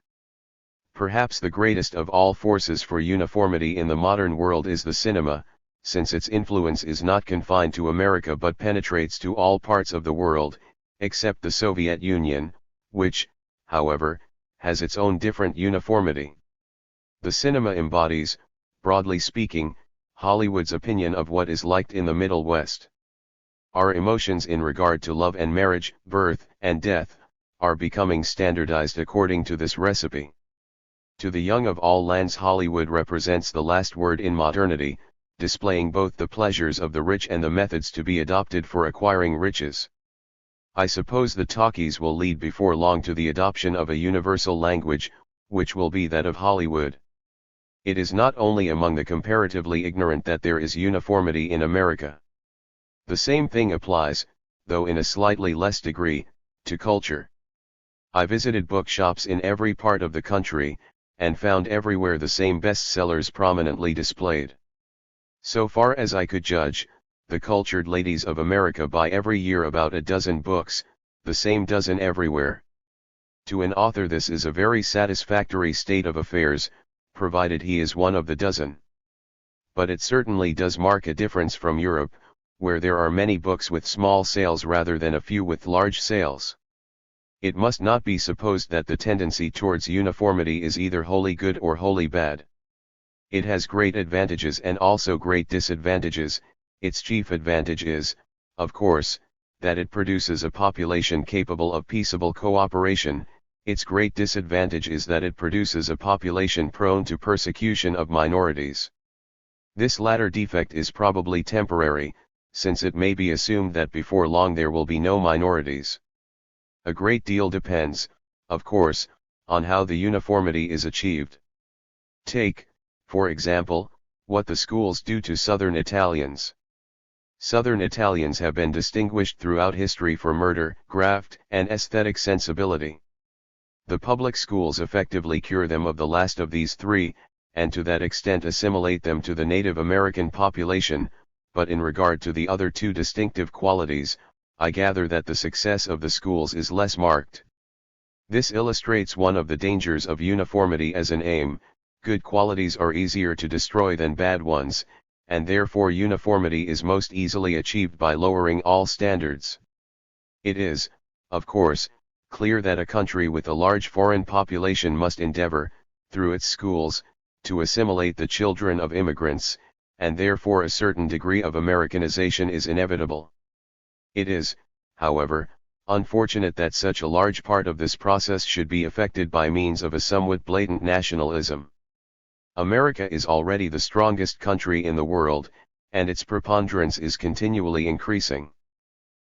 Perhaps the greatest of all forces for uniformity in the modern world is the cinema, since its influence is not confined to America but penetrates to all parts of the world, except the Soviet Union, which, however, has its own different uniformity. The cinema embodies, broadly speaking, Hollywood's opinion of what is liked in the Middle West. Our emotions in regard to love and marriage, birth and death, are becoming standardized according to this recipe. To the young of all lands Hollywood represents the last word in modernity, displaying both the pleasures of the rich and the methods to be adopted for acquiring riches. I suppose the talkies will lead before long to the adoption of a universal language, which will be that of Hollywood. It is not only among the comparatively ignorant that there is uniformity in America. The same thing applies, though in a slightly less degree, to culture. I visited bookshops in every part of the country, and found everywhere the same bestsellers prominently displayed. So far as I could judge, the cultured ladies of America buy every year about a dozen books, the same dozen everywhere. To an author this is a very satisfactory state of affairs, provided he is one of the dozen. But it certainly does mark a difference from Europe, where there are many books with small sales rather than a few with large sales. It must not be supposed that the tendency towards uniformity is either wholly good or wholly bad. It has great advantages and also great disadvantages. Its chief advantage is, of course, that it produces a population capable of peaceable cooperation. Its great disadvantage is that it produces a population prone to persecution of minorities. This latter defect is probably temporary, since it may be assumed that before long there will be no minorities. A great deal depends, of course, on how the uniformity is achieved. Take, for example, what the schools do to Southern Italians. Southern Italians have been distinguished throughout history for murder, graft, and aesthetic sensibility. The public schools effectively cure them of the last of these three, and to that extent assimilate them to the Native American population, but in regard to the other two distinctive qualities, I gather that the success of the schools is less marked. This illustrates one of the dangers of uniformity as an aim. Good qualities are easier to destroy than bad ones, and therefore uniformity is most easily achieved by lowering all standards. It is, of course, clear that a country with a large foreign population must endeavor, through its schools, to assimilate the children of immigrants, and therefore a certain degree of Americanization is inevitable. It is, however, Unfortunate that such a large part of this process should be effected by means of a somewhat blatant nationalism. America is already the strongest country in the world, and its preponderance is continually increasing.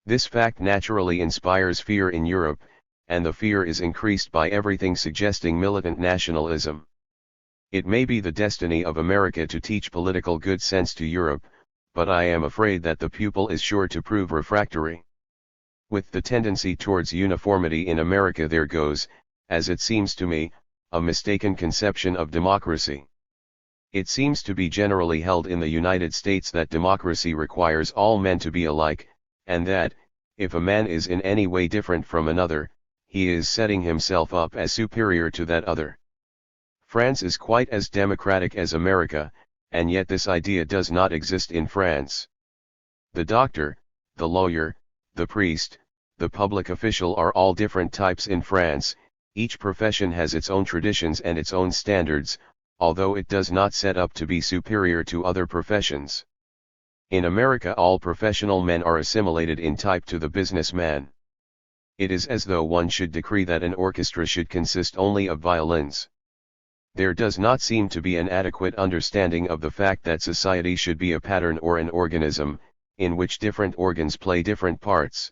This fact naturally inspires fear in Europe, and the fear is increased by everything suggesting militant nationalism. It may be the destiny of America to teach political good sense to Europe, but I am afraid that the pupil is sure to prove refractory. With the tendency towards uniformity in America there goes, as it seems to me, a mistaken conception of democracy. It seems to be generally held in the United States that democracy requires all men to be alike, and that, if a man is in any way different from another, he is setting himself up as superior to that other. France is quite as democratic as America, and yet this idea does not exist in France. The doctor, the lawyer, the priest, the public official are all different types in France. Each profession has its own traditions and its own standards, although it does not set up to be superior to other professions. In America all professional men are assimilated in type to the businessman. It is as though one should decree that an orchestra should consist only of violins. There does not seem to be an adequate understanding of the fact that society should be a pattern or an organism, in which different organs play different parts.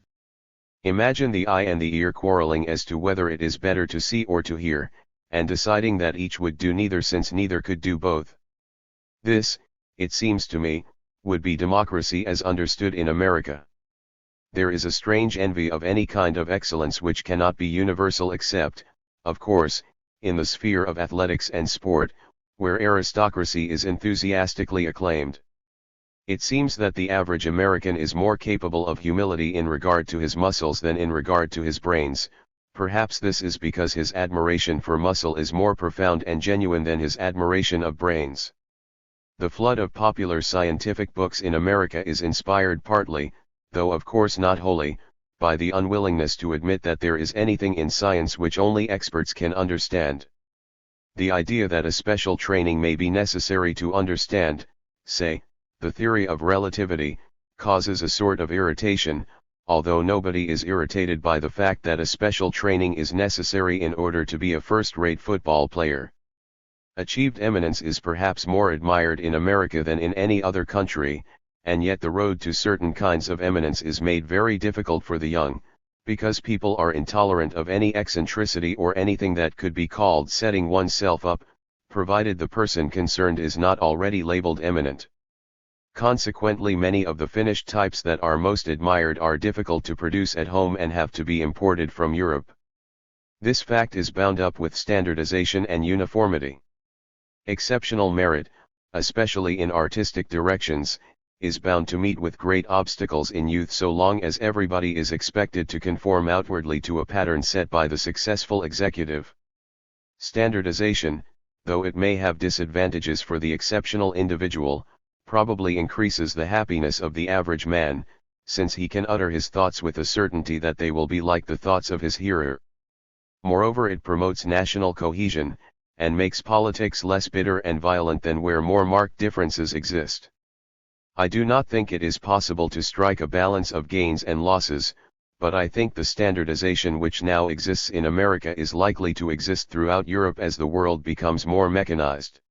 Imagine the eye and the ear quarreling as to whether it is better to see or to hear, and deciding that each would do neither since neither could do both. This, it seems to me, would be democracy as understood in America. There is a strange envy of any kind of excellence which cannot be universal except, of course, in the sphere of athletics and sport, where aristocracy is enthusiastically acclaimed. It seems that the average American is more capable of humility in regard to his muscles than in regard to his brains. Perhaps this is because his admiration for muscle is more profound and genuine than his admiration of brains. The flood of popular scientific books in America is inspired partly, though of course not wholly, by the unwillingness to admit that there is anything in science which only experts can understand. The idea that a special training may be necessary to understand, say, the theory of relativity, causes a sort of irritation, although nobody is irritated by the fact that a special training is necessary in order to be a first-rate football player. Achieved eminence is perhaps more admired in America than in any other country, and yet the road to certain kinds of eminence is made very difficult for the young, because people are intolerant of any eccentricity or anything that could be called setting oneself up, provided the person concerned is not already labeled eminent. Consequently, many of the finished types that are most admired are difficult to produce at home and have to be imported from Europe. This fact is bound up with standardization and uniformity. Exceptional merit, especially in artistic directions, is bound to meet with great obstacles in youth so long as everybody is expected to conform outwardly to a pattern set by the successful executive. Standardization, though it may have disadvantages for the exceptional individual, probably increases the happiness of the average man, since he can utter his thoughts with a certainty that they will be like the thoughts of his hearer. Moreover, it promotes national cohesion, and makes politics less bitter and violent than where more marked differences exist. I do not think it is possible to strike a balance of gains and losses, but I think the standardization which now exists in America is likely to exist throughout Europe as the world becomes more mechanized.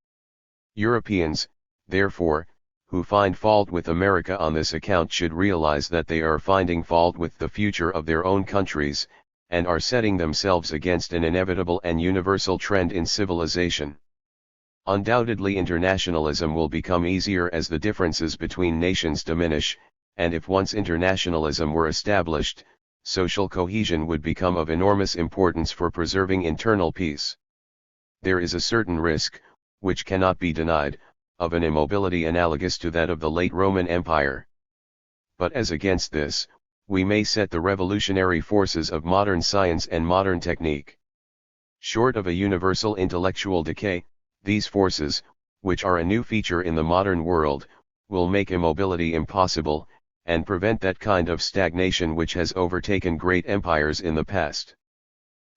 Europeans, therefore, who find fault with America on this account should realize that they are finding fault with the future of their own countries, and are setting themselves against an inevitable and universal trend in civilization. Undoubtedly, internationalism will become easier as the differences between nations diminish, and if once internationalism were established, social cohesion would become of enormous importance for preserving internal peace. There is a certain risk, which cannot be denied, of an immobility analogous to that of the late Roman Empire. But as against this, we may set the revolutionary forces of modern science and modern technique. Short of a universal intellectual decay, these forces, which are a new feature in the modern world, will make immobility impossible, and prevent that kind of stagnation which has overtaken great empires in the past.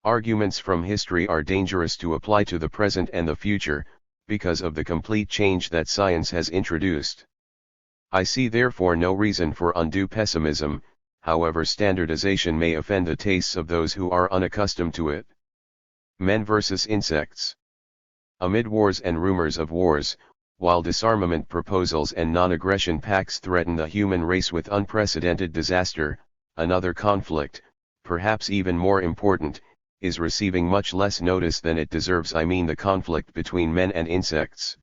Arguments from history are dangerous to apply to the present and the future, because of the complete change that science has introduced. I see therefore no reason for undue pessimism, however standardization may offend the tastes of those who are unaccustomed to it. Men versus insects. Amid wars and rumors of wars, while disarmament proposals and non-aggression pacts threaten the human race with unprecedented disaster, another conflict, perhaps even more important, is receiving much less notice than it deserves. I mean the conflict between men and insects.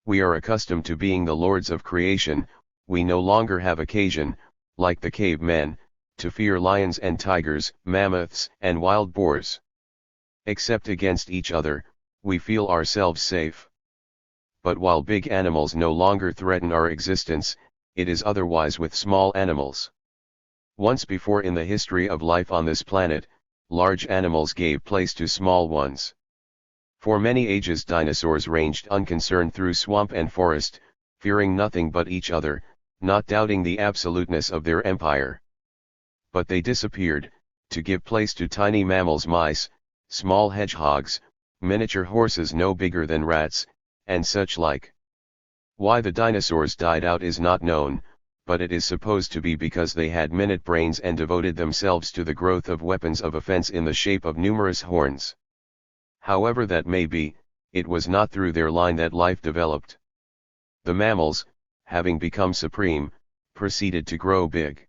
We are accustomed to being the lords of creation, we no longer have occasion, like the cavemen, to fear lions and tigers, mammoths and wild boars. Except against each other, we feel ourselves safe. But while big animals no longer threaten our existence, it is otherwise with small animals. Once before in the history of life on this planet, large animals gave place to small ones. For many ages dinosaurs ranged unconcerned through swamp and forest, fearing nothing but each other, not doubting the absoluteness of their empire. But they disappeared, to give place to tiny mammals, mice, small hedgehogs, miniature horses no bigger than rats, and such like. Why the dinosaurs died out is not known, but it is supposed to be because they had minute brains and devoted themselves to the growth of weapons of offense in the shape of numerous horns. However that may be, it was not through their line that life developed. The mammals, having become supreme, proceeded to grow big.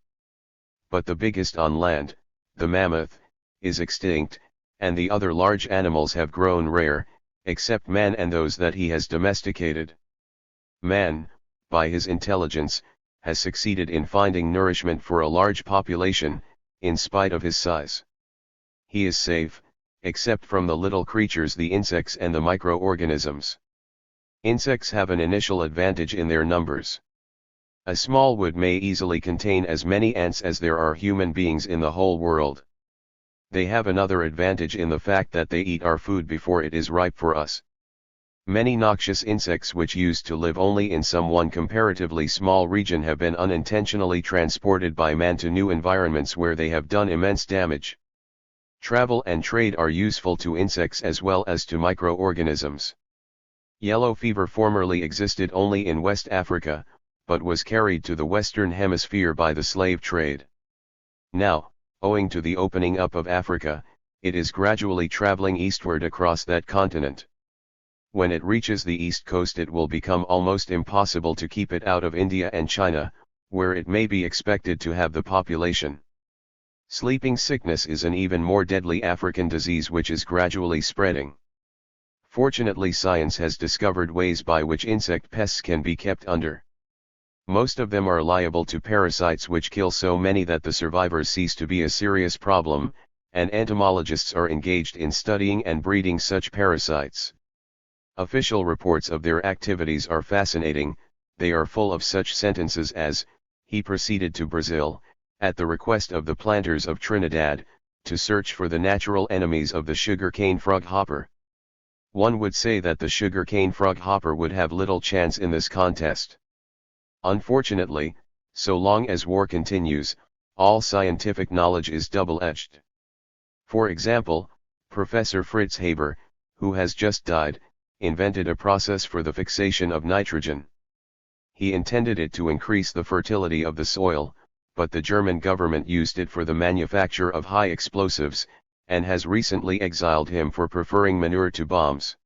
But the biggest on land, the mammoth, is extinct, and the other large animals have grown rare, except man and those that he has domesticated. Man, by his intelligence, has succeeded in finding nourishment for a large population, in spite of his size. He is safe, except from the little creatures, the insects and the microorganisms. Insects have an initial advantage in their numbers. A small wood may easily contain as many ants as there are human beings in the whole world. They have another advantage in the fact that they eat our food before it is ripe for us. Many noxious insects which used to live only in some one comparatively small region have been unintentionally transported by man to new environments where they have done immense damage. Travel and trade are useful to insects as well as to microorganisms. Yellow fever formerly existed only in West Africa, but was carried to the Western Hemisphere by the slave trade. Now, owing to the opening up of Africa, it is gradually traveling eastward across that continent. When it reaches the east coast, it will become almost impossible to keep it out of India and China, where it may be expected to have the population. Sleeping sickness is an even more deadly African disease which is gradually spreading. Fortunately, science has discovered ways by which insect pests can be kept under. Most of them are liable to parasites which kill so many that the survivors cease to be a serious problem, and entomologists are engaged in studying and breeding such parasites. Official reports of their activities are fascinating. They are full of such sentences as, "He proceeded to Brazil, at the request of the planters of Trinidad, to search for the natural enemies of the sugar-cane froghopper." One would say that the sugar-cane froghopper would have little chance in this contest. Unfortunately, so long as war continues, all scientific knowledge is double-edged. For example, Professor Fritz Haber, who has just died, invented a process for the fixation of nitrogen. He intended it to increase the fertility of the soil, but the German government used it for the manufacture of high explosives, and has recently exiled him for preferring manure to bombs.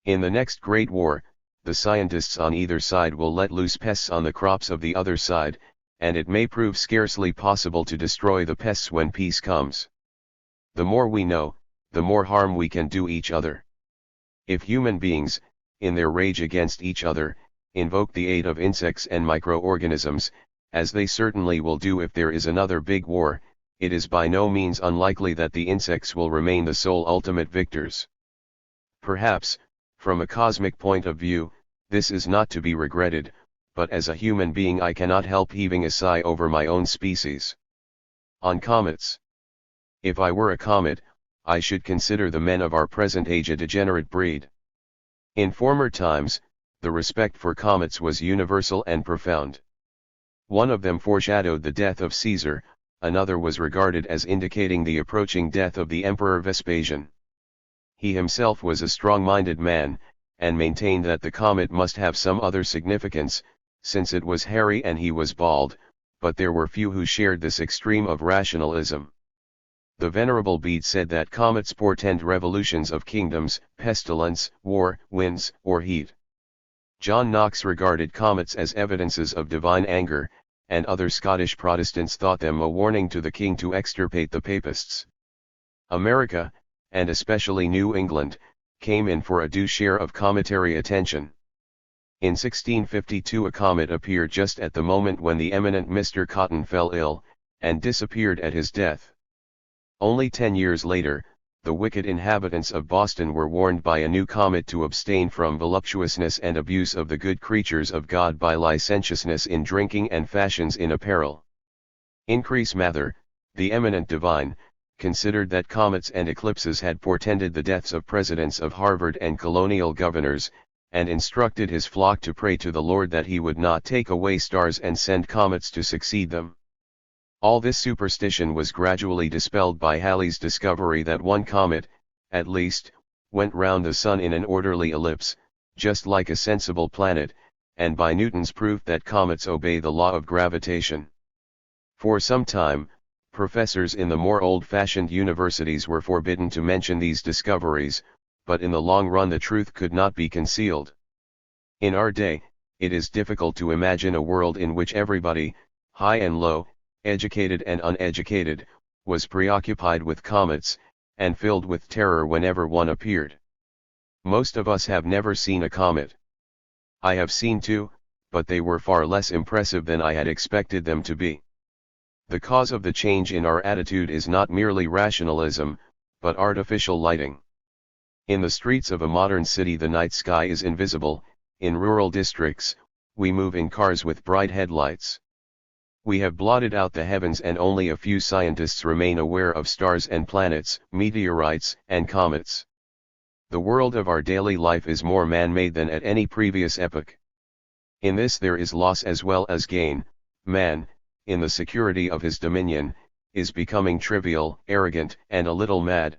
In the next Great War, the scientists on either side will let loose pests on the crops of the other side, and it may prove scarcely possible to destroy the pests when peace comes. The more we know, the more harm we can do each other. If human beings, in their rage against each other, invoke the aid of insects and microorganisms, as they certainly will do if there is another big war, it is by no means unlikely that the insects will remain the sole ultimate victors. Perhaps, from a cosmic point of view, this is not to be regretted, but as a human being I cannot help heaving a sigh over my own species. On comets. If I were a comet, I should consider the men of our present age a degenerate breed. In former times, the respect for comets was universal and profound. One of them foreshadowed the death of Caesar, another was regarded as indicating the approaching death of the Emperor Vespasian. He himself was a strong-minded man, and maintained that the comet must have some other significance, since it was hairy and he was bald, but there were few who shared this extreme of rationalism. The Venerable Bede said that comets portend revolutions of kingdoms, pestilence, war, winds, or heat. John Knox regarded comets as evidences of divine anger, and other Scottish Protestants thought them a warning to the king to extirpate the papists. America, and especially New England, came in for a due share of cometary attention. In 1652 a comet appeared just at the moment when the eminent Mr. Cotton fell ill, and disappeared at his death. Only 10 years later, the wicked inhabitants of Boston were warned by a new comet to abstain from voluptuousness and abuse of the good creatures of God by licentiousness in drinking and fashions in apparel. Increase Mather, the eminent divine, considered that comets and eclipses had portended the deaths of presidents of Harvard and colonial governors, and instructed his flock to pray to the Lord that he would not take away stars and send comets to succeed them. All this superstition was gradually dispelled by Halley's discovery that one comet, at least, went round the sun in an orderly ellipse, just like a sensible planet, and by Newton's proof that comets obey the law of gravitation. For some time, professors in the more old-fashioned universities were forbidden to mention these discoveries, but in the long run the truth could not be concealed. In our day, it is difficult to imagine a world in which everybody, high and low, educated and uneducated, was preoccupied with comets, and filled with terror whenever one appeared. Most of us have never seen a comet. I have seen two, but they were far less impressive than I had expected them to be. The cause of the change in our attitude is not merely rationalism, but artificial lighting. In the streets of a modern city the night sky is invisible. In rural districts, we move in cars with bright headlights. We have blotted out the heavens and only a few scientists remain aware of stars and planets, meteorites and comets. The world of our daily life is more man-made than at any previous epoch. In this there is loss as well as gain. Man, in the security of his dominion, is becoming trivial, arrogant, and a little mad.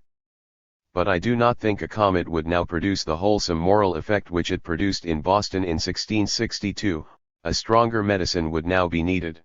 But I do not think a comet would now produce the wholesome moral effect which it produced in Boston in 1662, a stronger medicine would now be needed.